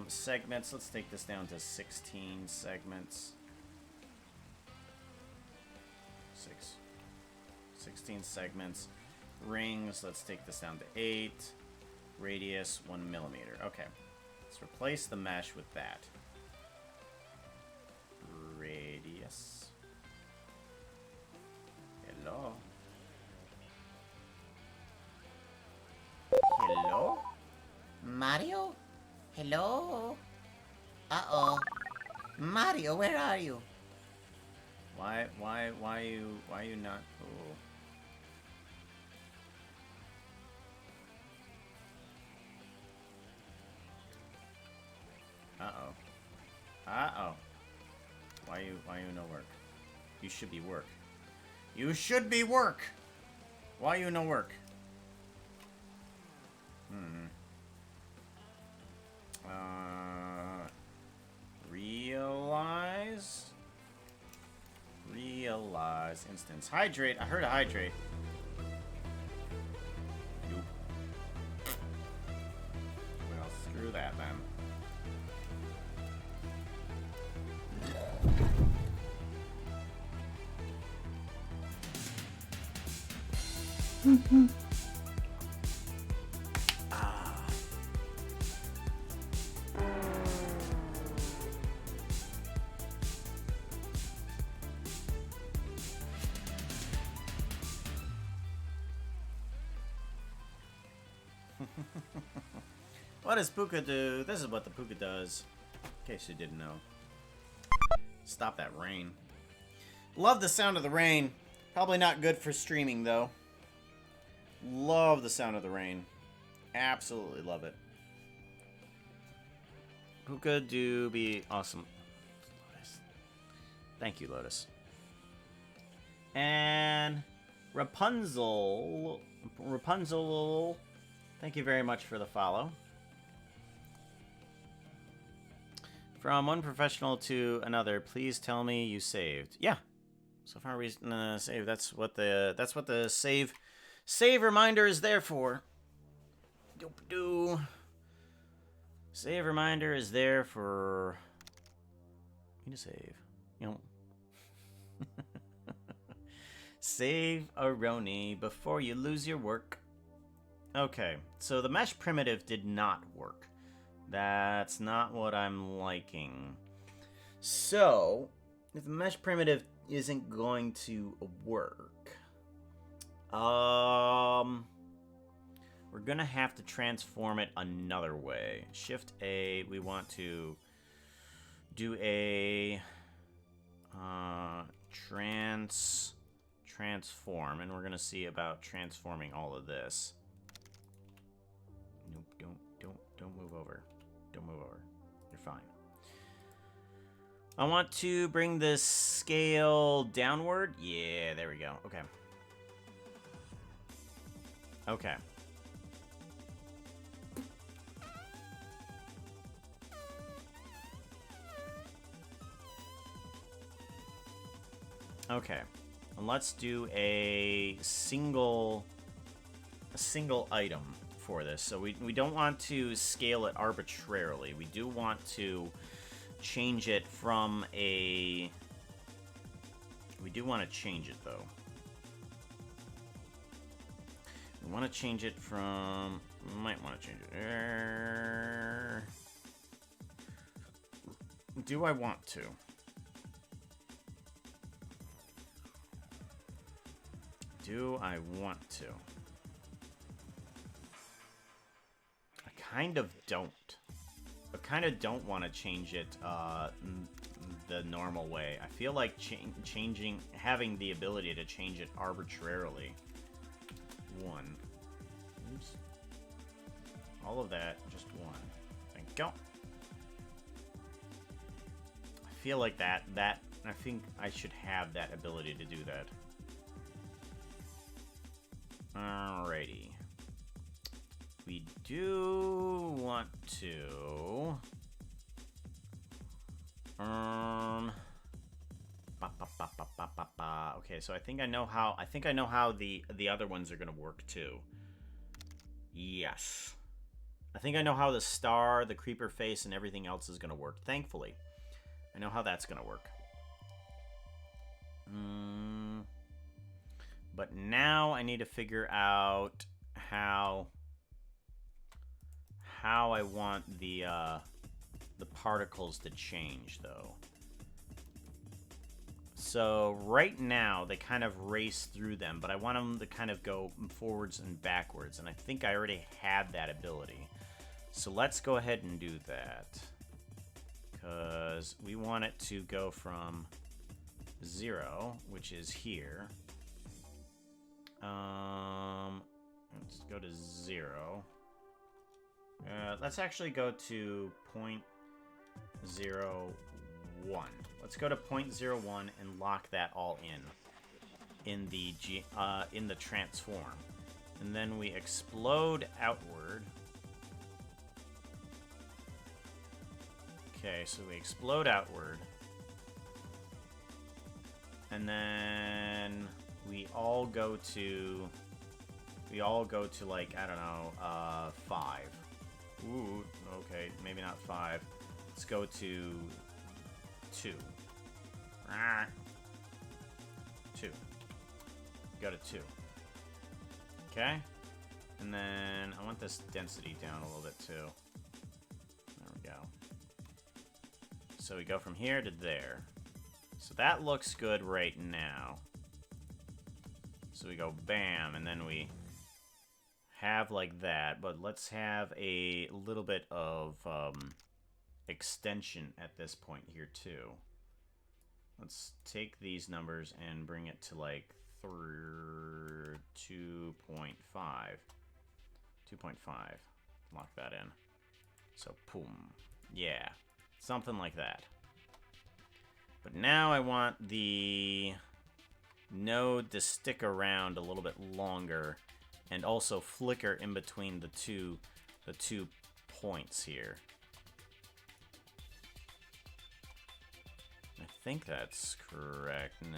Segments, let's take this down to 16 segments. 16 segments. Rings, let's take this down to 8. Radius, 1 millimeter. Okay, let's replace the mesh with that. Radius. Hello. Hello? Mario? Hello? Uh-oh. Mario, where are you? Why you not? Oh. Uh-oh. Why you no work? You should be work. You should be work! Why you no work? Realize instance. Hydrate. I heard a hydrate. Nope. Well, screw that then. What does Puka do? This is what the Puka does. In case you didn't know. Stop that rain. Love the sound of the rain. Probably not good for streaming, though. Love the sound of the rain. Absolutely love it. Puka do be awesome. Lotus. Thank you, Lotus. And Rapunzel. Thank you very much for the follow. From one professional to another, please tell me you saved. Yeah. So far we saved. That's what the save reminder is there for. Doop-doo. Save reminder is there for me to save. You know. Save a Roni before you lose your work. Okay, so the mesh primitive did not work. That's not what I'm liking. So, if the mesh primitive isn't going to work, we're gonna have to transform it another way. Shift A, we want to do a transform, and we're gonna see about transforming all of this. Nope, don't move over. Don't move over. You're fine. I want to bring this scale downward. Yeah, there we go. Okay. Okay. Okay. And let's do a single item for this. So we don't want to scale it arbitrarily. We do want to change it from a... We do want to change it, though. We want to change it from... We might want to change it. Do I want to? Do I want to? I kind of don't. I kind of don't want to change it the normal way. I feel like having the ability to change it arbitrarily. One. Oops. All of that, just one. Thank you. I feel like I think I should have that ability to do that. Alrighty. We do want to... Okay, so I think I know how the other ones are gonna work too. Yes. I think I know how the star, the creeper face, and everything else is gonna work. Thankfully. I know how that's gonna work. But now I need to figure out how I want the particles to change, though. So right now they kind of race through them, but I want them to kind of go forwards and backwards, and I think I already had that ability. So let's go ahead and do that, because we want it to go from 0, which is here. Let's go to 0. Let's actually go to 0.01. Let's go to 0.01 and lock that all in the transform, and then we explode outward. Okay, so we explode outward, and then we all go to like, I don't know, 5. Ooh, okay, maybe not 5. Let's go to 2. 2. Go to 2. Okay? And then I want this density down a little bit too. There we go. So we go from here to there. So that looks good right now. So we go bam, and then we have like that, but let's have a little bit of extension at this point here too. Let's take these numbers and bring it to like 2.5. 2.5. Lock that in. So, boom. Yeah. Something like that. But now I want the node to stick around a little bit longer and also flicker in between the two points here. I think that's correct. No.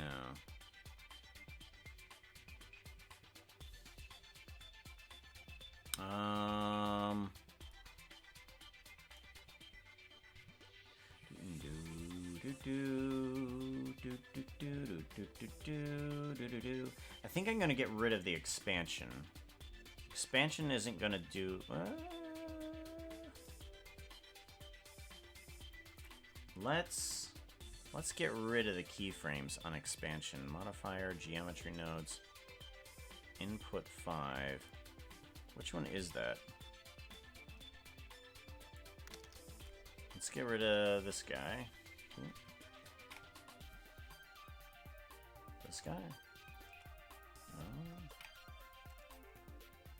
I think I'm gonna get rid of the expansion. Expansion isn't gonna do. Let's get rid of the keyframes on expansion. Modifier, geometry nodes, input 5. Which one is that? Let's get rid of this guy. This guy. Oh.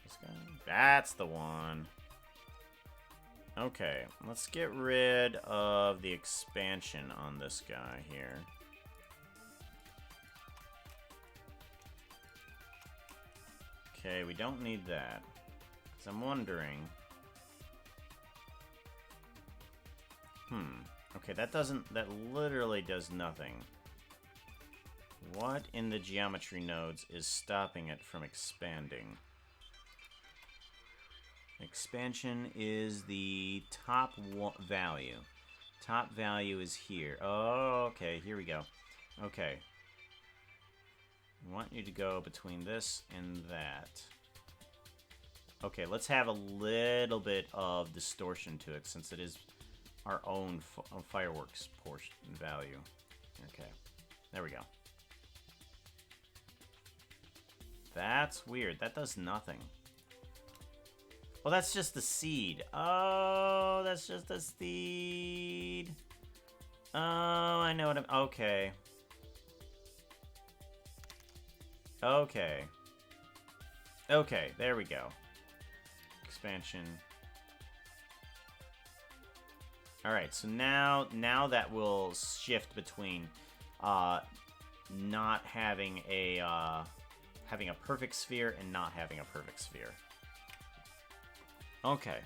This guy. That's the one. Okay, let's get rid of the expansion on this guy here. Okay, we don't need that. So I'm wondering. Okay, that literally does nothing. What in the geometry nodes is stopping it from expanding? Expansion is the top value. Top value is here. Oh, okay, here we go. Okay. I want you to go between this and that. Okay, let's have a little bit of distortion to it since it is our own fireworks portion value. Okay, there we go. That's weird. That does nothing. Well, that's just the seed. Oh, that's just the seed. Oh, I know what I'm... Okay. Okay. Okay, there we go. Expansion. Alright, so now that will shift between not having a perfect sphere and not having a perfect sphere. Okay.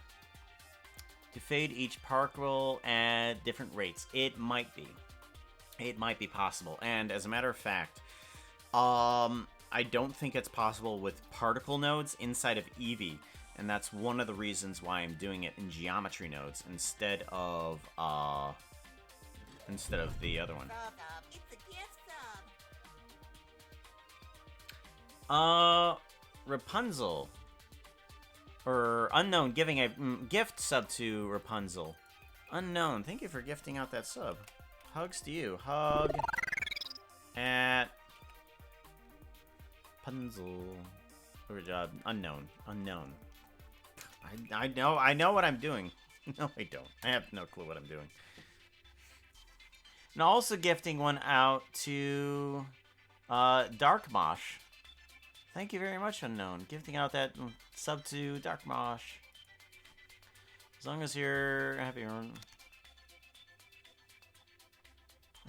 To fade each particle at different rates. It might be. It might be possible. And as a matter of fact, I don't think it's possible with particle nodes inside of Eevee. And that's one of the reasons why I'm doing it in geometry nodes instead of the other one. It's a gift sub. Rapunzel. Or Unknown giving a gift sub to Rapunzel. Unknown, thank you for gifting out that sub. Hugs to you. Hug at Rapunzel. Good job. Unknown. I know what I'm doing. No, I don't. I have no clue what I'm doing. And also gifting one out to Dark Mosh. Thank you very much, Unknown. Gifting out that sub to Dark Mosh. As long as you're happy. I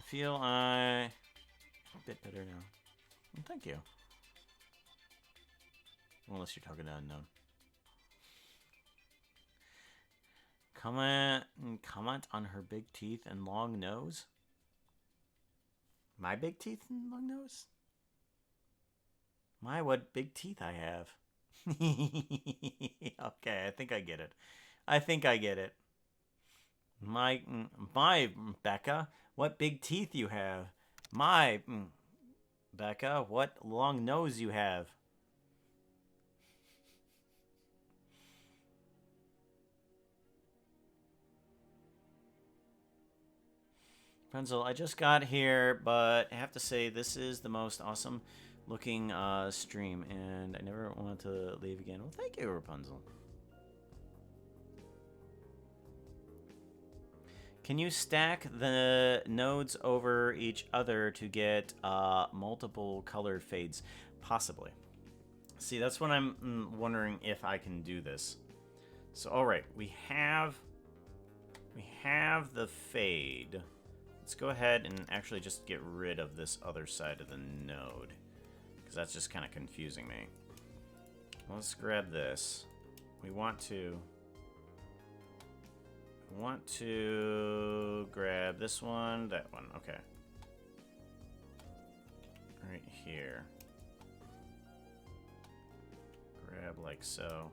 feel a bit better now. Well, thank you. Unless you're talking to Unknown. Comment on her big teeth and long nose? My big teeth and long nose? My, what big teeth I have. Okay, I think I get it. My, Becca, what big teeth you have. My, Becca, what long nose you have. Rapunzel, I just got here, but I have to say this is the most awesome looking stream, and I never wanted to leave again. Well, thank you, Rapunzel. Can you stack the nodes over each other to get multiple color fades? Possibly. See, that's what I'm wondering if I can do this. So, all right, we have the fade. Let's go ahead and actually just get rid of this other side of the node, because that's just kind of confusing me. Let's grab this. We want to grab this one, that one. Okay. Right here. Grab like so.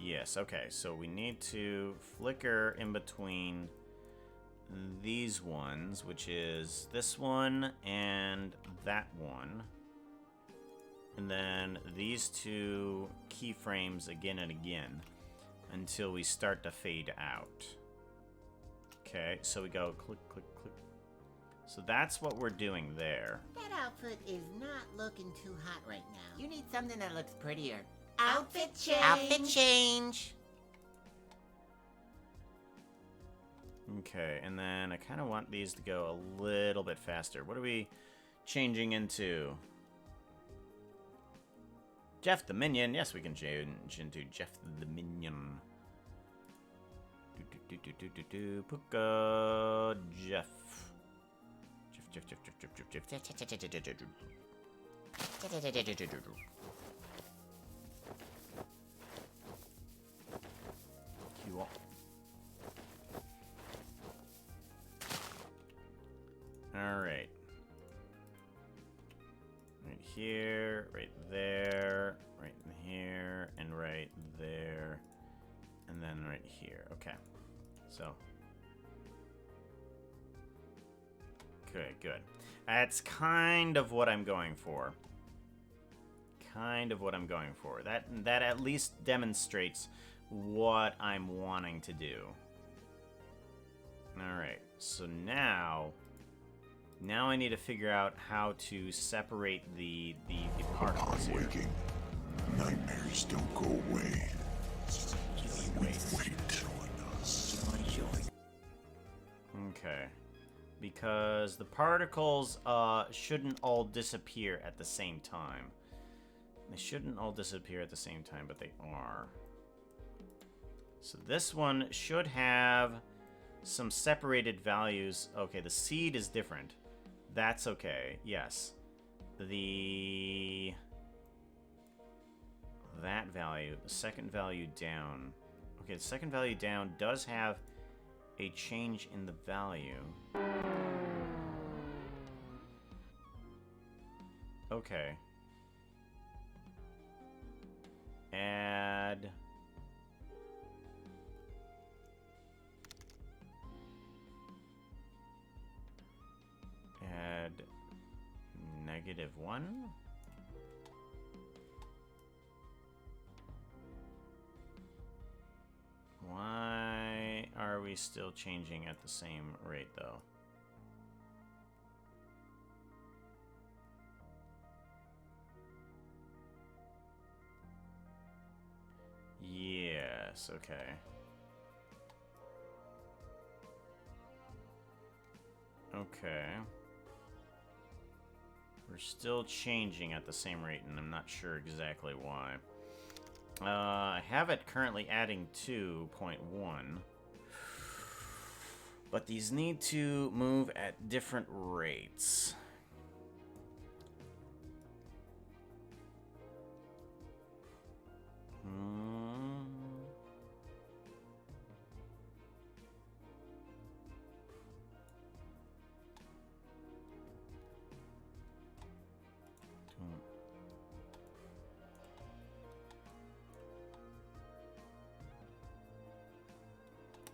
Yes, okay. So we need to flicker in between these ones, which is this one and that one. And then these two keyframes again and again until we start to fade out. Okay, so we go click, click, click. So that's what we're doing there. That outfit is not looking too hot right now. You need something that looks prettier. Outfit change! Outfit change! Okay, and then I kind of want these to go a little bit faster. What are we changing into? Jeff the Minion. Yes, we can change into Jeff the Minion. Puka Jeff. Jeff. Cool. All right. Right here, right there, right in here, and right there, and then right here. Okay. So. Okay, good. That's kind of what I'm going for. Kind of what I'm going for. That at least demonstrates what I'm wanting to do. All right. So now I need to figure out how to separate the particles here. Waking. Nightmares don't go away. We wait. Okay. Because the particles shouldn't all disappear at the same time. They shouldn't all disappear at the same time, but they are. So this one should have some separated values. Okay, the seed is different. That's okay. Yes. That value, the second value down. Okay, the second value down does have a change in the value. Okay. Add -1. Why are we still changing at the same rate, though? Yes, okay. Okay. We're still changing at the same rate, and I'm not sure exactly why. I have it currently adding 2.1. But these need to move at different rates.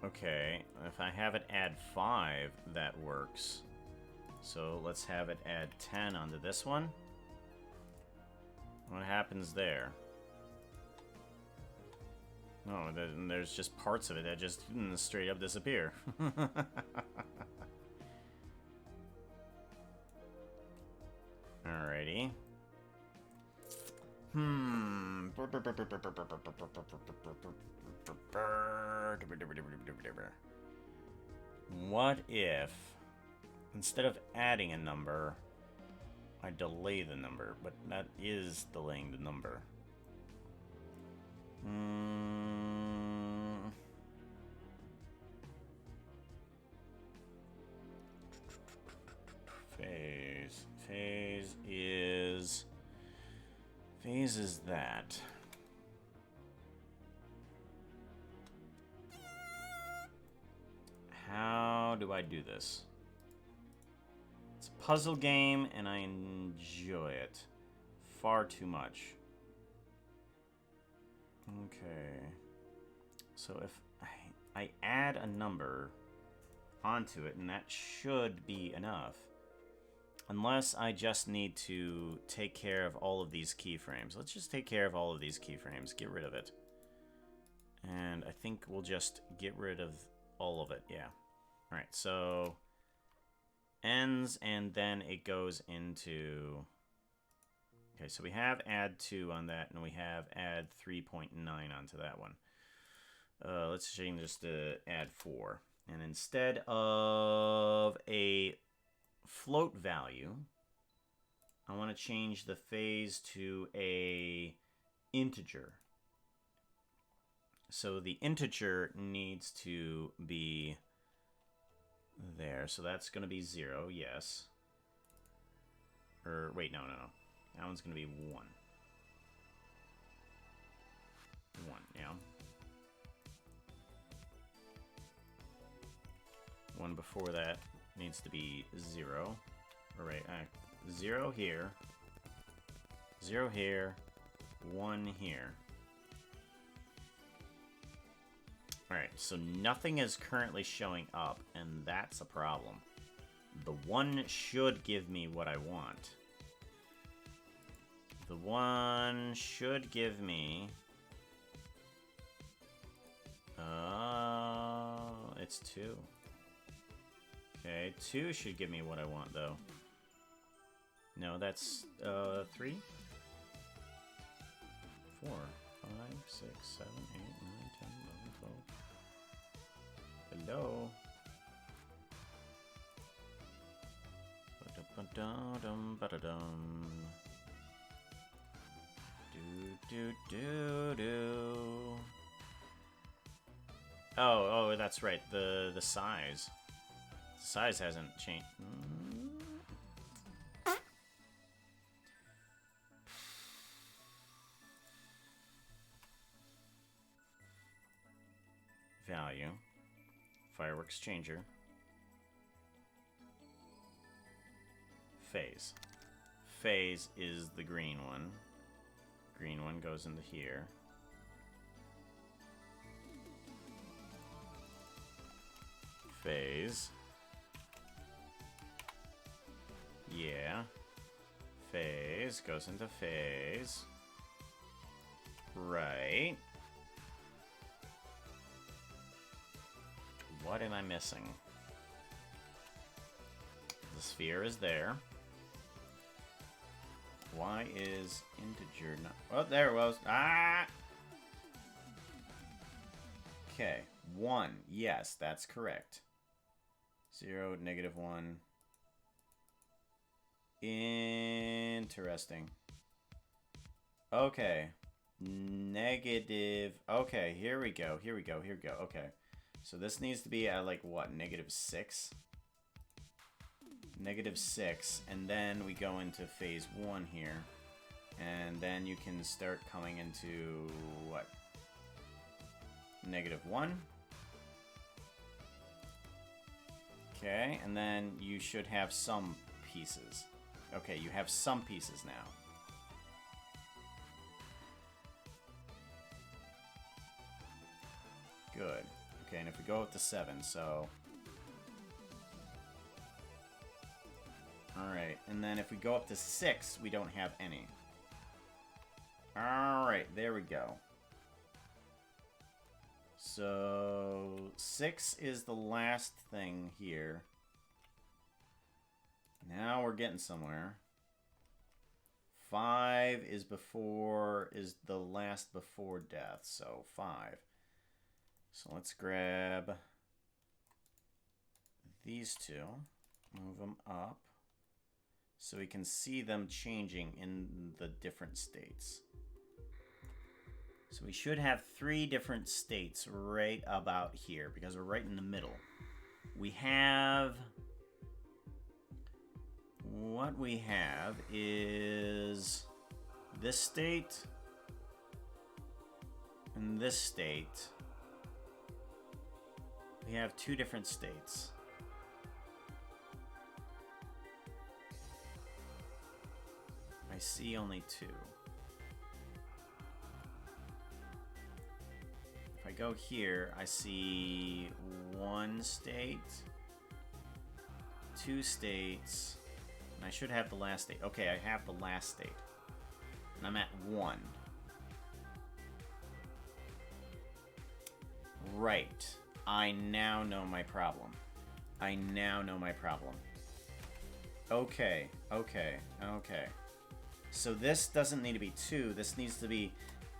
Okay, if I have it add 5, that works. So let's have it add 10 onto this one. What happens there? Oh, there's just parts of it that just straight up disappear. Alrighty. What if, instead of adding a number, I delay the number? But that is delaying the number. Phase. Phase is that. How do I do this? It's a puzzle game, and I enjoy it far too much. Okay. So if I add a number onto it, and that should be enough. Unless I just need to take care of all of these keyframes. Let's just take care of all of these keyframes. Get rid of it. And I think we'll just get rid of all of it. Yeah. Alright, so ends, and then it goes into... Okay, so we have add 2 on that, and we have add 3.9 onto that one. Let's change this to add 4. And instead of a float value, I want to change the phase to a integer. So the integer needs to be there. So that's going to be 0, yes. Or, wait, no. That one's going to be 1. 1, yeah. 1 before that needs to be 0. All right, 0 here. 0 here. 1 here. Alright, so nothing is currently showing up, and that's a problem. The 1 should give me what I want. The 1 should give me... it's 2. Okay, 2 should give me what I want, though. No, that's, 3? 4, 5, 6, 7, 8, 9, 10, 11, 12. Hello? Ba-da-ba-da-dum, ba-da-dum. Do-do-do-do. Oh, that's right. The size. The size hasn't changed. Value. Fireworks changer. Phase. Phase is the green one. Green one goes into here. Phase. Yeah. Phase goes into phase. Right. What am I missing? The sphere is there. Why is integer not... Oh, there it was. Ah! Okay. 1. Yes, that's correct. 0, -1. Interesting. Okay. Negative... Okay, here we go. Okay. So this needs to be at, like, what? -6? -6, and then we go into phase 1 here. And then you can start coming into, what? -1? Okay, and then you should have some pieces. Okay, you have some pieces now. Good. Okay, and if we go up to 7, so... Alright, and then if we go up to 6, we don't have any. Alright, there we go. So... 6 is the last thing here. Now we're getting somewhere. 5 is the last before death, so 5. So let's grab these two, move them up, so we can see them changing in the different states. So we should have 3 different states right about here, because we're right in the middle. What we have is this state and this state. We have 2 different states. I see only 2. If I go here, I see 1 state, 2 states, and I should have the last state. Okay, I have the last state. And I'm at 1. Right. I now know my problem. Okay. So this doesn't need to be 2. This needs to be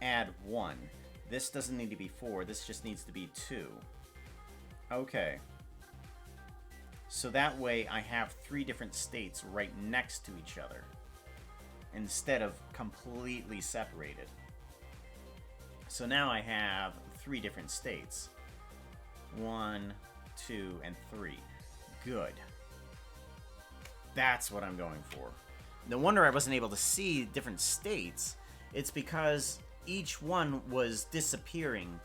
add 1. This doesn't need to be 4. This just needs to be 2. Okay. So that way I have 3 different states right next to each other, instead of completely separated. So now I have 3 different states. 1, 2, and 3. Good. That's what I'm going for. No wonder I wasn't able to see different states. It's because each one was disappearing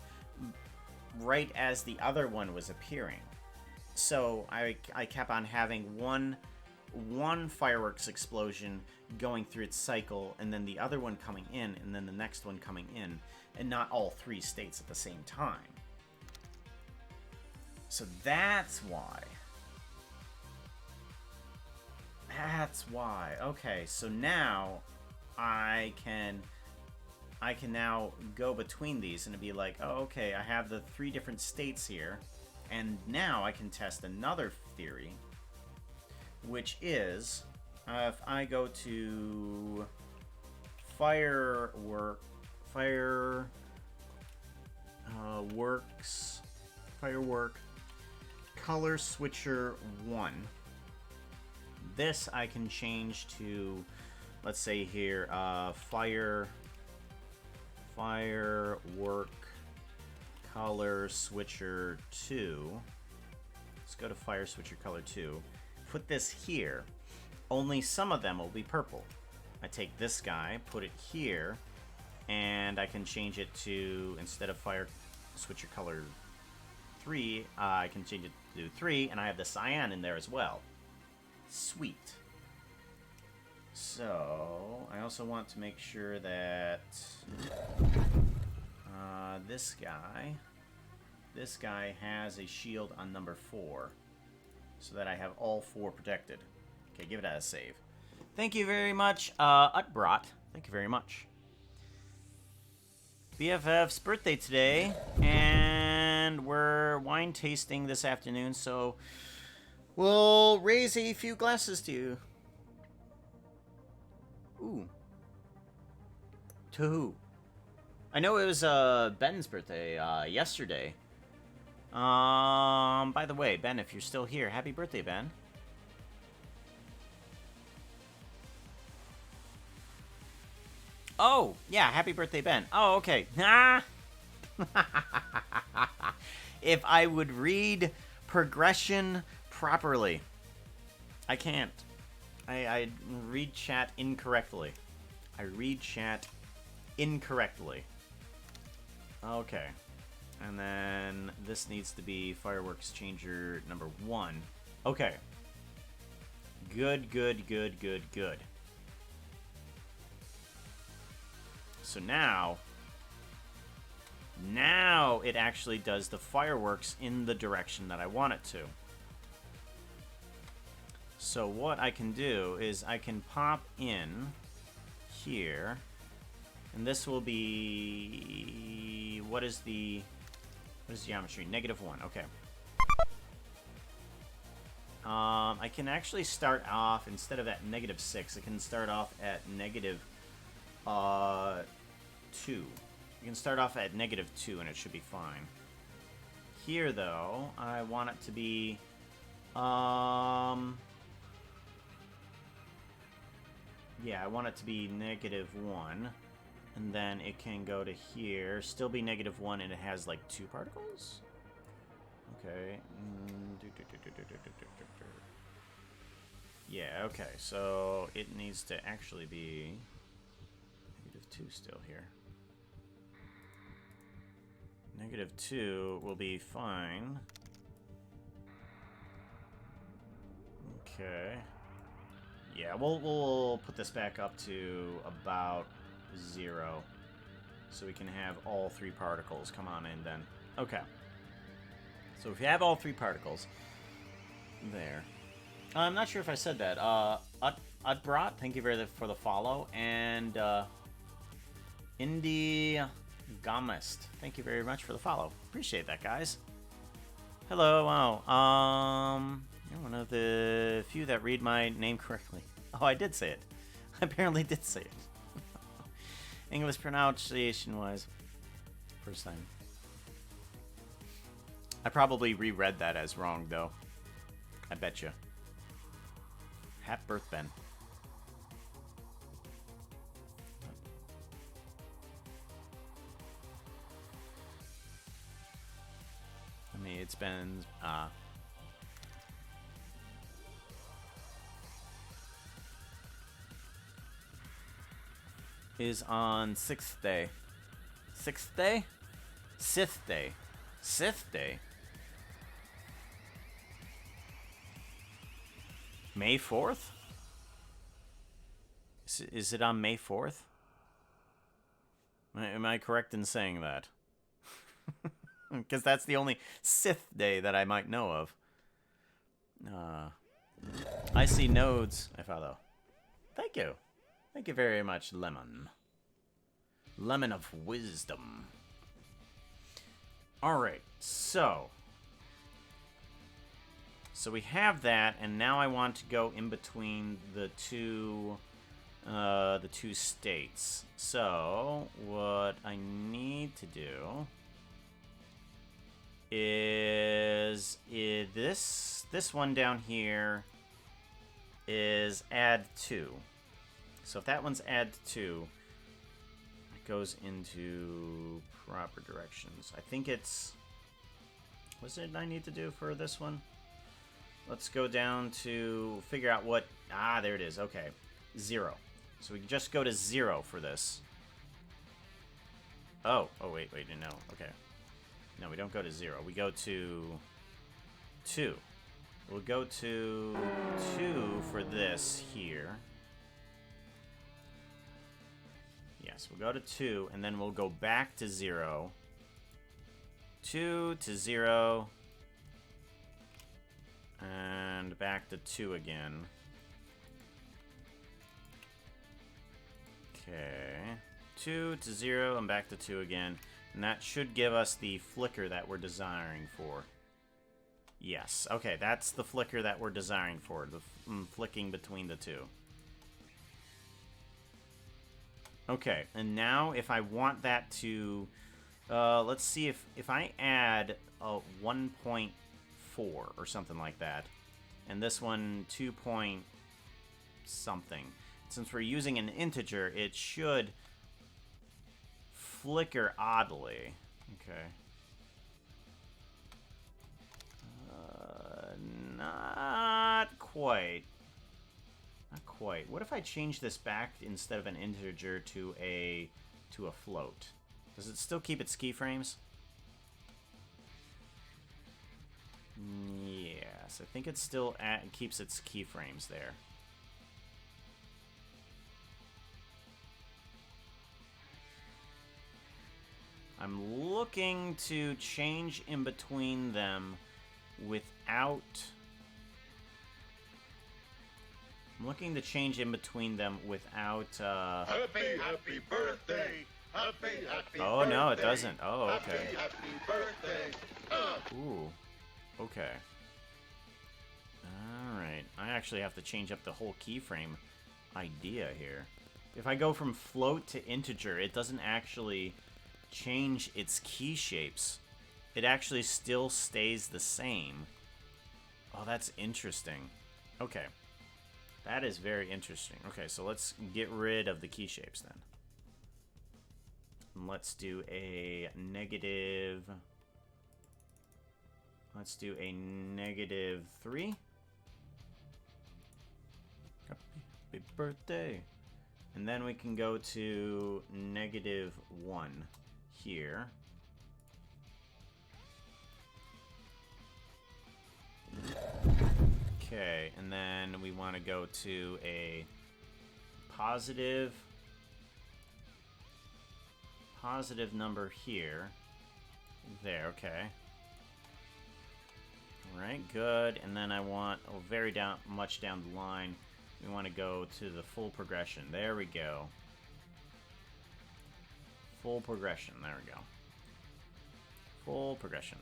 right as the other one was appearing. So I kept on having one fireworks explosion going through its cycle, and then the other one coming in, and then the next one coming in, and not all 3 states at the same time. So that's why. Okay, so now I can now go between these and be like, oh, okay, I have the 3 different states here, and now I can test another theory, which is if I go to firework color switcher 1. This I can change to, let's say here, firework color switcher 2. Let's go to fire switcher color 2. Put this here. Only some of them will be purple. I take this guy, put it here, and I can change it to, instead of fire switcher color 3, I can change it to 3, and I have the cyan in there as well. Sweet. So, I also want to make sure that this guy has a shield on number 4, so that I have all 4 protected. Okay, give it a save. Thank you very much, Utbrat. Thank you very much. BFF's birthday today, and we're wine tasting this afternoon, so we'll raise a few glasses to you. Ooh. To who? I know it was Ben's birthday yesterday. By the way, Ben, if you're still here, happy birthday, Ben. Oh, yeah, happy birthday, Ben. Oh, okay. If I would read progression properly. I can't. I read chat incorrectly. Okay. And then this needs to be fireworks changer number 1. Okay. Good. So now it actually does the fireworks in the direction that I want it to. So what I can do is I can pop in here, and this will be, what is geometry? -1. Okay. I can actually start off, instead of at -6, I can start off at 2. You can start off at -2 and it should be fine. Here, though, I want it to be, yeah, I want it to be -1. And then it can go to here, still be -1, and it has, like, 2 particles? Okay. Yeah, okay, so it needs to actually be -2 still here. -2 will be fine. Okay. Yeah, we'll put this back up to about 0. So we can have all 3 particles come on in then. Okay. So if you have all 3 particles, there. I'm not sure if I said that. Utbrat, thank you for the follow. And Indie Gamist, thank you very much for the follow. Appreciate that, guys. Hello, wow. You're one of the few that read my name correctly. Oh, I did say it. I apparently did say it. English pronunciation-wise, first time. I probably reread that as wrong, though. I bet you. Happy birth, Ben. I mean, it's been, is on 6th day. 6th day? 6th day. 6th day? May 4th? Is it on May 4th? Am I correct in saying that? Because that's the only Sith day that I might know of. I see nodes. I follow. Thank you. Thank you very much, Lemon. Lemon of Wisdom. Alright, so we have that, and now I want to go in between the two states. So what I need to do is this one down here is add 2. So if that one's add 2, it goes into proper directions. I think it's... What's it I need to do for this one? Let's go down to figure out what... Ah, there it is. Okay. 0. So we can just go to 0 for this. Oh, wait, no. Okay. No, we don't go to 0. We go to 2. We'll go to 2 for this here. Yes, we'll go to 2, and then we'll go back to 0. 2 to 0. And back to 2 again. Okay. 2 to 0 and back to 2 again. And that should give us the flicker that we're desiring for. Yes. Okay, that's the flicker that we're desiring for. The flicking between the two. Okay, and now if I want that to... let's see if I add a 1.4 or something like that. And this one 2 point something. Since we're using an integer, it should flicker oddly. Okay. Not quite. Not quite. What if I change this back instead of an integer to a float? Does it still keep its keyframes? Yes, I think it still keeps its keyframes there. I'm looking to change in between them without... I'm looking to change in between them without, Happy birthday! Happy Oh, no, it doesn't. Oh, okay. Happy birthday! Ooh. Okay. Alright. I actually have to change up the whole keyframe idea here. If I go from float to integer, it doesn't actually change its key shapes. It actually still stays the same. Oh, that's interesting. Okay. That is very interesting. Okay, so let's get rid of the key shapes then. And let's do a negative... Let's do a -3. Happy birthday. And then we can go to -1 here. Okay, and then we want to go to a positive number here. There, okay. Alright, good. And then I want, very much down the line, we want to go to the full progression. There we go. Full progression, there we go. Full progression.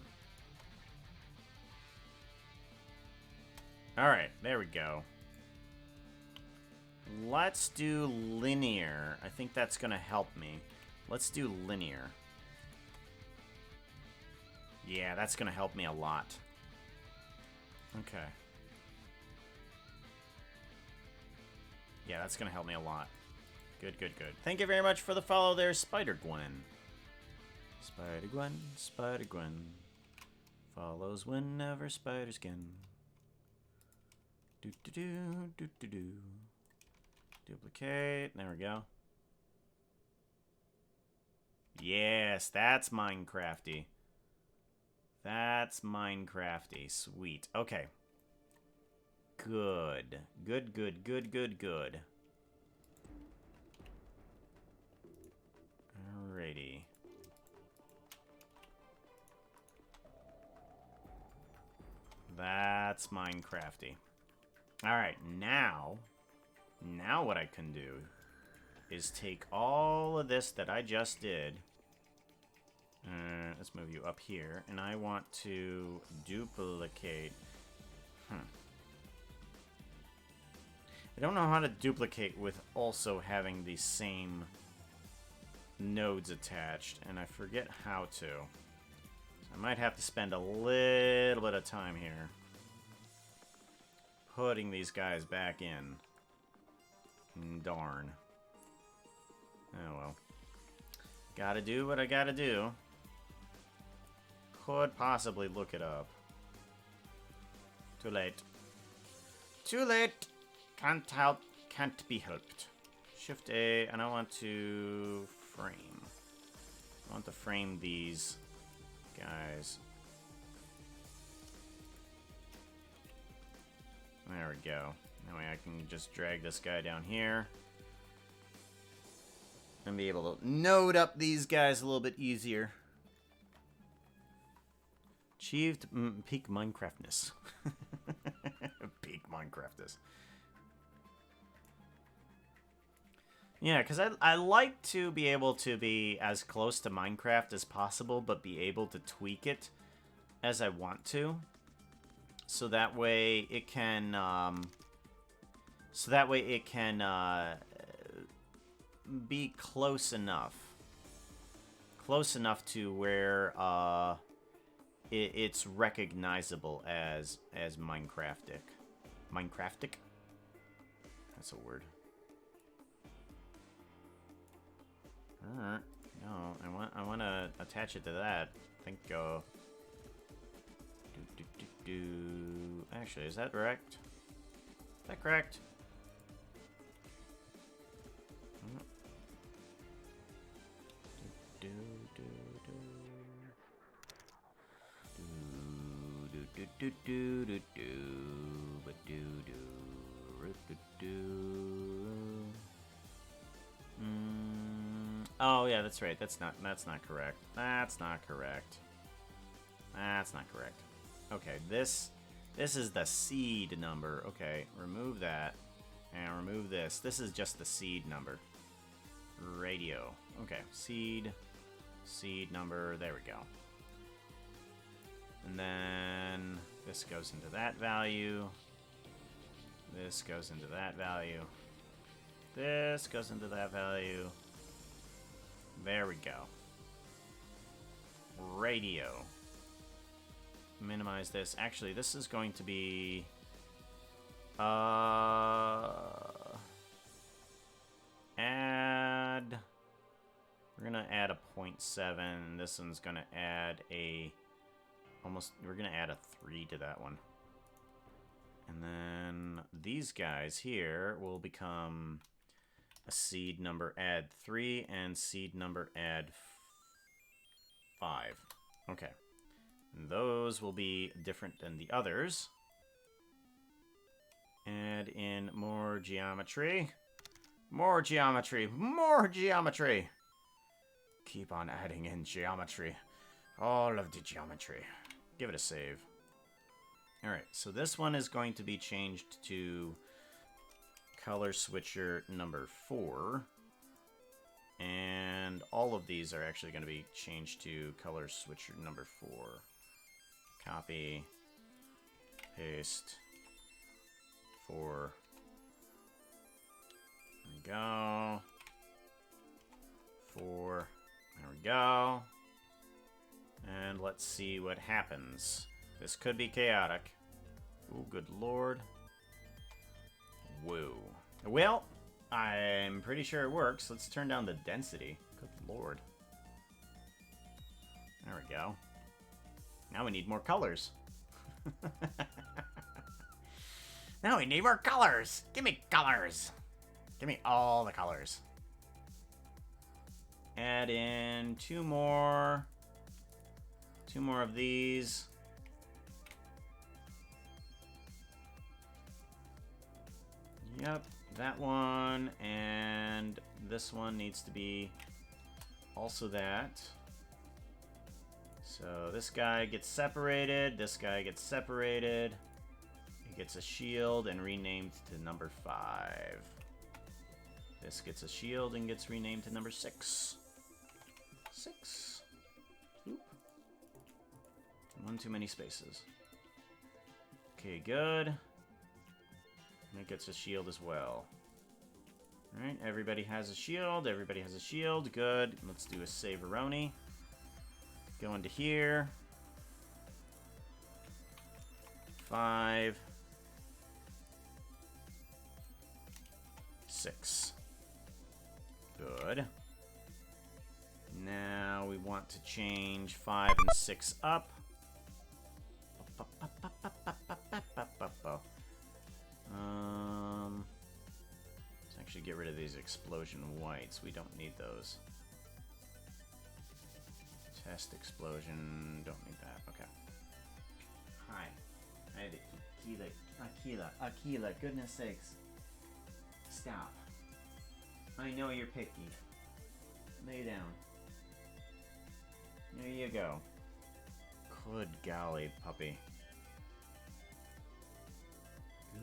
Alright, there we go. Let's do linear. I think that's going to help me. Let's do linear. Yeah, that's going to help me a lot. Okay. Yeah, that's going to help me a lot. Good, good, good. Thank you very much for the follow there, Spider-Gwen. Spider-Gwen, Spider-Gwen. Follows whenever spiders can. Do-do-do, do-do-do. Duplicate. There we go. Yes, that's MineCrafty. That's MineCrafty. Sweet. Okay. Good. Good, good, good, good, good. Alrighty. That's MineCrafty. Alright, now what I can do is take all of this that I just did. Let's move you up here. And I want to duplicate. I don't know how to duplicate with also having the same nodes attached. And I forget how to. So I might have to spend a little bit of time here putting these guys back in. Darn. Oh well. Gotta do what I gotta do. Could possibly look it up. Too late. Too late! Can't help, can't be helped. Shift A, and I want to frame. I want to frame these guys. There we go. That way I can just drag this guy down here. And be able to node up these guys a little bit easier. Achieved peak Minecraftness. Peak Minecraftness. Yeah, because I like to be able to be as close to Minecraft as possible, but be able to tweak it as I want to. So that way it can, be close enough. Close enough to where, it's recognizable as Minecraftic. Minecraftic? That's a word. Alright. No, I want to attach it to that. I think, Actually, is that correct? Is that correct? Oh yeah, that's right. That's not correct. That's not correct. That's not correct. Okay, this is the seed number. Okay, remove that. And remove this. This is just the seed number. Radio. Okay, seed number. There we go. And then this goes into that value. This goes into that value. This goes into that value. There we go. Radio. Minimize this. Actually, this is going to be... Add... We're gonna add a 0.7. This one's gonna add a... We're gonna add a 3 to that one. And then these guys here will become a seed number add 3 and seed number add 5. Okay. And those will be different than the others. Add in more geometry. More geometry. More geometry. Keep on adding in geometry. All of the geometry. Give it a save. Alright, so this one is going to be changed to color switcher number 4. And all of these are actually going to be changed to color switcher number 4. Copy. Paste. 4. There we go. 4. There we go. And let's see what happens. This could be chaotic. Oh, good lord. Whoa. Well, I'm pretty sure it works. Let's turn down the density. Good lord. There we go. Now we need more colors. Now we need more colors. Give me colors. Give me all the colors. Add in 2 more. 2 more of these. Yep, that one, and this one needs to be also that. So this guy gets separated, this guy gets separated. He gets a shield and renamed to number 5. This gets a shield and gets renamed to number 6. 6. Oop. One too many spaces. Okay, good. And it gets a shield as well. Alright, everybody has a shield. Everybody has a shield. Good. Let's do a save-a-roni. Go into here. 5. 6. Good. Now we want to change 5 and 6 up. Let's actually get rid of these explosion whites. We don't need those. Test explosion. Don't need that. Okay. Hi. Akila. Goodness sakes. Stop. I know you're picky. Lay down. There you go. Good golly, puppy.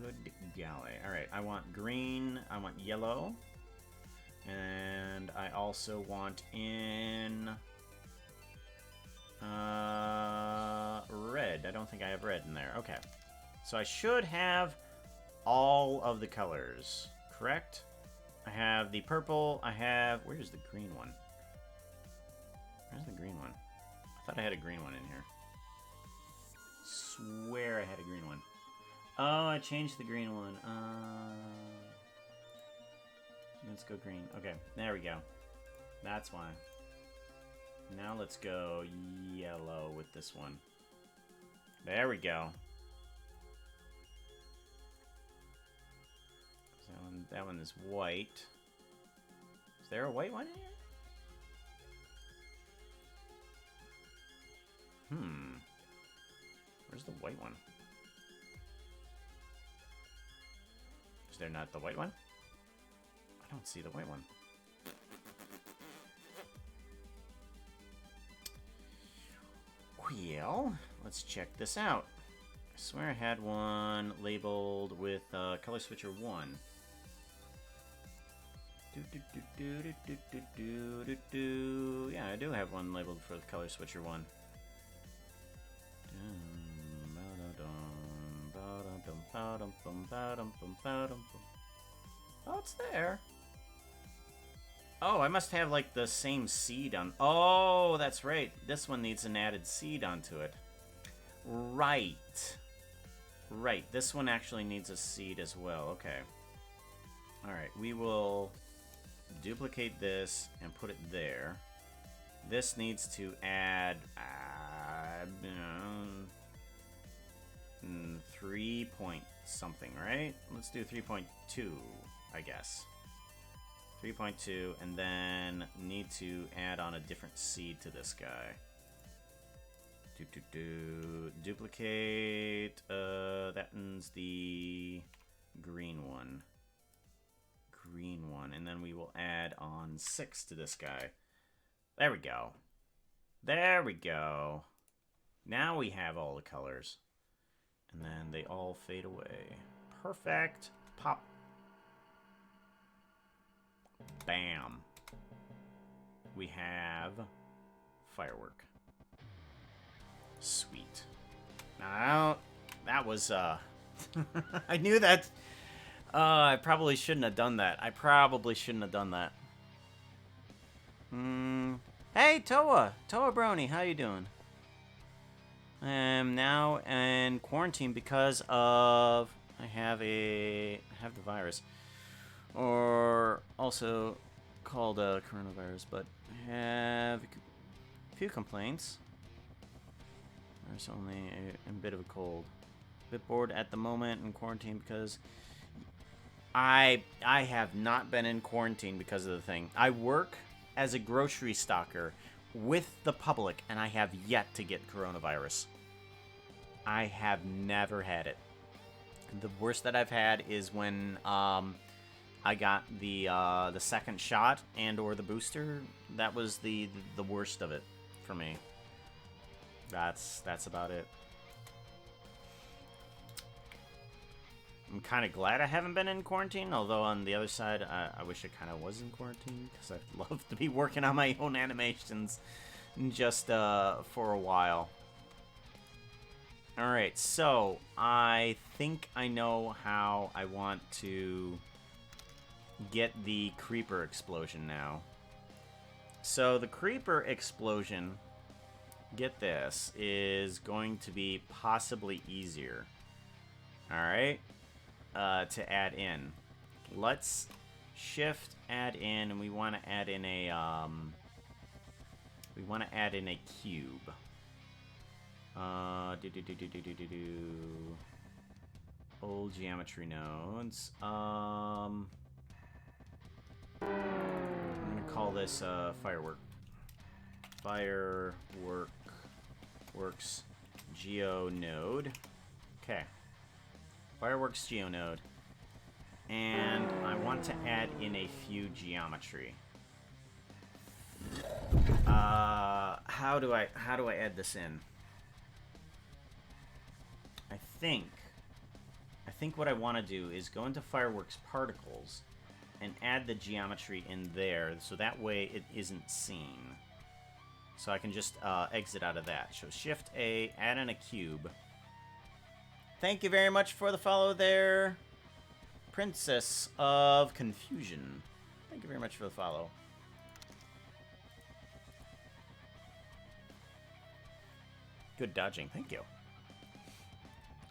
Good golly. Alright, I want green, I want yellow, and I also want in red. I don't think I have red in there. Okay. So I should have all of the colors, correct? I have the purple, I have... Where's the green one? Where's the green one? I thought I had a green one in here. Swear I had a green one. Oh, I changed the green one. Let's go green. Okay, there we go. That's why. Now let's go yellow with this one. There we go. That one is white. Is there a white one in here? Where's the white one? Is there not the white one? I don't see the white one. Well, let's check this out. I swear I had one labeled with color switcher 1. Yeah, I do have one labeled for the color switcher 1. Oh, it's there. Oh, I must have, like, the same seed on... Oh, that's right. This one needs an added seed onto it. Right. Right, this one actually needs a seed as well. Okay. Alright, we will duplicate this and put it there. This needs to add... 3 point something, right? Let's do 3.2, I guess. 3.2, and then need to add on a different seed to this guy. Duplicate. That one's the green one. Green one, and then we will add on 6 to this guy. There we go. There we go. Now we have all the colors. And then they all fade away. Perfect. Pop. Bam. We have firework. Sweet. Now, that was, I knew that. I probably shouldn't have done that. Hey, Toa Brony, how you doing? I'm now in quarantine because of I have the virus, or also called coronavirus, but I have a few complaints. There's only a bit of a cold. A bit bored at the moment in quarantine because I have not been in quarantine because of the thing. I work as a grocery stocker with the public, and I have yet to get coronavirus. I have never had it. The worst that I've had is when I got the second shot and or the booster. That was the worst of it for me. That's about it. I'm kind of glad I haven't been in quarantine, although on the other side, I wish I kind of was in quarantine, because I'd love to be working on my own animations just for a while. Alright, so I think I know how I want to get the creeper explosion now. So the creeper explosion, get this, is going to be possibly easier. Alright? To add in. Let's shift add in, and we want to add in a cube. Old geometry nodes. I'm gonna call this firework. Works geo node. Okay. Fireworks geonode, and I want to add in a few geometry. How do I add this in? I think what I want to do is go into fireworks particles and add the geometry in there, so that way it isn't seen. So I can just exit out of that. So Shift A, add in a cube. Thank you very much for the follow there, Princess of Confusion. Thank you very much for the follow. Good dodging, thank you.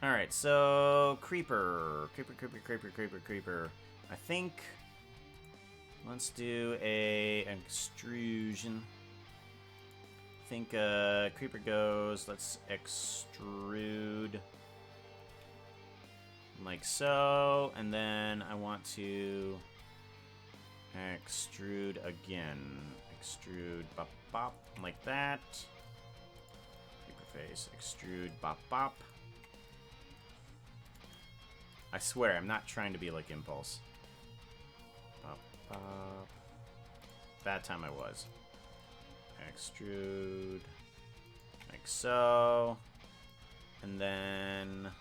Alright, so Creeper. I think let's do a extrusion. I think Creeper goes, let's extrude. Like so, and then I want to extrude again. Extrude, bop, bop, like that. Creeper face, extrude, bop, bop. I swear, I'm not trying to be like Impulse. Bop, bop. That time I was. Extrude, like so. And then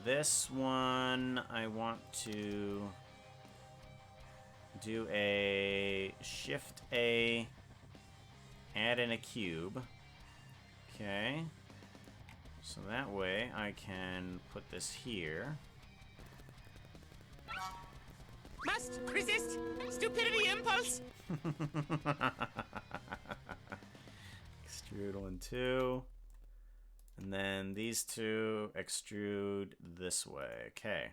this one, I want to do a Shift A, add in a cube. Okay. So that way I can put this here. Must resist, stupidity impulse. Extrude 1, 2. And then these two extrude this way. Okay.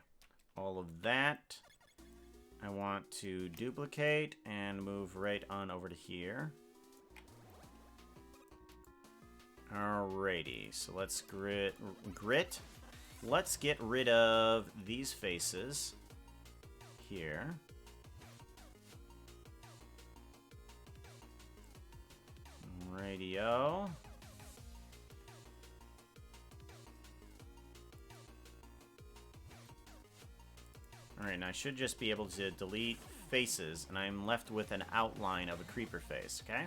All of that I want to duplicate and move right on over to here. Alrighty, so let's grit. Let's get rid of these faces here. Radio. Alright, now I should just be able to delete faces, and I'm left with an outline of a creeper face, okay?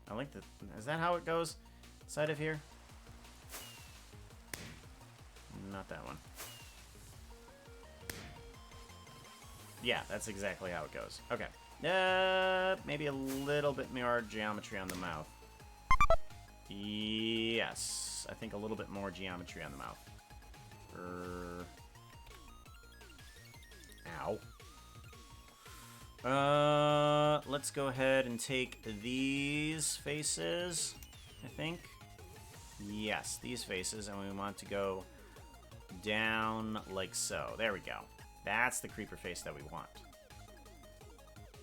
I like the... Is that how it goes? Side of here? Not that one. Yeah, that's exactly how it goes. Okay. Maybe a little bit more geometry on the mouth. Yes. I think a little bit more geometry on the mouth. Ow. Let's go ahead and take these faces, I think. Yes, these faces, and we want to go down like so. There we go. That's the creeper face that we want.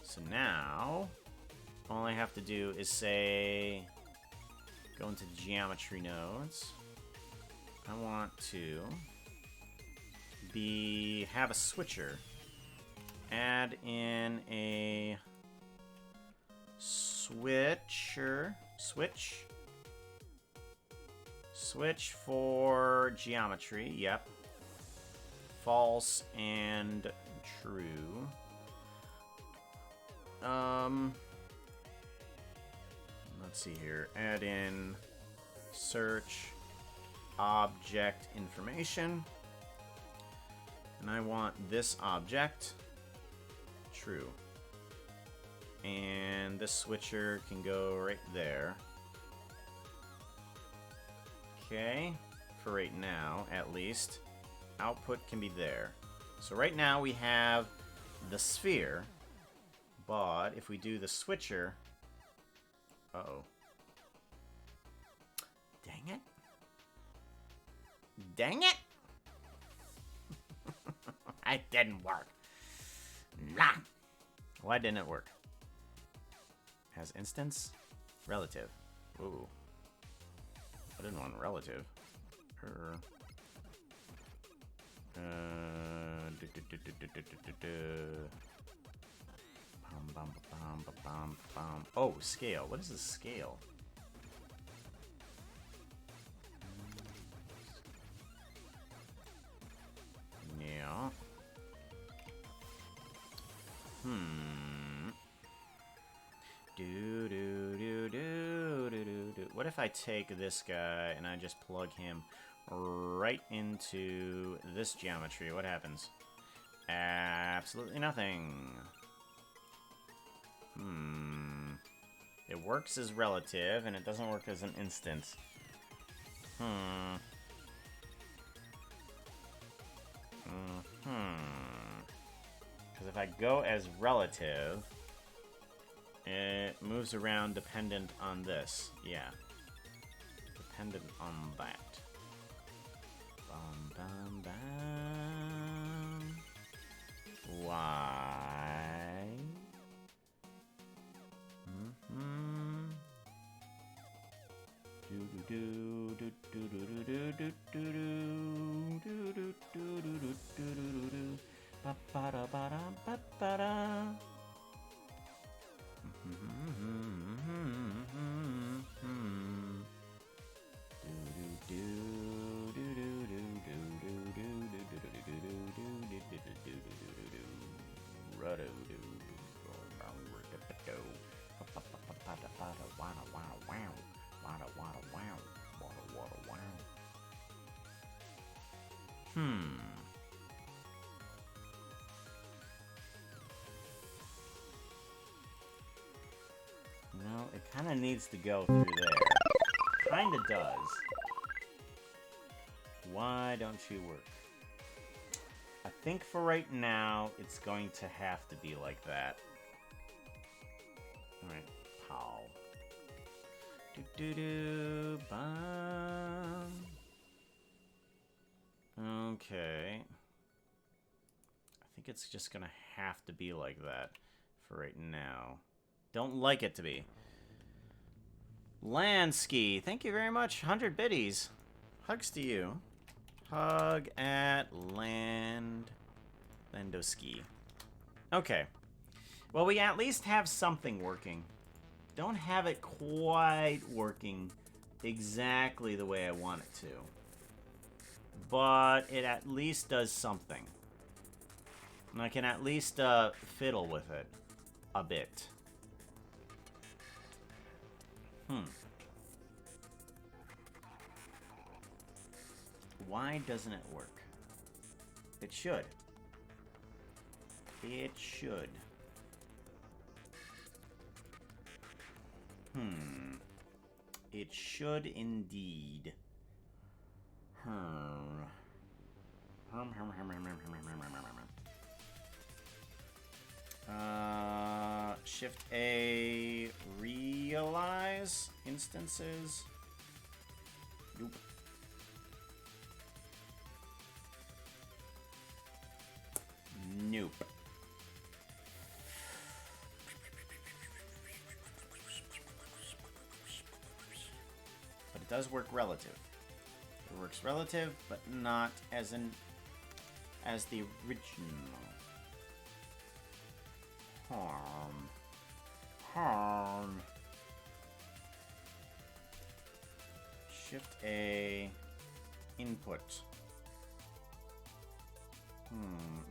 So now, all I have to do is say, go into the geometry nodes. I want to have a switcher. Add in a switcher. Switch for geometry. Yep. False and true. Let's see here. Add in search object information. And I want this object true. And this switcher can go right there. Okay. For right now, at least. Output can be there. So right now we have the sphere. But if we do the switcher... Uh-oh. Dang it. Dang it! It didn't work. Nah. Why didn't it work? Has instance? Relative. Ooh. I didn't want relative. Oh, scale. What is the scale? Yeah. What if I take this guy and I just plug him right into this geometry? What happens? Absolutely nothing. It works as relative, and it doesn't work as an instance. Because if I go as relative, it moves around dependent on this. Yeah. Dependent on that. Bum, bum, bum. Why? Do do do do do do do do do do do do do do. Ba ba da ba da ba ba da. No, it kind of needs to go through there. Kind of does. Why don't you work? I think for right now, it's going to have to be like that. Alright, pow. Do-do-do, bum. Okay. I think it's just gonna have to be like that for right now. Don't like it to be. Landski, thank you very much. 100 biddies. Hugs to you. Hug at Landoski. Okay. Well, we at least have something working. Don't have it quite working exactly the way I want it to. But it at least does something. And I can at least fiddle with it a bit. Why doesn't it work? It should. It should. It should indeed. Shift A, realize instances. Nope. Nope. But it does work relative. It works relative, but not as the original. Harm. Shift A, input.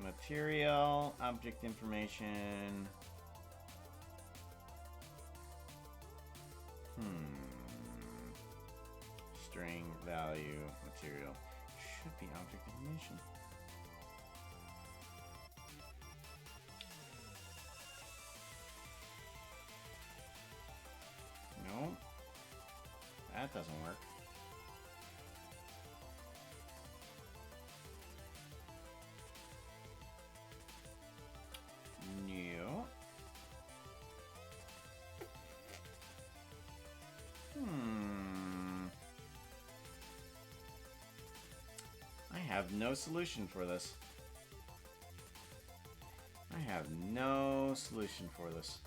Material, object information. String, value, material. Should be object information. No. That doesn't work. No. I have no solution for this. I have no solution for this.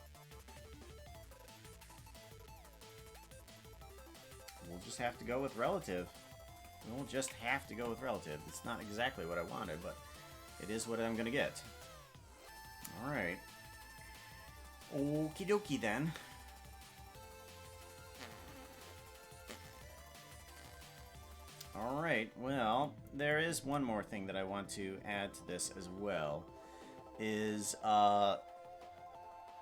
We'll just have to go with relative. We'll just have to go with relative. It's not exactly what I wanted, but it is what I'm gonna get. Alright. Okie dokie then. Alright, well, there is one more thing that I want to add to this as well. I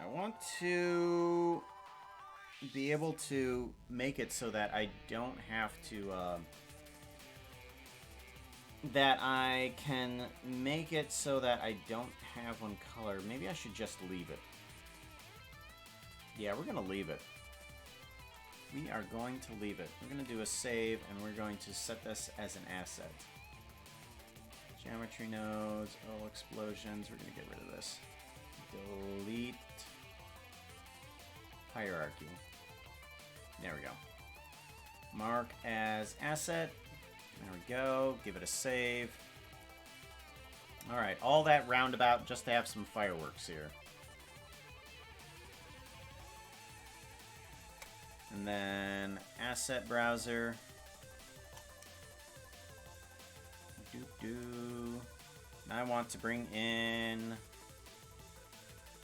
want to be able to make it so that I don't have to, that I can make it so that I don't have one color. Maybe I should just leave it. Yeah, we're going to leave it. We are going to leave it. We're going to do a save, and we're going to set this as an asset. Geometry nodes, oh, explosions. We're going to get rid of this. Delete hierarchy. There we go. Mark as asset. There we go. Give it a save. Alright, all that roundabout just to have some fireworks here. And then asset browser. Now I want to bring in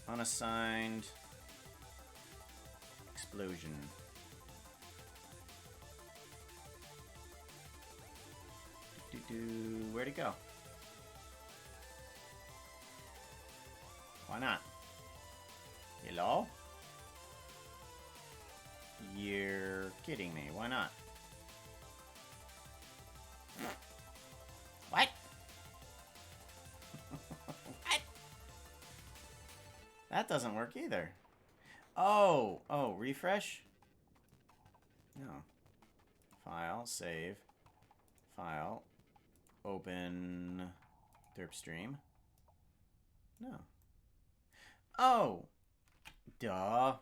unassigned explosion. Where'd it go? Why not? Hello? You're kidding me. Why not? What? What? That doesn't work either. Oh, refresh? No. File, save. File. Open derp stream. No. Oh. Duh.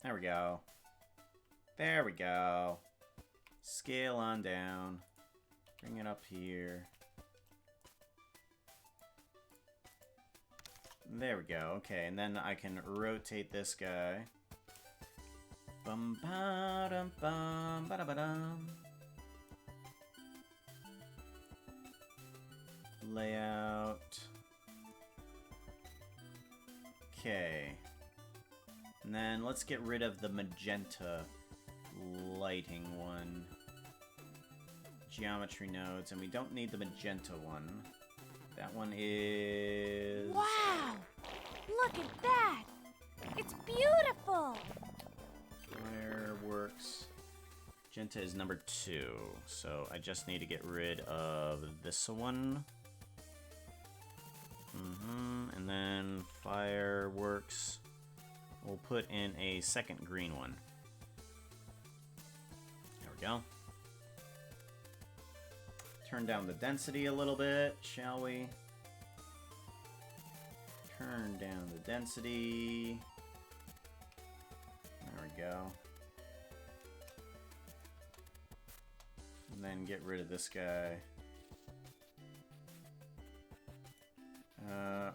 There we go. There we go. Scale on down. Bring it up here. There we go. Okay, and then I can rotate this guy. Bum ba dum bum ba da ba dum. Layout. Okay. And then let's get rid of the magenta lighting one. Geometry nodes, and we don't need the magenta one. That one is... Wow! Look at that! It's beautiful! Fireworks. Magenta is number 2, so I just need to get rid of this one. And then fireworks. We'll put in a second green one. There we go. Turn down the density a little bit, shall we? Turn down the density. There we go. And then get rid of this guy.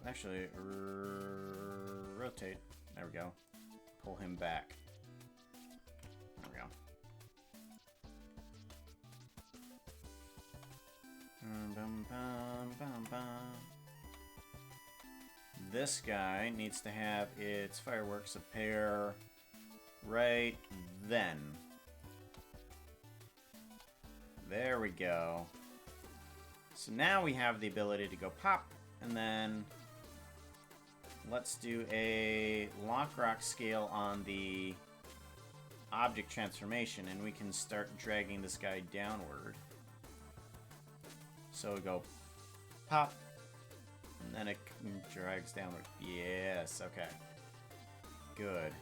Actually, rotate. There we go. Pull him back. There we go. Bum, bum, bum, bum. This guy needs to have its fireworks appear right then. There we go. So now we have the ability to go pop, and then let's do a lock rock scale on the object transformation, and we can start dragging this guy downward. So we go pop, and then it drags downward. Yes, okay. Good.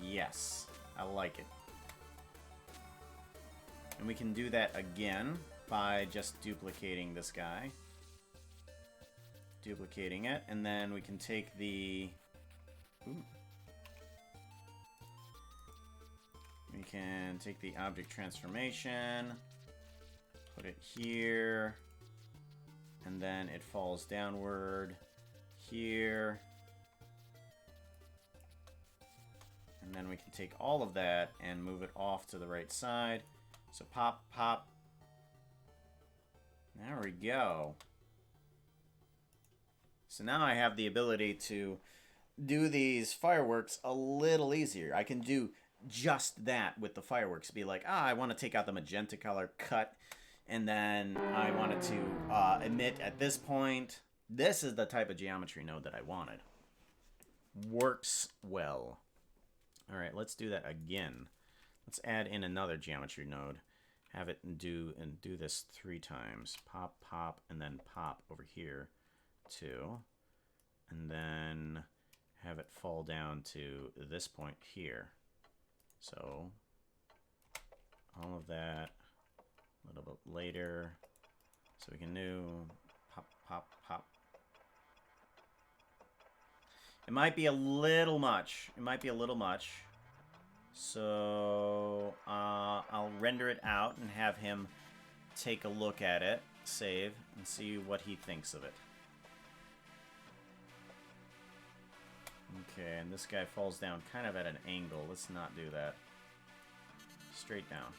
Yes, I like it. And we can do that again by just duplicating this guy. Duplicating it, and then we can take the... Ooh. We can take the object transformation, put it here, and then it falls downward here. And then we can take all of that and move it off to the right side. So pop, pop. There we go. So now I have the ability to do these fireworks a little easier. I can do just that with the fireworks. Be like, I want to take out the magenta color, cut, and then I wanted to emit at this point. This is the type of geometry node that I wanted. Works well. All right, let's do that again. Let's add in another geometry node. Have it do this 3 times. Pop, pop, and then pop over here. 2. And then have it fall down to this point here. So all of that a little bit later. So we can do pop, pop, pop. It might be a little much. It might be a little much. So I'll render it out and have him take a look at it, save, and see what he thinks of it. Okay, and this guy falls down kind of at an angle. Let's not do that. Straight down.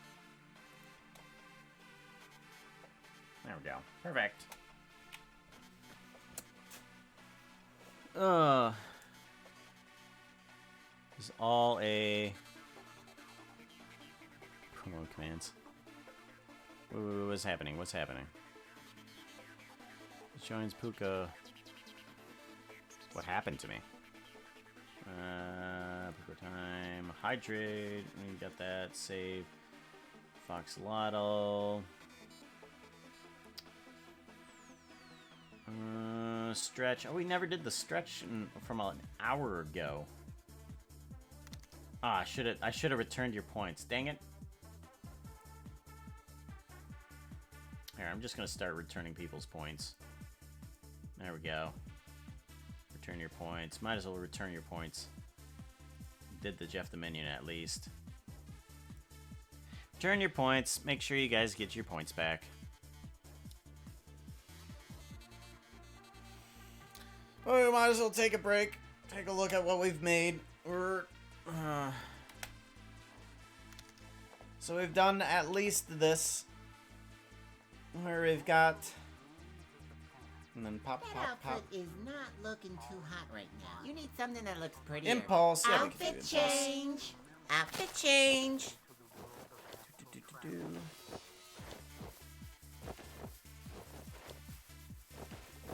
There we go. Perfect. This is all a... Promo commands. What's happening? What's happening? It joins Puka. What happened to me? Puka time. Hydrate. We got that. Save. Foxlotl. Stretch. Oh, we never did the stretch from an hour ago. Ah, I should have returned your points. Dang it. Here, I'm just gonna start returning people's points. There we go. Return your points. Might as well return your points. Did the Jeff the Minion at least. Turn your points. Make sure you guys get your points back. Well, we might as well take a break. Take a look at what we've made. So we've done at least this. Where we've got... And then pop, That pop, pop. outfit is not looking too hot right now. You need something that looks prettier. Impulse. Yeah, we can do Outfit impulse. change. Outfit change. Do.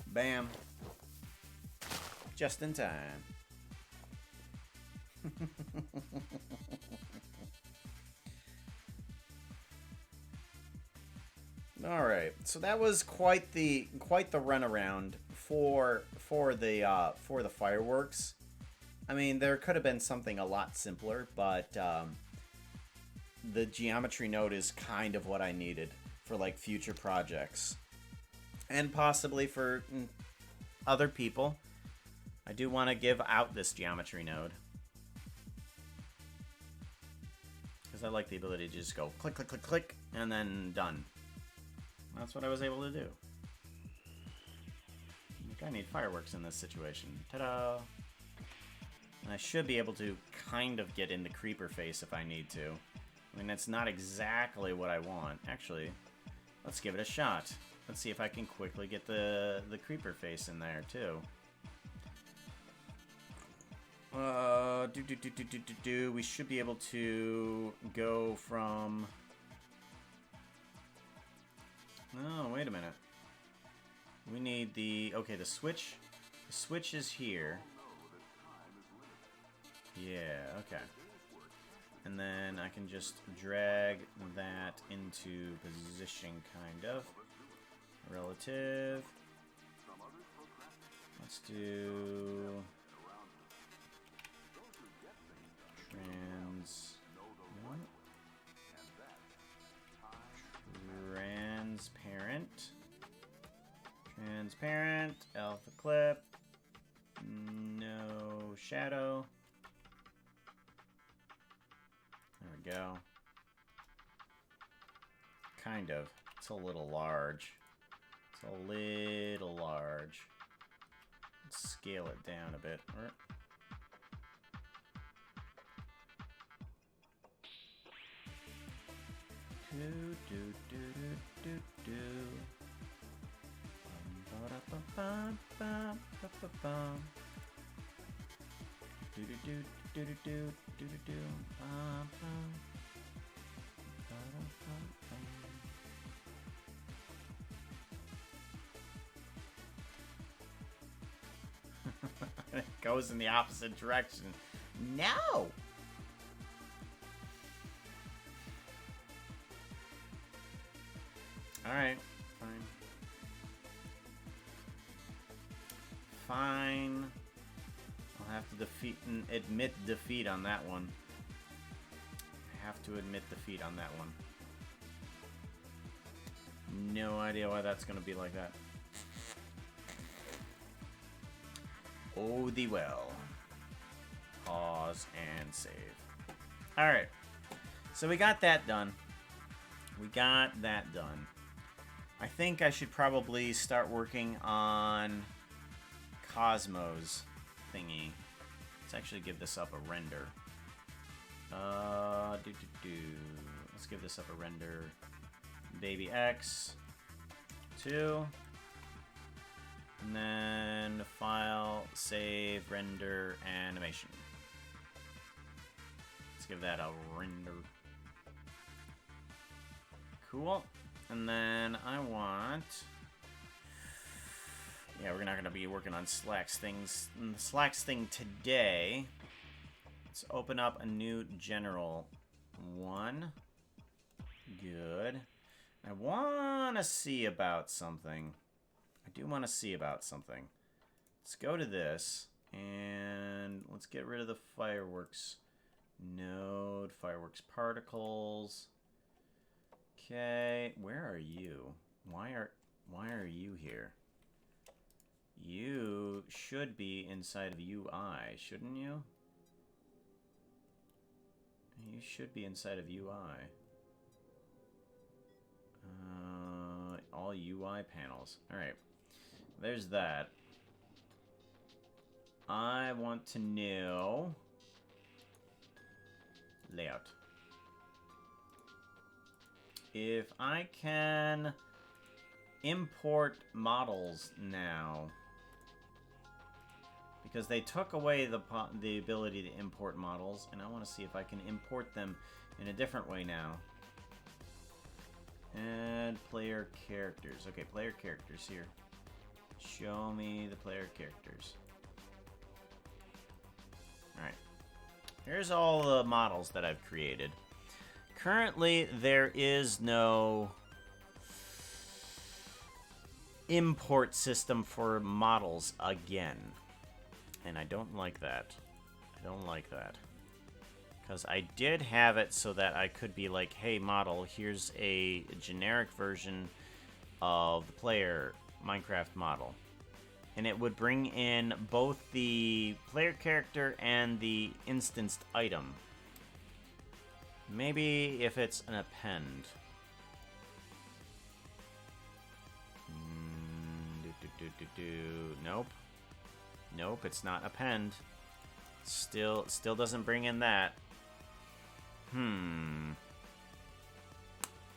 Bam. Just in time. All right, so that was quite the runaround for the fireworks. I mean, there could have been something a lot simpler, but the geometry node is kind of what I needed for like future projects, and possibly for other people. I do want to give out this geometry node because I like the ability to just go click, click, click, click, and then done. That's what I was able to do. Like, I need fireworks in this situation. Ta-da! And I should be able to kind of get in the creeper face if I need to. I mean, that's not exactly what I want. Actually, let's give it a shot. Let's see if I can quickly get the creeper face in there, too. We should be able to go from... Oh, wait a minute. We need the... Okay, the switch. The switch is here. Yeah, okay. And then I can just drag that into position, kind of. Relative. Let's do... Transparent, alpha clip, no shadow. There we go. Kind of. It's a little large. It's a little large. Let's scale it down a bit. It goes in the opposite direction. No! Alright, fine. Fine. I'll have to admit defeat on that one. I have to admit defeat on that one. No idea why that's gonna be like that. Oh, thee well. Pause and save. Alright. So we got that done. I think I should probably start working on Cosmo's thingy. Let's actually give this up a render. Let's give this up a render. Baby X 2. And then file, save, render, animation. Let's give that a render. Cool. And then I want... Yeah, we're not going to be working on Slack's thing today. Let's open up a new general one. Good. I want to see about something. I do want to see about something. Let's go to this, and let's get rid of the fireworks node, fireworks particles. Okay, where are you? Why are you here? You should be inside of UI, shouldn't you? You should be inside of UI. All UI panels. Alright. There's that. I want to know... layout. If I can import models now, because they took away the ability to import models, and I want to see if I can import them in a different way now. Add player characters. Okay, player characters here. Show me the player characters. Alright. Here's all the models that I've created. Currently, there is no import system for models again. And I don't like that. I don't like that. Because I did have it so that I could be like, hey, model, here's a generic version of the player MineCraft model. And it would bring in both the player character and the instanced item. Maybe if it's an append. Nope. Nope, it's not append. Still doesn't bring in that.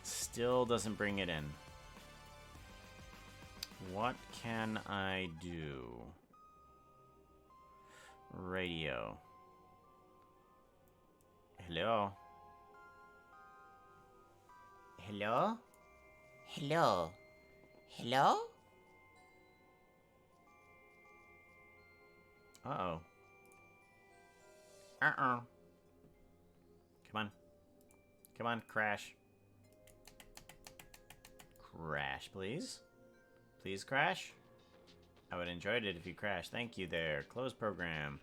Still doesn't bring it in. What can I do? Radio. Hello? Hello? Hello? Hello? Uh-oh. Uh-oh. Come on. Come on, crash. Crash, please. Please crash. I would enjoy it if you crashed. Thank you there. Close program.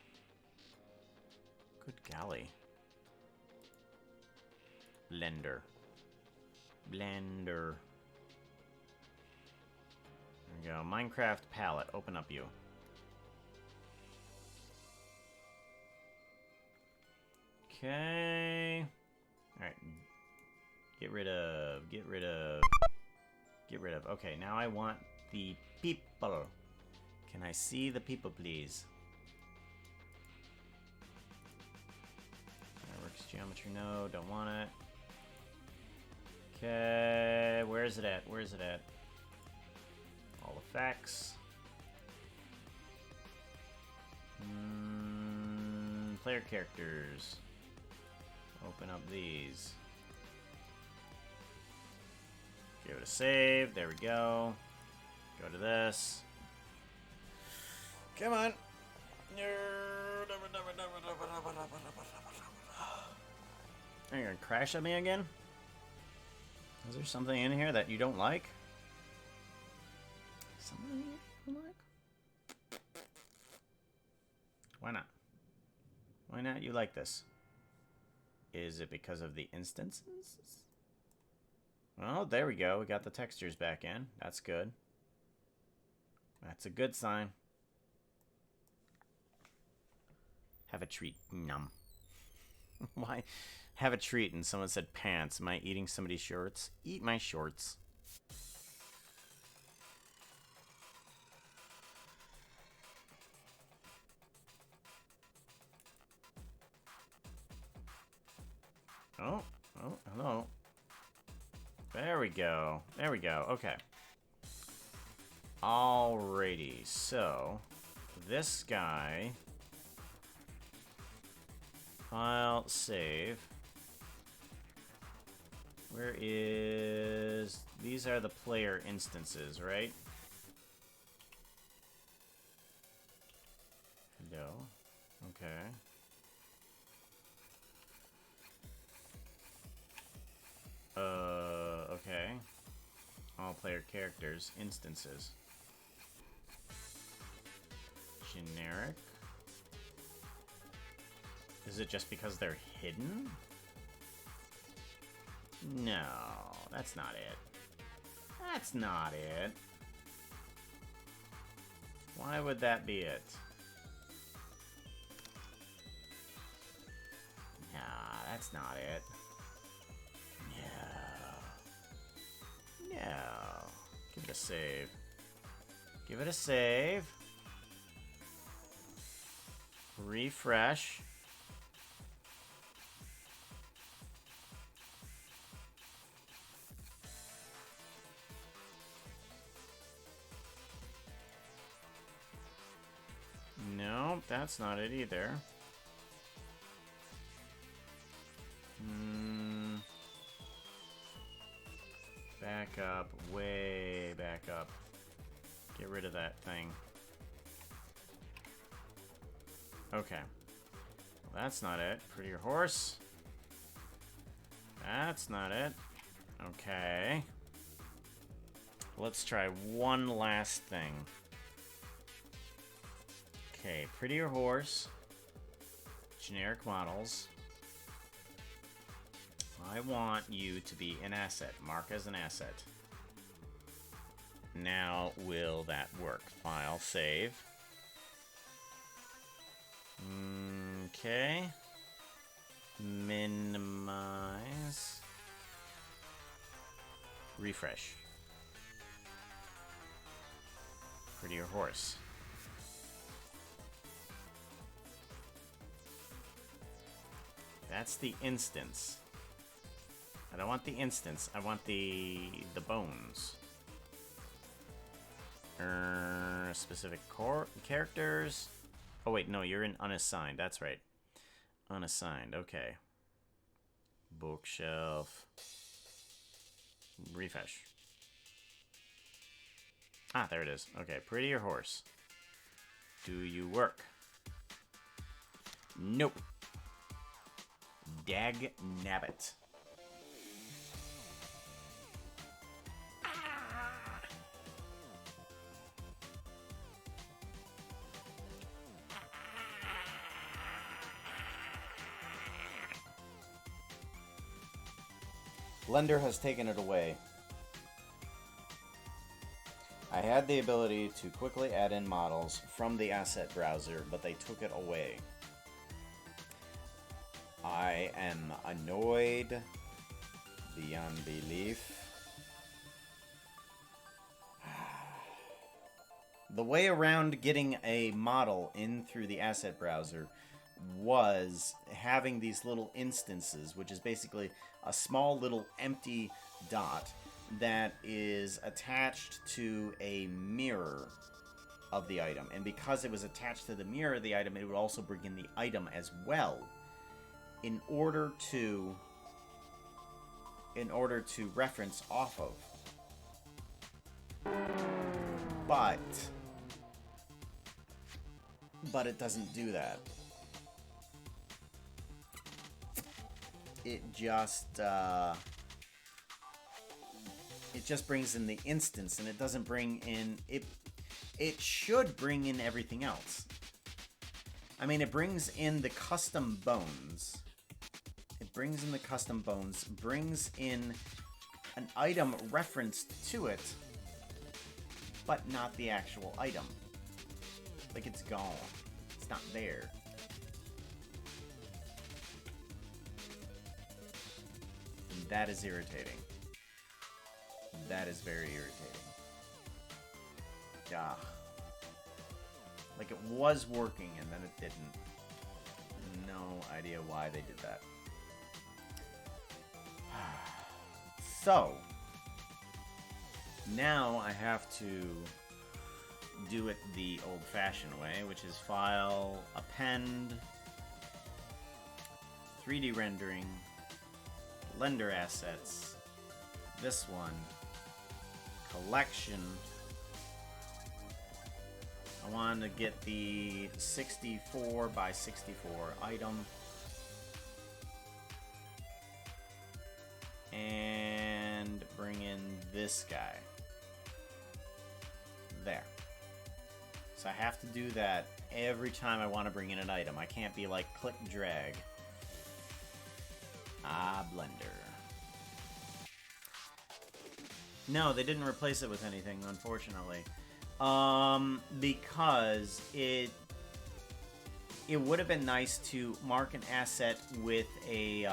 Good golly. Blender. Blender. There we go. MineCraft palette. Open up you. Okay. Alright. Get rid of. Okay, now I want the people. Can I see the people, please? Fireworks geometry, no, don't want it. Okay, where is it at? Where is it at? All effects. Player characters. Open up these. Give it a save. There we go. Go to this. Come on. Are you gonna crash at me again? Is there something in here that you don't like? Something you don't like? Why not? Why not you like this? Is it because of the instances? Well, there we go. We got the textures back in. That's good. That's a good sign. Have a treat. Num. Why? Have a treat and someone said pants. Am I eating somebody's shorts? Eat my shorts. Oh, hello. There we go. There we go. Okay. Alrighty, so this guy. File, save. Where is... These are the player instances, right? Hello. Okay. Okay. All player characters, instances. Generic. Is it just because they're hidden? No, that's not it. That's not it. Why would that be it? Nah, that's not it. No. No. Give it a save. Give it a save. Refresh. No, that's not it either. Back up, way back up. Get rid of that thing. Okay. Well, that's not it. Prettier horse. That's not it. Okay. Let's try one last thing. Okay, prettier horse. Generic models. I want you to be an asset. Mark as an asset. Now, will that work? File, save. Okay. Minimize. Refresh. Prettier horse. That's the instance. I don't want the instance. I want the bones. Specific characters. Oh wait, no, you're in unassigned. That's right. Unassigned. Okay. Bookshelf. Refresh. Ah, there it is. Okay, prettier horse. Do you work? Nope. Dag nabbit. Blender has taken it away. I had the ability to quickly add in models from the asset browser, but they took it away. I am annoyed beyond belief. The way around getting a model in through the asset browser was having these little instances, which is basically a small little empty dot that is attached to a mirror of the item. And because it was attached to the mirror of the item, it would also bring in the item as well in order to reference off of. But it doesn't do that. It just brings in the instance, and it doesn't bring in it. It should bring in everything else. I mean, it brings in the custom bones. It brings in the custom bones, brings in an item referenced to it, but not the actual item. Like, it's gone. It's not there. And that is irritating. That is very irritating. Yeah. Like, it was working and then it didn't. No idea why they did that. So, now I have to do it the old-fashioned way, which is file, append, 3D rendering, Blender assets, this one, collection. I want to get the 64 by 64 item. And bring in this guy. There. So I have to do that every time I want to bring in an item. I can't be like click and drag. Ah, Blender. No, they didn't replace it with anything, unfortunately. Because it would have been nice to mark an asset with a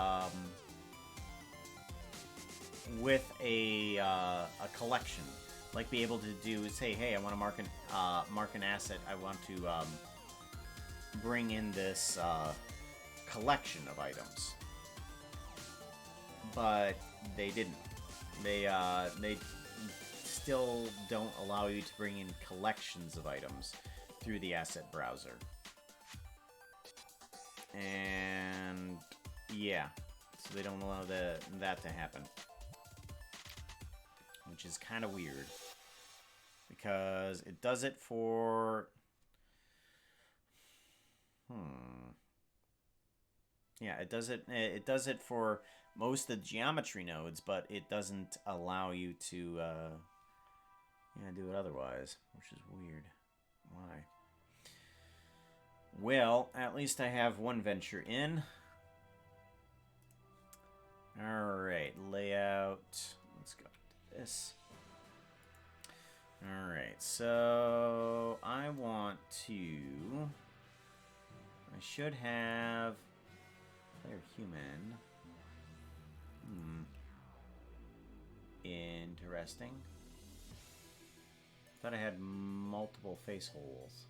collection, like be able to do say, hey, I want to mark an asset. I want to bring in this collection of items, but they didn't. They still don't allow you to bring in collections of items through the asset browser. And yeah, so they don't allow that to happen, which is kind of weird because it does it for yeah, it does it for most of the geometry nodes, but it doesn't allow you to do it otherwise, which is weird. Why? Well, at least I have one venture in. Alright, layout. Let's go to this. Alright, so I want to... I should have... player human. Interesting. Thought I had multiple face holes.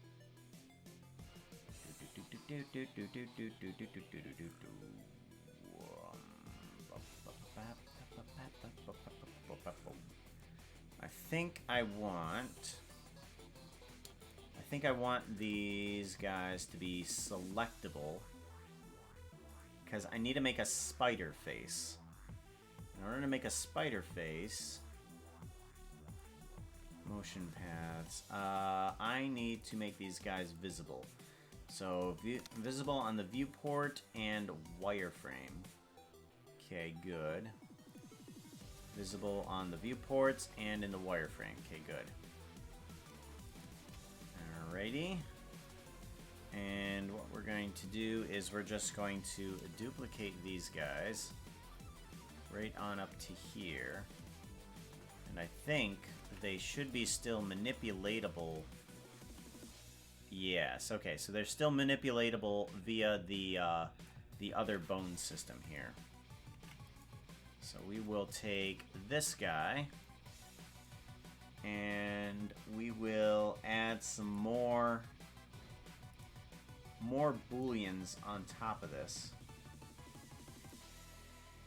I think I want these guys to be selectable because I need to make a spider face. In order to make a spider face, motion paths, I need to make these guys visible. So, visible on the viewport and wireframe. Okay, good. Visible on the viewports and in the wireframe. Okay, good. Alrighty. And what we're going to do is we're just going to duplicate these guys right on up to here. And I think they should be still manipulatable. Yes, okay, so they're still manipulatable via the other bone system here. So we will take this guy and we will add some more booleans on top of this.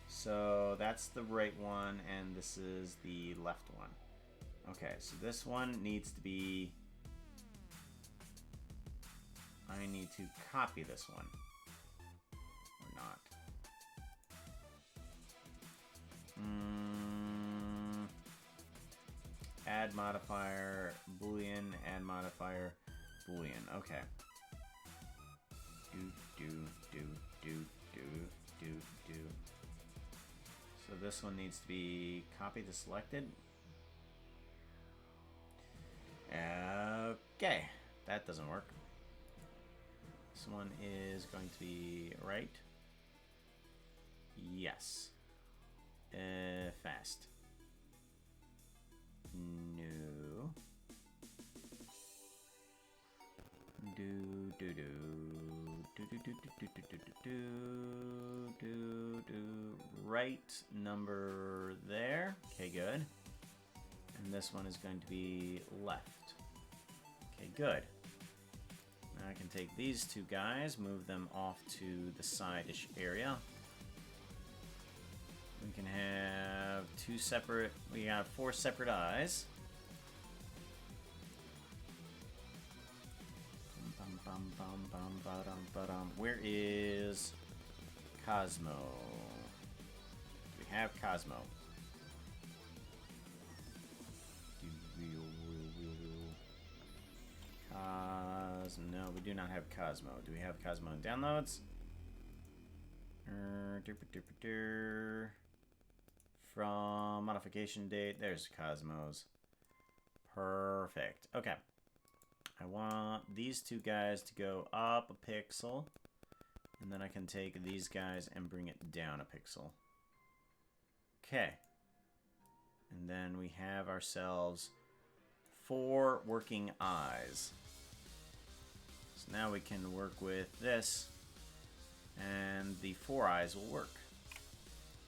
So that's the right one and this is the left one. Okay, so this one needs to be... I need to copy this one. Or not. Add modifier, boolean, add modifier, boolean. Okay. Do. So this one needs to be copy to selected. Okay. That doesn't work. This one is going to be right. Yes. Fast. No. Right number there. Okay, good. And this one is going to be left. Okay, good. Now I can take these two guys, move them off to the side-ish area. We can have we got 4 separate eyes. Where is Cosmo? We have Cosmo. No, we do not have Cosmo. Do we have Cosmo in downloads? From modification date, there's Cosmos. Perfect. Okay. I want these two guys to go up a pixel. And then I can take these guys and bring it down a pixel. Okay. And then we have ourselves 4 working eyes. So now we can work with this, and the 4 eyes will work.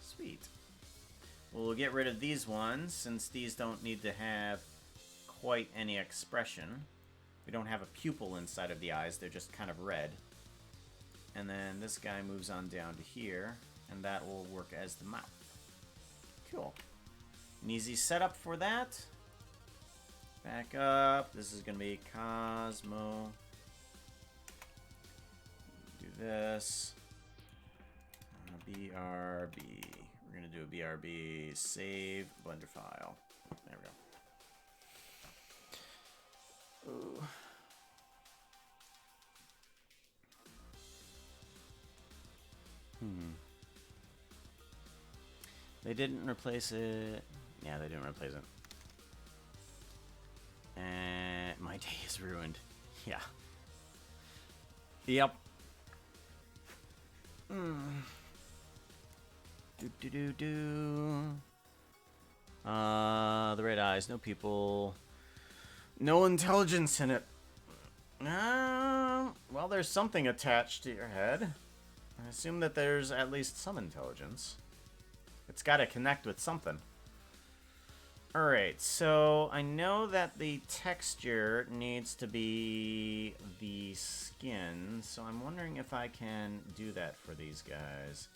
Sweet. We'll get rid of these ones, since these don't need to have quite any expression. We don't have a pupil inside of the eyes, they're just kind of red. And then this guy moves on down to here, and that will work as the mouth. Cool. An easy setup for that. Back up. This is going to be Cosmo. Do this. BRB. We're going to do a BRB. Save Blender file. There we go. Ooh. They didn't replace it. Yeah, they didn't replace it. And my day is ruined. Yeah. Yep. The red eyes, no people. No intelligence in it. Well, there's something attached to your head. I assume that there's at least some intelligence. It's got to connect with something. Alright, so I know that the texture needs to be the skin, so I'm wondering if I can do that for these guys.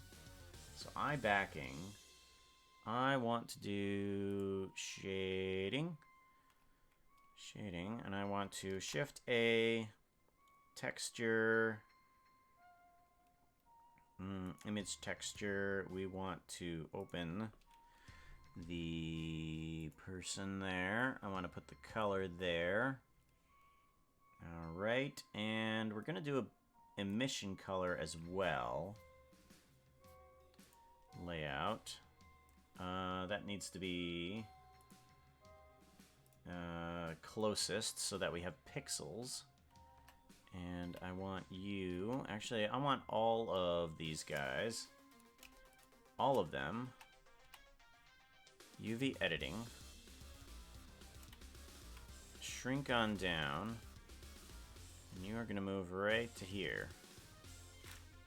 So eye backing. I want to do shading. Shading, and I want to shift A, texture, image texture. We want to open the person there. I want to put the color there. Alright, and we're going to do a emission color as well. Layout. That needs to be closest so that we have pixels. And I want you... Actually, I want all of these guys. All of them. UV editing. Shrink on down. And you are going to move right to here.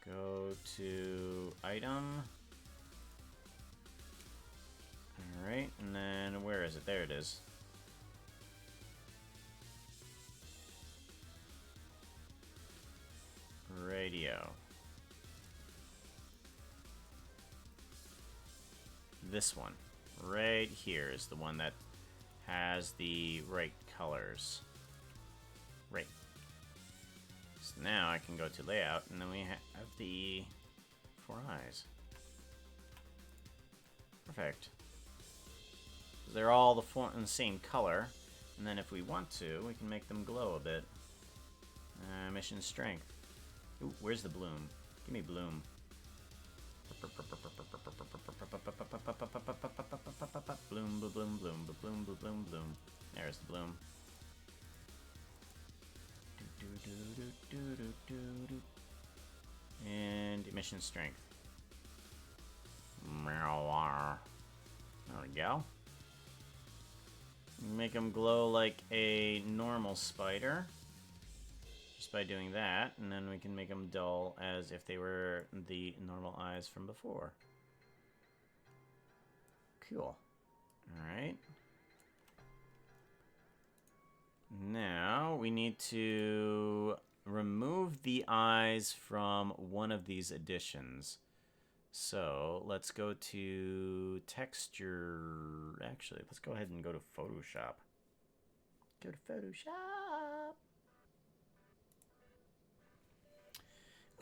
Go to item. Alright, and then where is it? There it is. Radio. This one. Right here is the one that has the right colors. Right. So now I can go to layout, and then we have the 4 eyes. Perfect. They're all the same color, and then if we want to, we can make them glow a bit. Mission strength. Ooh, where's the bloom? Give me bloom. Bloom, bloom, bloom, bloom, bloom, bloom, bloom, bloom. There's the bloom. And emission strength. There we go. Make them glow like a normal spider. Just by doing that, and then we can make them dull as if they were the normal eyes from before. Cool. Alright. Now we need to remove the eyes from one of these additions. So let's go to texture. Actually, let's go ahead and go to Photoshop. Go to Photoshop.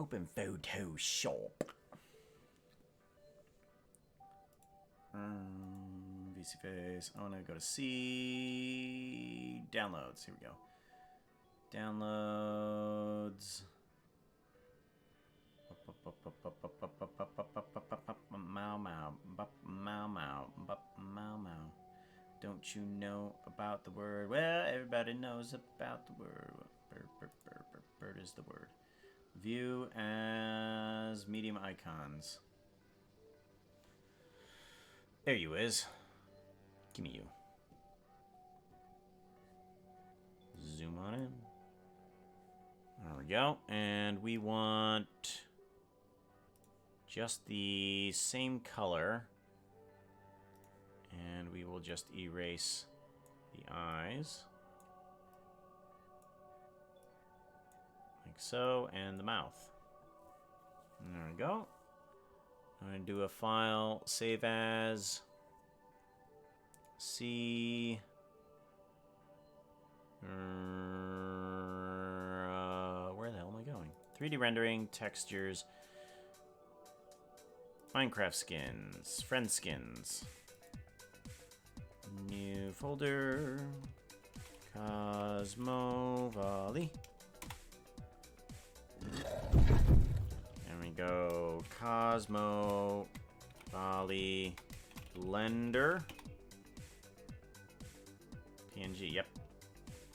Open Photoshop. VC Face. I want to go to C. Downloads. Here we go. Downloads. Don't you know about the word? Well, everybody knows about the word. Bird is the word. View as medium icons. There you is. Give me you. Zoom on in. There we we go. And we want just the same color. And we will just erase the eyes. Like so. And the mouth. And there we go. I'm going to do a file, save as, C, where the hell am I going? 3D rendering, textures, MineCraft skins, friend skins, new folder, Cosmo Valley. There we go. Cosmo Valley Blender. PNG, yep.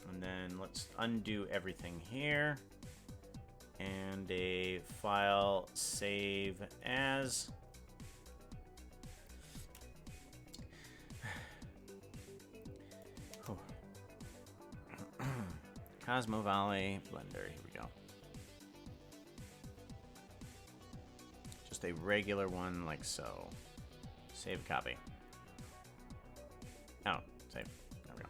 And then let's undo everything here. And a file save as. Cosmo Valley Blender. Here we go. Just a regular one like so. Save a copy. Oh, save. There we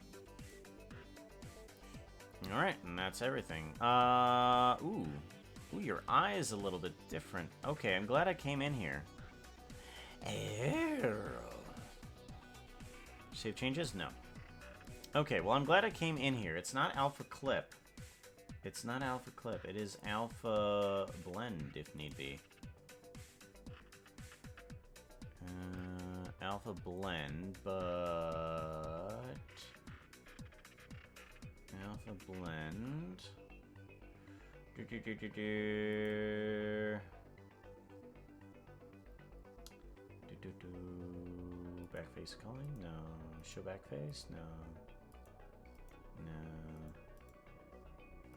go. Alright, and that's everything. Ooh. Ooh, your eye is a little bit different. Okay, I'm glad I came in here. Save changes? No. Okay, well, I'm glad I came in here. It's not alpha clip. It's not alpha clip. It is alpha blend, if need be. Alpha blend, but... Alpha blend... Backface calling? No. Show backface? No. No.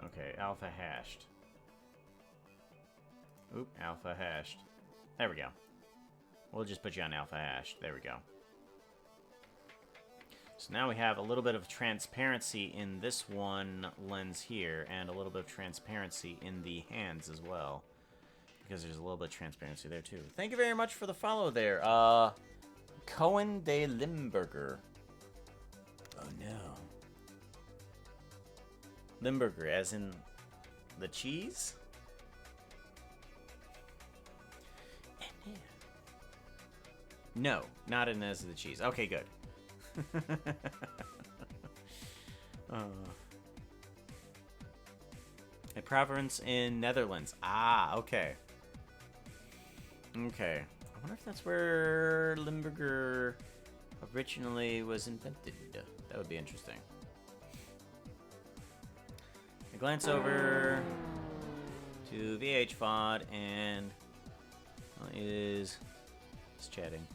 Okay, alpha hashed. Oop, alpha hashed. There we go. We'll just put you on alpha hash. There we go. So now we have a little bit of transparency in this one lens here, and a little bit of transparency in the hands as well. Because there's a little bit of transparency there too. Thank you very much for the follow there. Cohen de Limburger. Oh no. Limburger, as in the cheese? No, not in as the cheese. Okay, good. A province in Netherlands. Ah, okay. Okay. I wonder if that's where Limburger originally was invented. That would be interesting. I glance over to VHFOD and is chatting.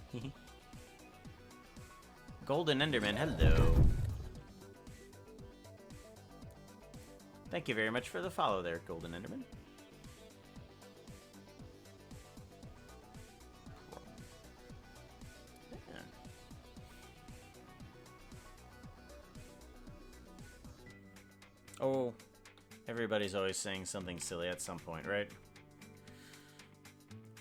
Golden Enderman, hello. Thank you very much for the follow there, Golden Enderman. Yeah. Oh, everybody's always saying something silly at some point, right?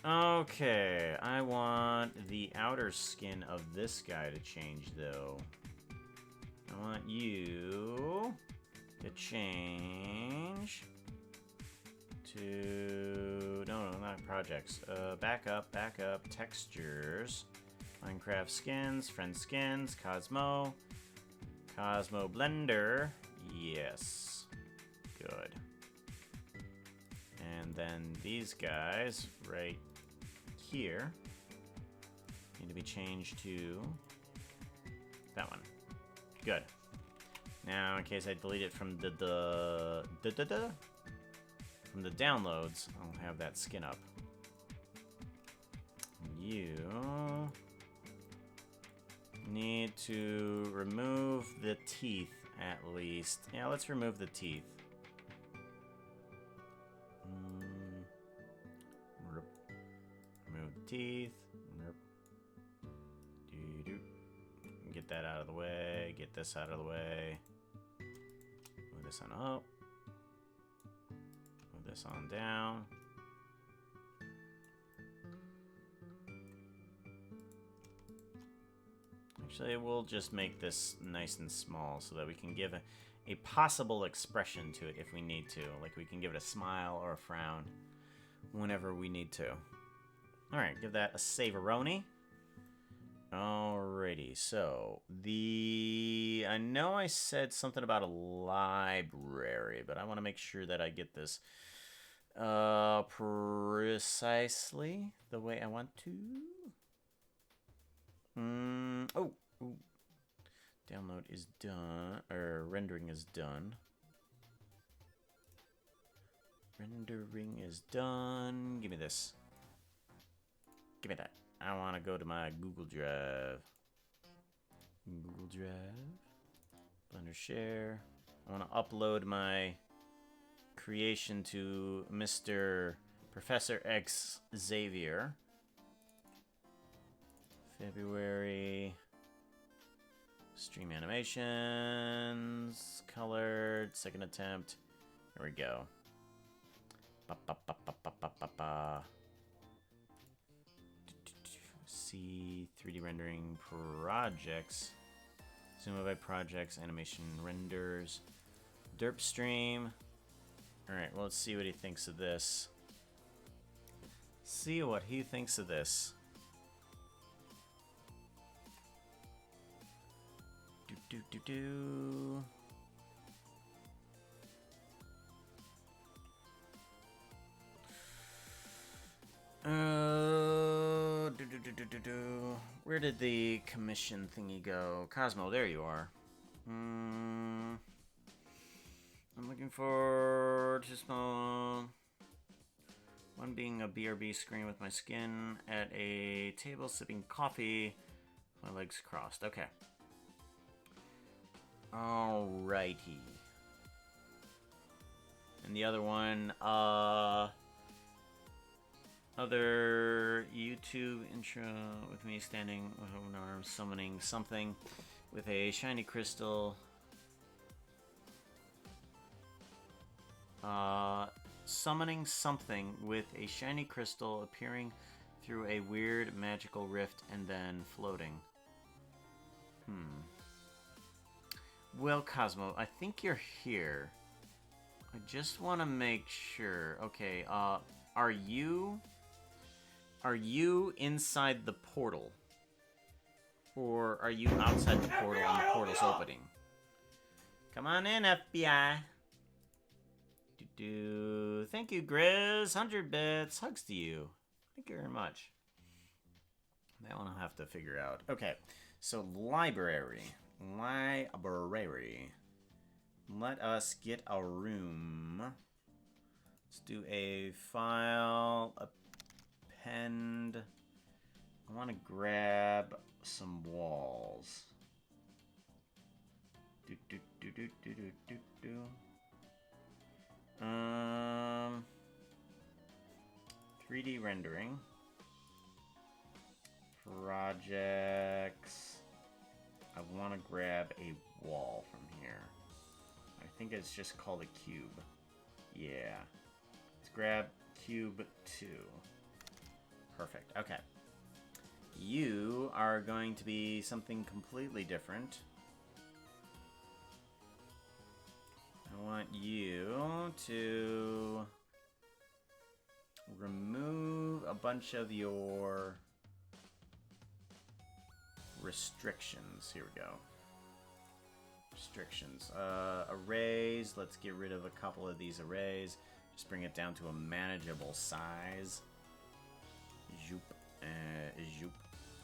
Okay, I want the outer skin of this guy to change, though. I want you to change to... No, not projects. Back up, textures. Minecraft skins, friend skins, Cosmo. Cosmo Blender. Yes. Good. And then these guys right here need to be changed to that one. Good. Now, in case I delete it from the downloads, I'll have that skin up. You need to remove the teeth at least. Yeah, let's remove the teeth. Remove the teeth. Get that out of the way. Get this out of the way. Move this on up. Move this on down. Actually, we'll just make this nice and small so that we can give a possible expression to it if we need to. Like we can give it a smile or a frown whenever we need to. Alright, give that a saveroni. Alrighty, so I know I said something about a library, but I want to make sure that I get this precisely the way I want to. Oh, ooh. Download is done, or rendering is done. Rendering is done. Give me this. Give me that. I want to go to my Google Drive. Google Drive. Blender share. I want to upload my creation to Mr. Professor X Xavier. February. Stream animations. Colored. Second attempt. Here we go. See 3D rendering projects. Xisuma by projects. Animation renders. Derp stream. Alright, well, let's see what he thinks of this. See what he thinks of this. Do. Where did the commission thingy go? Cosmo, there you are. I'm looking for too small. One being a BRB screen with my skin at a table sipping coffee. My legs crossed. Okay. Alrighty. And the other one, other YouTube intro with me standing with open arms, summoning something with a shiny crystal. Summoning something with a shiny crystal appearing through a weird magical rift and then floating. Well, Cosmo, I think you're here. I just want to make sure. Okay, are you inside the portal? Or are you outside the portal and the portal's opening? Come on in, FBI. Thank you, Grizz. 100 bits. Hugs to you. Thank you very much. That one I'll have to figure out. Okay, so library. Library. Let us get a room. Let's do a file, append. I want to grab some walls. 3D rendering. Projects. I want to grab a wall from here. I think it's just called a cube. Yeah. Let's grab cube 2. Perfect. Okay. You are going to be something completely different. I want you to remove a bunch of your restrictions. Here we go. Restrictions. Arrays. Let's get rid of a couple of these arrays. Just bring it down to a manageable size. Zoop. Zoop.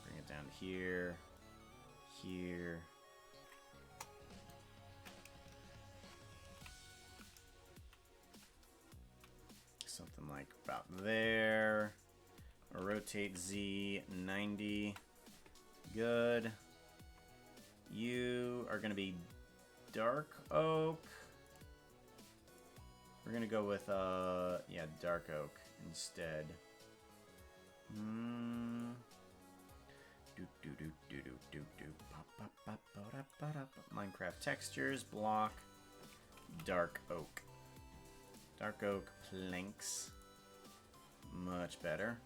Bring it down to here. Here. Something like about there. Rotate Z 90. Good. You are going to be dark oak. We're going to go with, yeah, dark oak instead. MineCraft textures, block, dark oak. Dark oak planks. Much better.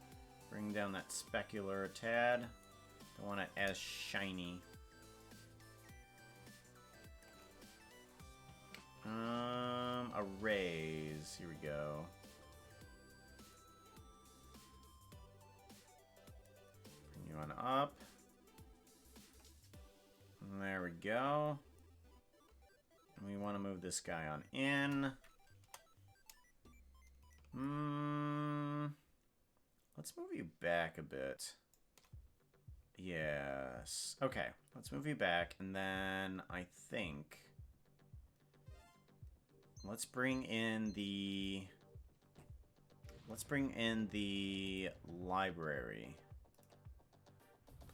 Bring down that specular a tad. Don't want it as shiny. Arrays. Here we go. Bring you on up. There we go. And we want to move this guy on in. Let's move you back a bit. Yes. Okay. Let's move you back. And then I think... Let's bring in the library.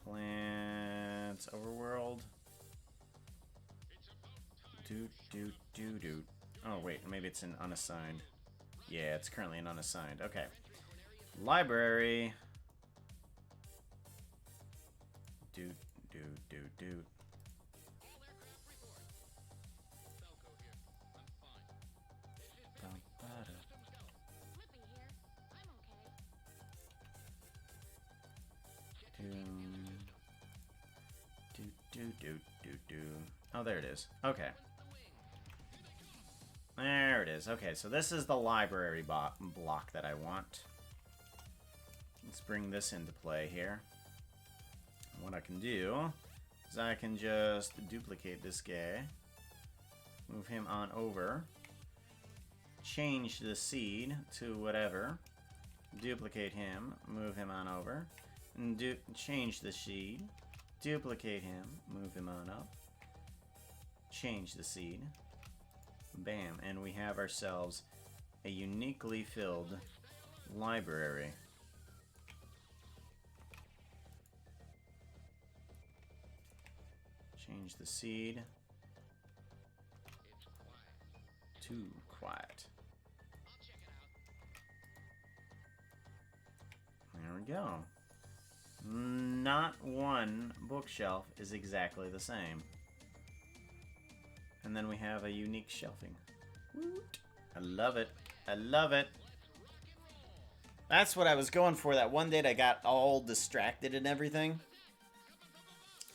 Plants overworld. Do. Oh wait, maybe it's an unassigned. Yeah, it's currently an unassigned. Okay. Library. Do. Do. Oh, there it is. Okay. There it is. Okay, so this is the library block that I want. Let's bring this into play here. What I can do is I can just duplicate this guy. Move him on over. Change the seed to whatever. Duplicate him. Move him on over. And change the seed. Duplicate him. Move him on up. Change the seed. Bam. And we have ourselves a uniquely filled library. Change the seed. Too quiet. There we go. Not one bookshelf is exactly the same. And then we have a unique shelving. Woot. I love it. I love it. That's what I was going for that one day I got all distracted and everything.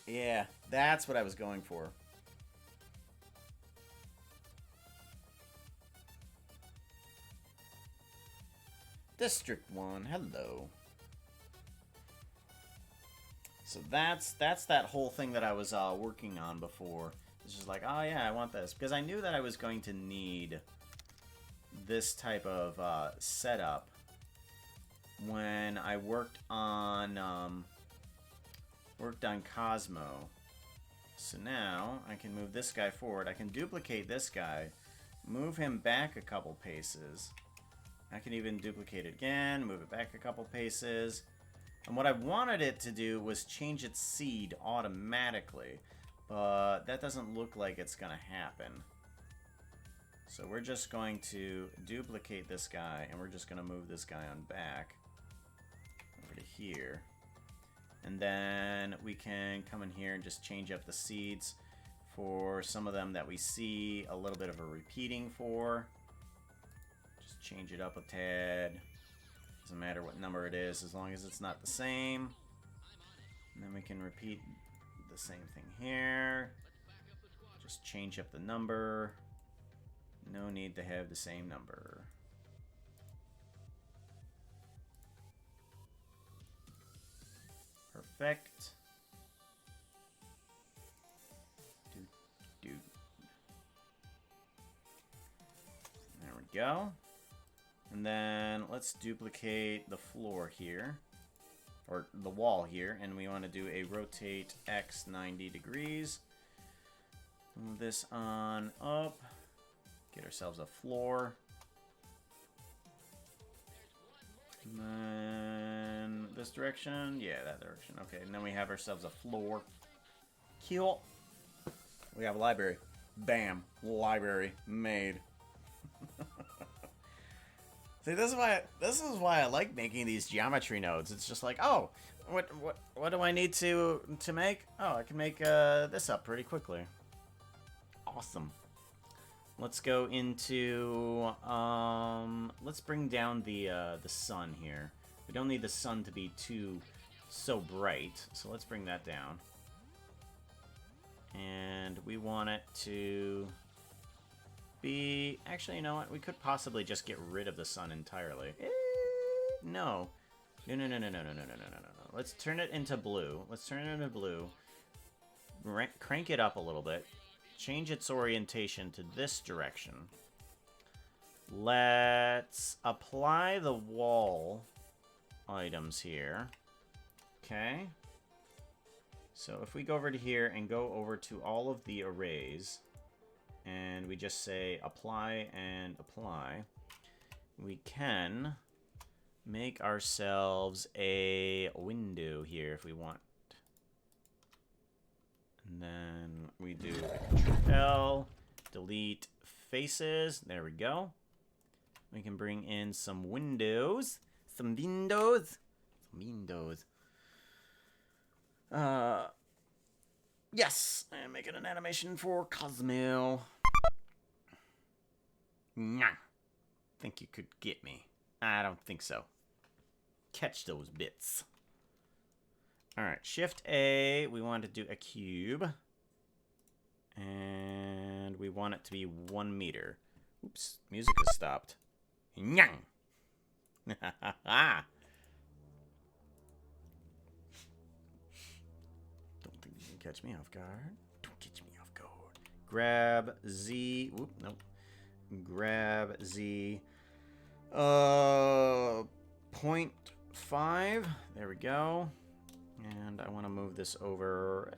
Yeah, that's what I was going for. District 1, hello. So that's that whole thing that I was working on before. It's just like, oh yeah, I want this. Because I knew that I was going to need this type of setup when I worked on Cosmo. So now I can move this guy forward. I can duplicate this guy, move him back a couple paces. I can even duplicate it again, move it back a couple paces. And what I wanted it to do was change its seed automatically, but that doesn't look like it's gonna happen. So we're just going to duplicate this guy, and we're just gonna move this guy on back over to here. And then we can come in here and just change up the seeds for some of them that we see a little bit of a repeating for. Just change it up a tad. Doesn't matter what number it is, as long as it's not the same. And then we can repeat the same thing here. Just change up the number. No need to have the same number. Perfect. There we go. And then let's duplicate the floor here, or the wall here, and we want to do a rotate X 90 degrees. Move this on up. Get ourselves a floor. And then this direction. Yeah, that direction. Okay, and then we have ourselves a floor. Cool. We have a library. Bam. Library made. See, this is why I like making these geometry nodes. It's just like, oh, what do I need to make? Oh, I can make this up pretty quickly. Awesome. let's go into, let's bring down the sun here. We don't need the sun to be so bright, so let's bring that down. And we want it to be... Actually, you know what? We could possibly just get rid of the sun entirely. No. No. Let's turn it into blue. Crank it up a little bit. Change its orientation to this direction. Let's apply the wall items here. Okay. So if we go over to here and go over to all of the arrays, and we just say apply and apply, we can make ourselves a window here if we want. And then we do Control-L, delete faces. There we go. We can bring in some windows. Some windows. Yes, I am making an animation for Cosmo. Nah. Think you could get me? I don't think so. Catch those bits. Alright, Shift A, we want to do a cube. And we want it to be 1 meter. Oops, music has stopped. Nyang! Don't think you can catch me off guard. Don't catch me off guard. Grab Z. Whoop, nope. Grab Z. 0.5. There we go. And I want to move this over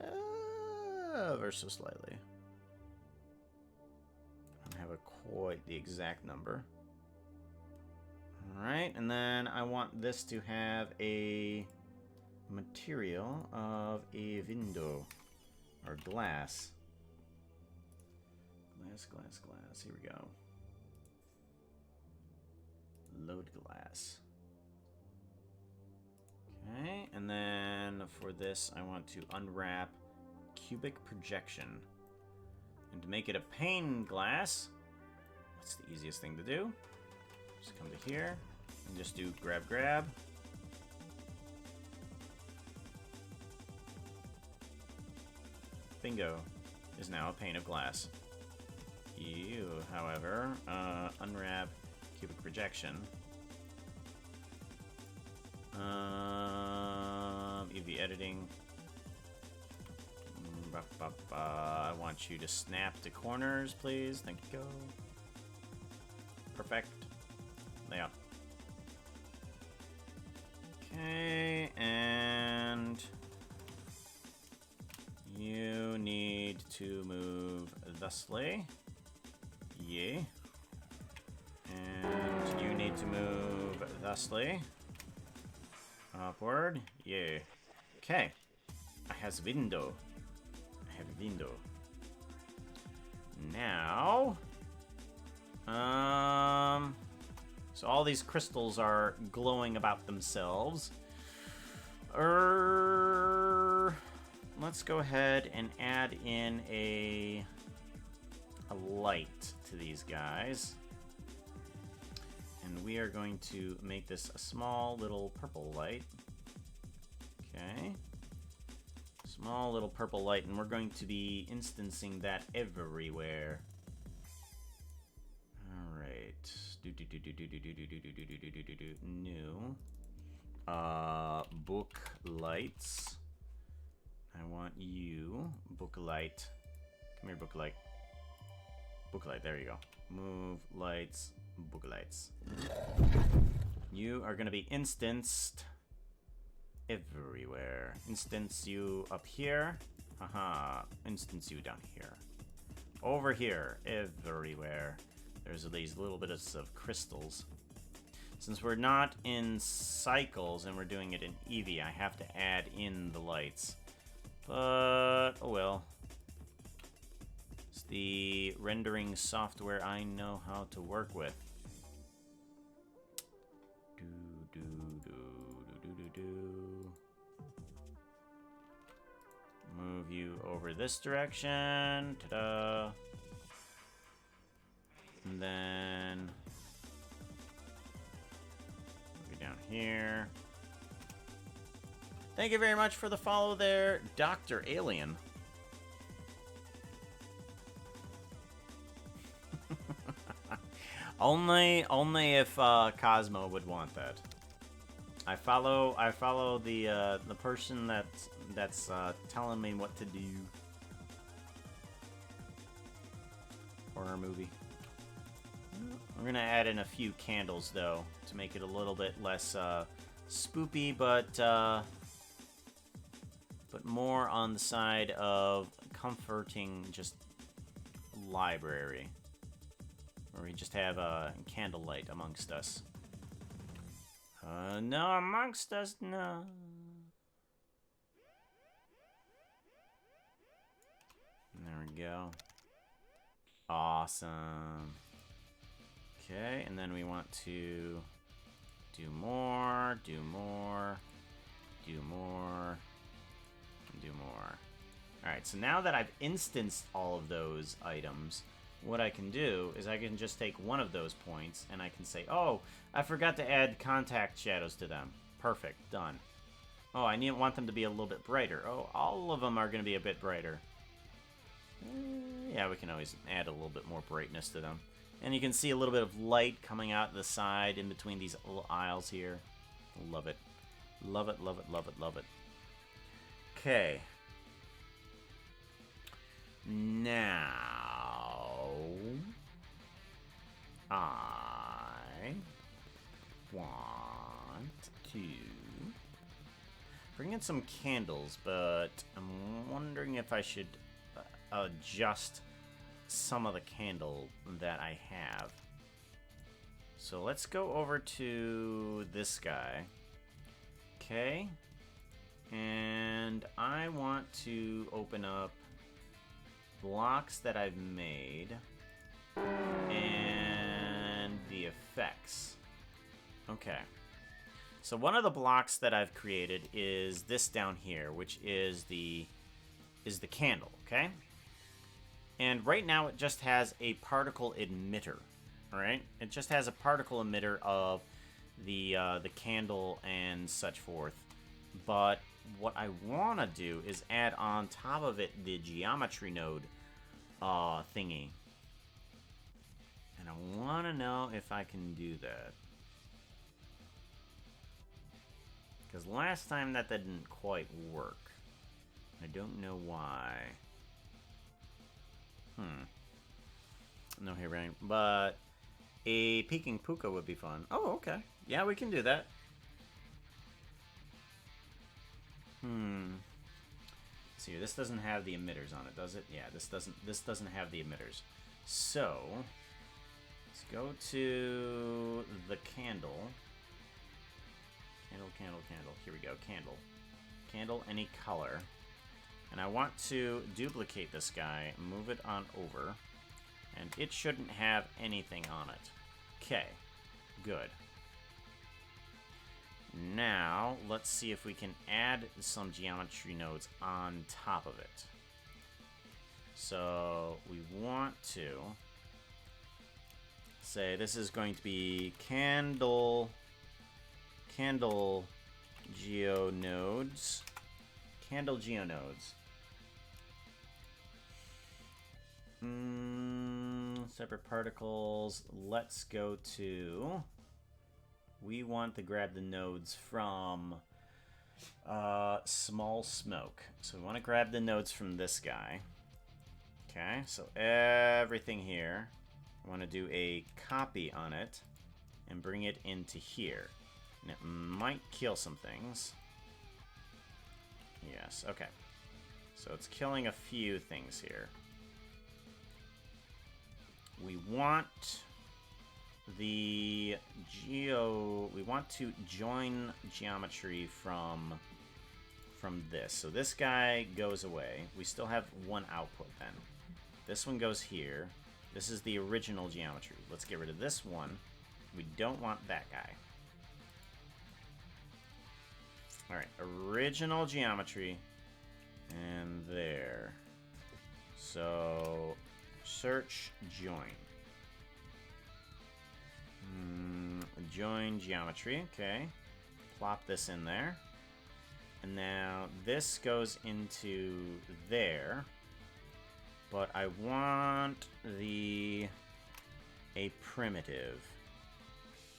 ever so slightly. I don't have quite the exact number. Alright, and then I want this to have a material of a window. Or glass. Glass. Here we go. Load glass. Okay, and then for this, I want to unwrap cubic projection. And to make it a pane glass, what's the easiest thing to do? Just come to here and just do grab. Bingo, is now a pane of glass. You, however, unwrap cubic projection. UV editing. I want you to snap to corners, please. Thank you. Perfect. Yeah. Okay, and you need to move thusly. Yeah. And you need to move thusly. Upward. Yeah. Okay. I have a window. Now. So all these crystals are glowing about themselves. Let's go ahead and add in a light to these guys. And we are going to make this a small little purple light. Okay. Small little purple light, and we're going to be instancing that everywhere. Alright. New. Book lights. I want you. Book light. Come here, book light. Book light, there you go. Move lights. Book lights. You are going to be instanced everywhere. Instance you up here. Haha. Instance you down here. Over here. Everywhere. There's these little bits of crystals. Since we're not in cycles and we're doing it in Eevee, I have to add in the lights. But, oh well. It's the rendering software I know how to work with. Move you over this direction. Ta-da. And then we'll go down here. Thank you very much for the follow there, Dr. Alien. only if Cosmo would want that. I follow the person that's telling me what to do. Horror movie. We're gonna add in a few candles though to make it a little bit less spoopy, but more on the side of comforting just library, where we just have candlelight amongst us. No, amongst us, no. There we go. Awesome. Okay, and then we want to do more, do more, do more, and do more. Alright, so now that I've instanced all of those items, what I can do is I can just take one of those points and I can say, oh, I forgot to add contact shadows to them. Perfect, done. Oh, I want them to be a little bit brighter. Oh, all of them are going to be a bit brighter. Yeah, we can always add a little bit more brightness to them. And you can see a little bit of light coming out the side in between these little aisles here. Love it. Love it, love it, love it, love it. Okay. Now, I want to bring in some candles, but I'm wondering if I should adjust some of the candle that I have. So let's go over to this guy. Okay. And I want to open up blocks that I've made and the effects. Okay. So one of the blocks that I've created is this down here, which is the candle, okay? And right now it just has a particle emitter, all right? It just has a particle emitter of the candle and such forth. But what I want to do is add on top of it the geometry node thingy. And I want to know if I can do that. Because last time that didn't quite work. I don't know why. No hearing, but a peeking puka would be fun. Oh, okay. Yeah, we can do that. See here, this doesn't have the emitters on it, does it? Yeah, this doesn't have the emitters. So let's go to the candle. Candle. Here we go. Candle, any color. And I want to duplicate this guy, move it on over, and it shouldn't have anything on it. Okay, good. Now, let's see if we can add some geometry nodes on top of it. So, we want to say this is going to be candle geonodes. Candle geonodes. Separate particles. Let's go to... We want to grab the nodes from small smoke. So we want to grab the nodes from this guy. Okay, so everything here, I want to do a copy on it and bring it into here. And it might kill some things. Yes, okay. So it's killing a few things here. We want we want to join geometry from this. So this guy goes away. We still have one output then. This one goes here. This is the original geometry. Let's get rid of this one. We don't want that guy. Alright, original geometry. And there. So, search join. Join geometry. Okay. Plop this in there. And now this goes into there. But I want a primitive.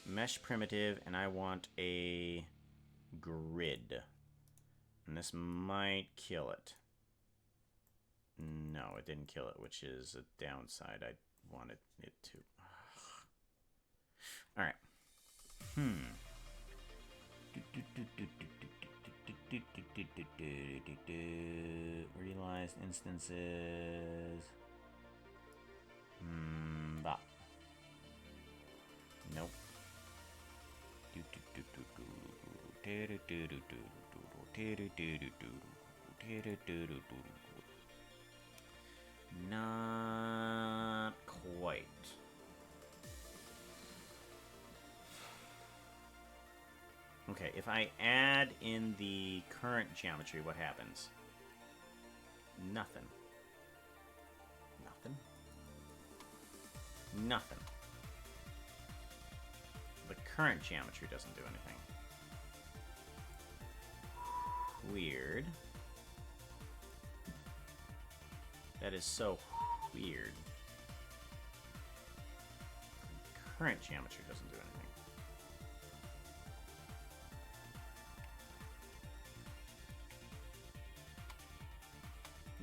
Mesh primitive, and I want a grid. And this might kill it. No, it didn't kill it, which is a downside. I wanted it to. Alright. Realized instances. Bah. Nope. Not quite. Okay, if I add in the current geometry, what happens? Nothing. Nothing? Nothing. The current geometry doesn't do anything. Weird. That is so weird. The current geometry doesn't do anything.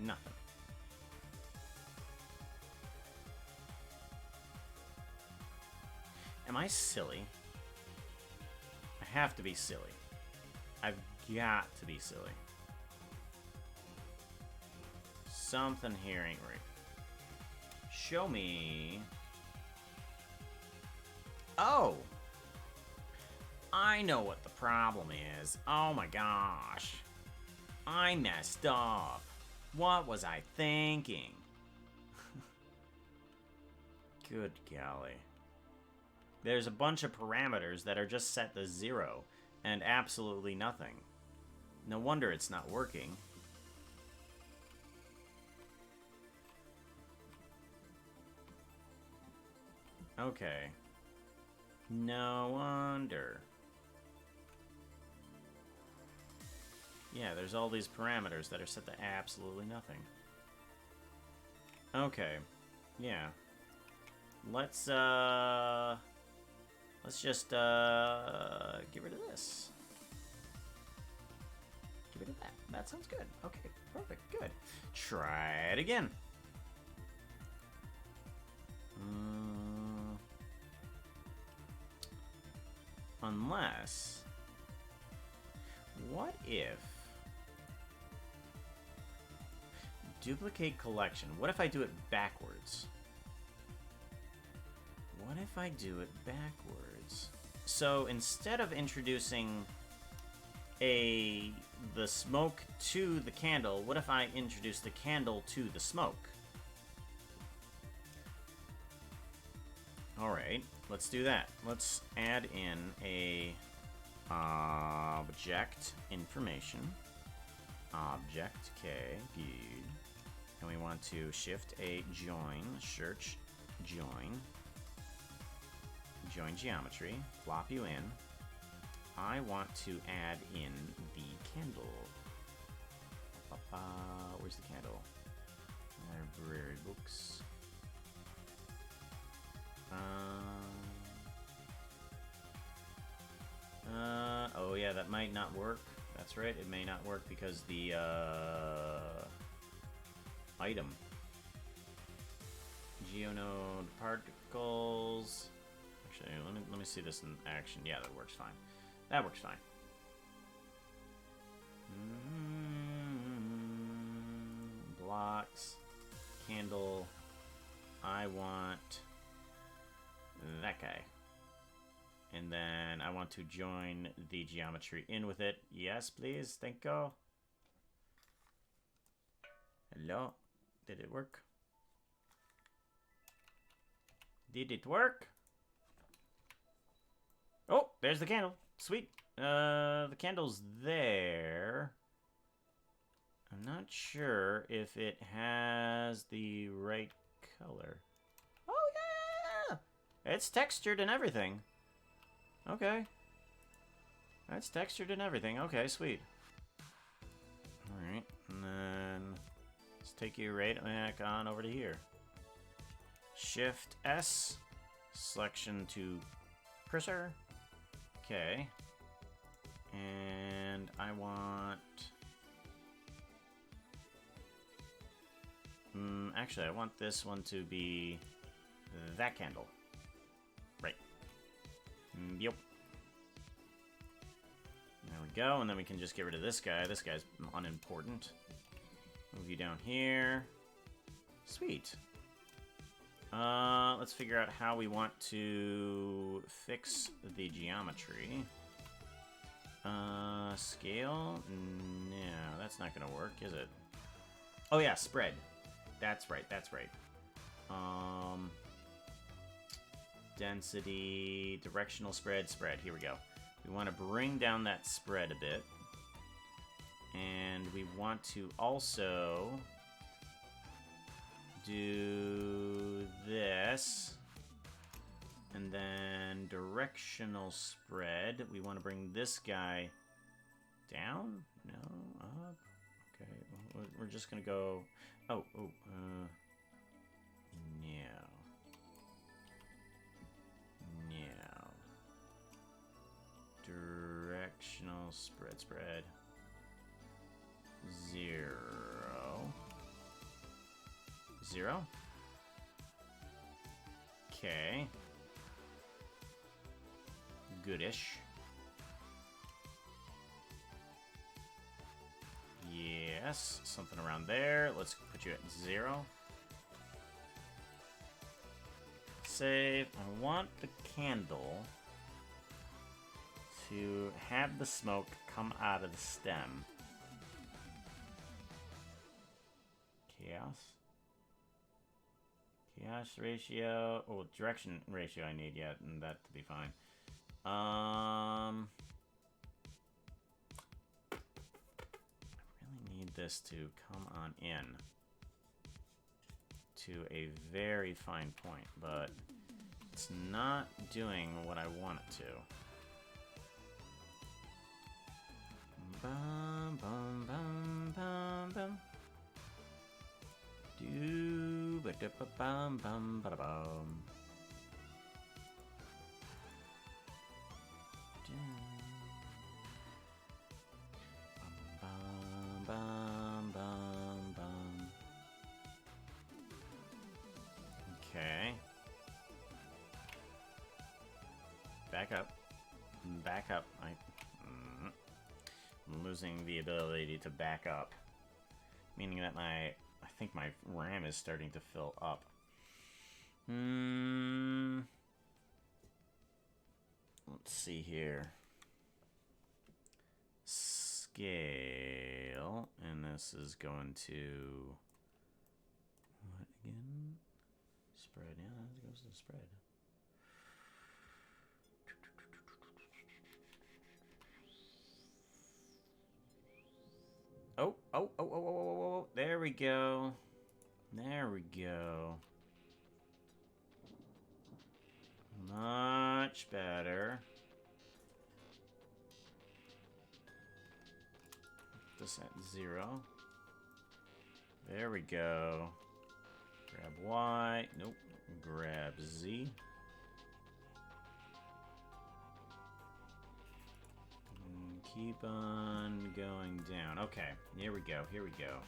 Nothing. Am I silly? I have to be silly. I've got to be silly. Something here ain't right. Show me. Oh! I know what the problem is. Oh my gosh. I messed up. What was I thinking? Good golly. There's a bunch of parameters that are just set to 0 and absolutely nothing. No wonder it's not working. Okay. No wonder. Yeah, there's all these parameters that are set to absolutely nothing. Okay. Yeah. Let's just get rid of this. Get rid of that. That sounds good. Okay, perfect, good. Try it again. Unless, what if duplicate collection? What if I do it backwards? What if I do it backwards? So instead of introducing the smoke to the candle, what if I introduce the candle to the smoke? Alright, let's do that. Let's add in a object information. Object, okay, good. And we want to shift a join, search, join. Join geometry, plop you in. I want to add in the candle. Where's the candle? Library books. Oh yeah, that might not work. That's right, it may not work because the item. Geonode particles. Actually, let me see this in action. Yeah, that works fine. That works fine. Blocks, candle. I want that guy. And then I want to join the geometry in with it. Yes, please. Thank you. Hello. Did it work? Did it work? Oh, there's the candle. Sweet. The candle's there. I'm not sure if it has the right color. Oh, yeah! It's textured and everything. Okay. That's textured and everything. Okay, sweet. Alright, and then let's take you right back on over to here. Shift S, selection to cursor. Okay. And I want... actually, I want this one to be that candle. Right. Yep. There we go, and then we can just get rid of this guy. This guy's unimportant. Move you down here. Sweet. Let's figure out how we want to fix the geometry. Scale? No, that's not gonna work, is it? Oh yeah, spread. That's right, that's right. Density, directional spread, here we go. We want to bring down that spread a bit. And we want to also do this. And then directional spread. We want to bring this guy down? No, up. Okay, well, we're just going to go... no. Directional spread. 0. 0. Okay. Goodish. Yes, something around there. Let's put you at 0. Save. I want the candle to have the smoke come out of the stem. Chaos ratio. Oh, direction ratio I need yet, and that to be fine. I really need this to come on in to a very fine point, but it's not doing what I want it to. Bum bum bum bum bum. Do ba da ba bum bum ba da bum. Bum bum bum bum. Okay. Back up. Back up. I'm losing the ability to back up, meaning that I think my RAM is starting to fill up. Let's see here. Scale, and this is going to what again? Spread. Yeah, it goes to spread. Oh. There we go. There we go. Much better. This at 0. There we go. Grab Y. Nope. Grab Z. Keep on going down. Okay, here we go, here we go.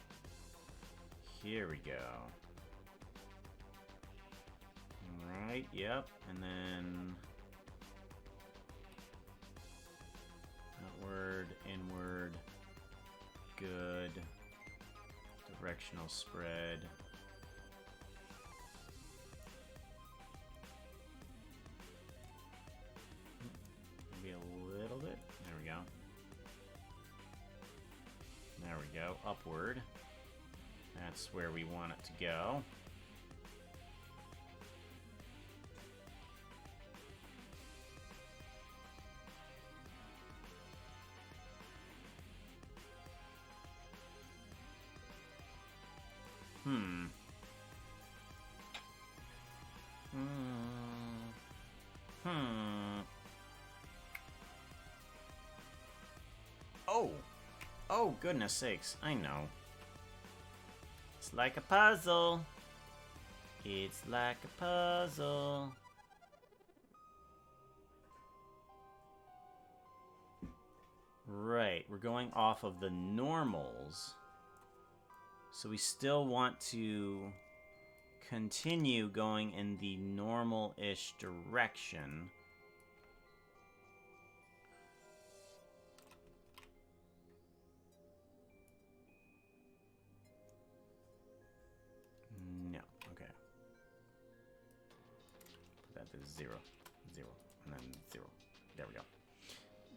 Here we go. Alright, yep, and then outward, inward, good. Directional spread. Maybe a little bit. There we go. There we go, upward. That's where we want it to go. Oh! Oh, goodness sakes. I know. It's like a puzzle. It's like a puzzle. Right, we're going off of the normals. So we still want to continue going in the normal-ish direction. No, okay. That is 0, 0, and then 0. There we go.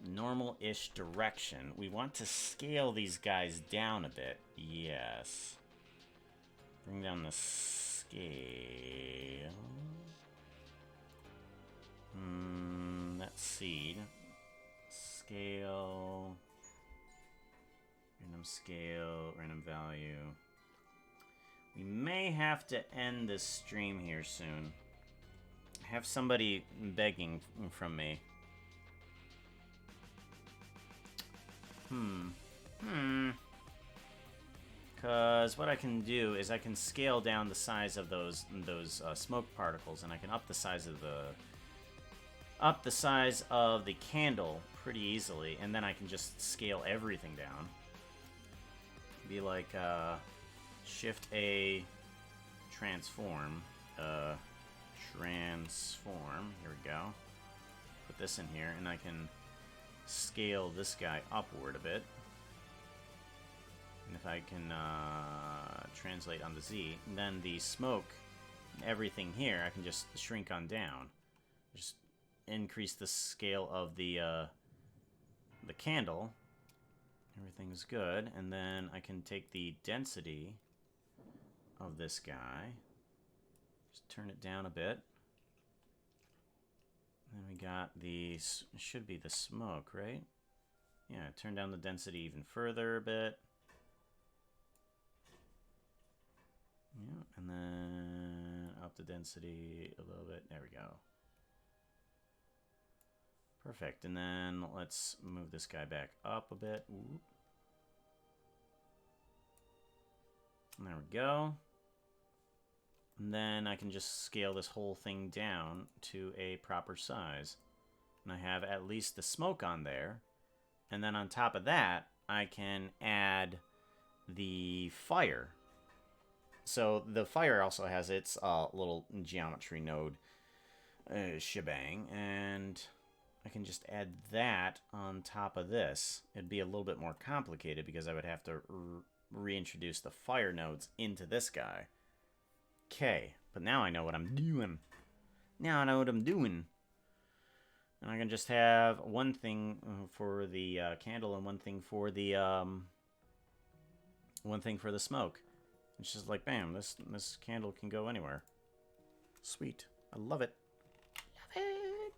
Normal-ish direction. We want to scale these guys down a bit. Yes. Bring down the scale. That's seed. Scale. Random scale. Random value. We may have to end this stream here soon. I have somebody begging from me. Because what I can do is I can scale down the size of those smoke particles, and I can up the size of the candle pretty easily, and then I can just scale everything down. Be like Shift A, transform, transform. Here we go. Put this in here, and I can scale this guy upward a bit. And if I can translate on the Z, then the smoke, everything here, I can just shrink on down. Just increase the scale of the candle. Everything's good. And then I can take the density of this guy. Just turn it down a bit. Then we got the, should be the smoke, right? Yeah, turn down the density even further a bit. Yeah, and then up the density a little bit. There we go. Perfect. And then let's move this guy back up a bit. Whoop. And there we go. And then I can just scale this whole thing down to a proper size. And I have at least the smoke on there. And then on top of that, I can add the fire. So the fire also has its little geometry node shebang, and I can just add that on top of this. It'd be a little bit more complicated because I would have to reintroduce the fire nodes into this guy. Okay, but now I know what I'm doing. Now I know what I'm doing. And I can just have one thing for the candle and one thing for the smoke. It's just like, bam, this candle can go anywhere. Sweet. I love it. Love it.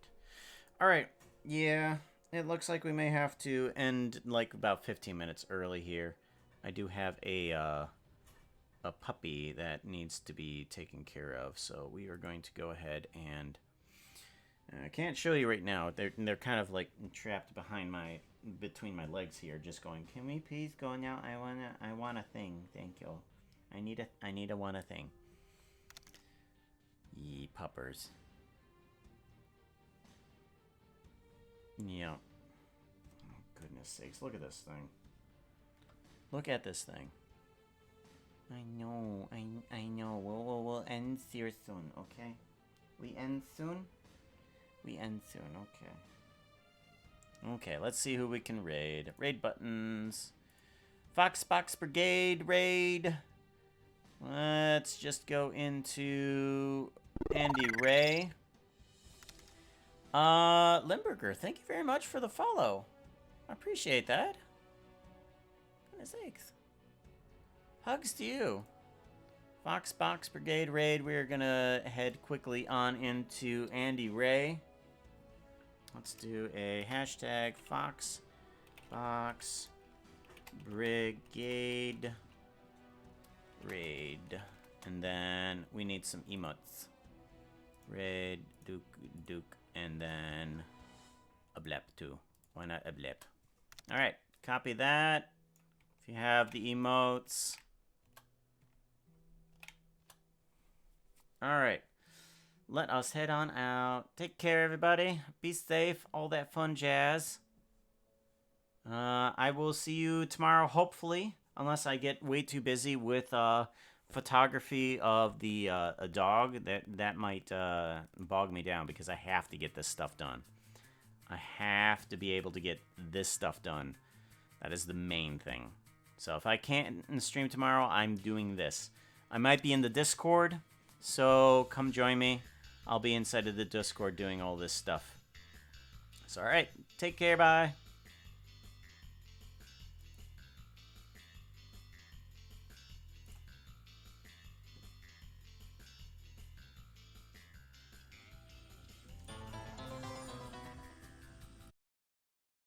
Alright, yeah. It looks like we may have to end like about 15 minutes early here. I do have a puppy that needs to be taken care of, so we are going to go ahead and I can't show you right now. They're kind of like trapped between my legs here, just going, "Can we please go now? I want a thing. Thank you. I need a thing." Ye puppers. Yeah. Oh, goodness sakes, look at this thing. Look at this thing. I know. We'll end here soon, okay? We end soon? We end soon, okay. Okay, let's see who we can raid. Raid buttons. Foxbox Brigade raid. Let's just go into Andy Ray. Limburger, thank you very much for the follow. I appreciate that. Goodness sakes. Hugs to you. Foxbox Brigade raid. We're gonna head quickly on into Andy Ray. Let's do a hashtag Foxbox Brigade raid. And then we need some emotes. Raid, Duke, and then a blep too. Why not a blep? Alright, Copy that. If you have the emotes. Alright. Let us head on out. Take care, everybody. Be safe. All that fun jazz. I will see you tomorrow, hopefully. Unless I get way too busy with photography of the a dog. That might bog me down because I have to get this stuff done. I have to be able to get this stuff done. That is the main thing. So if I can't stream tomorrow, I'm doing this. I might be in the Discord, so come join me. I'll be inside of the Discord doing all this stuff. So alright, take care, bye.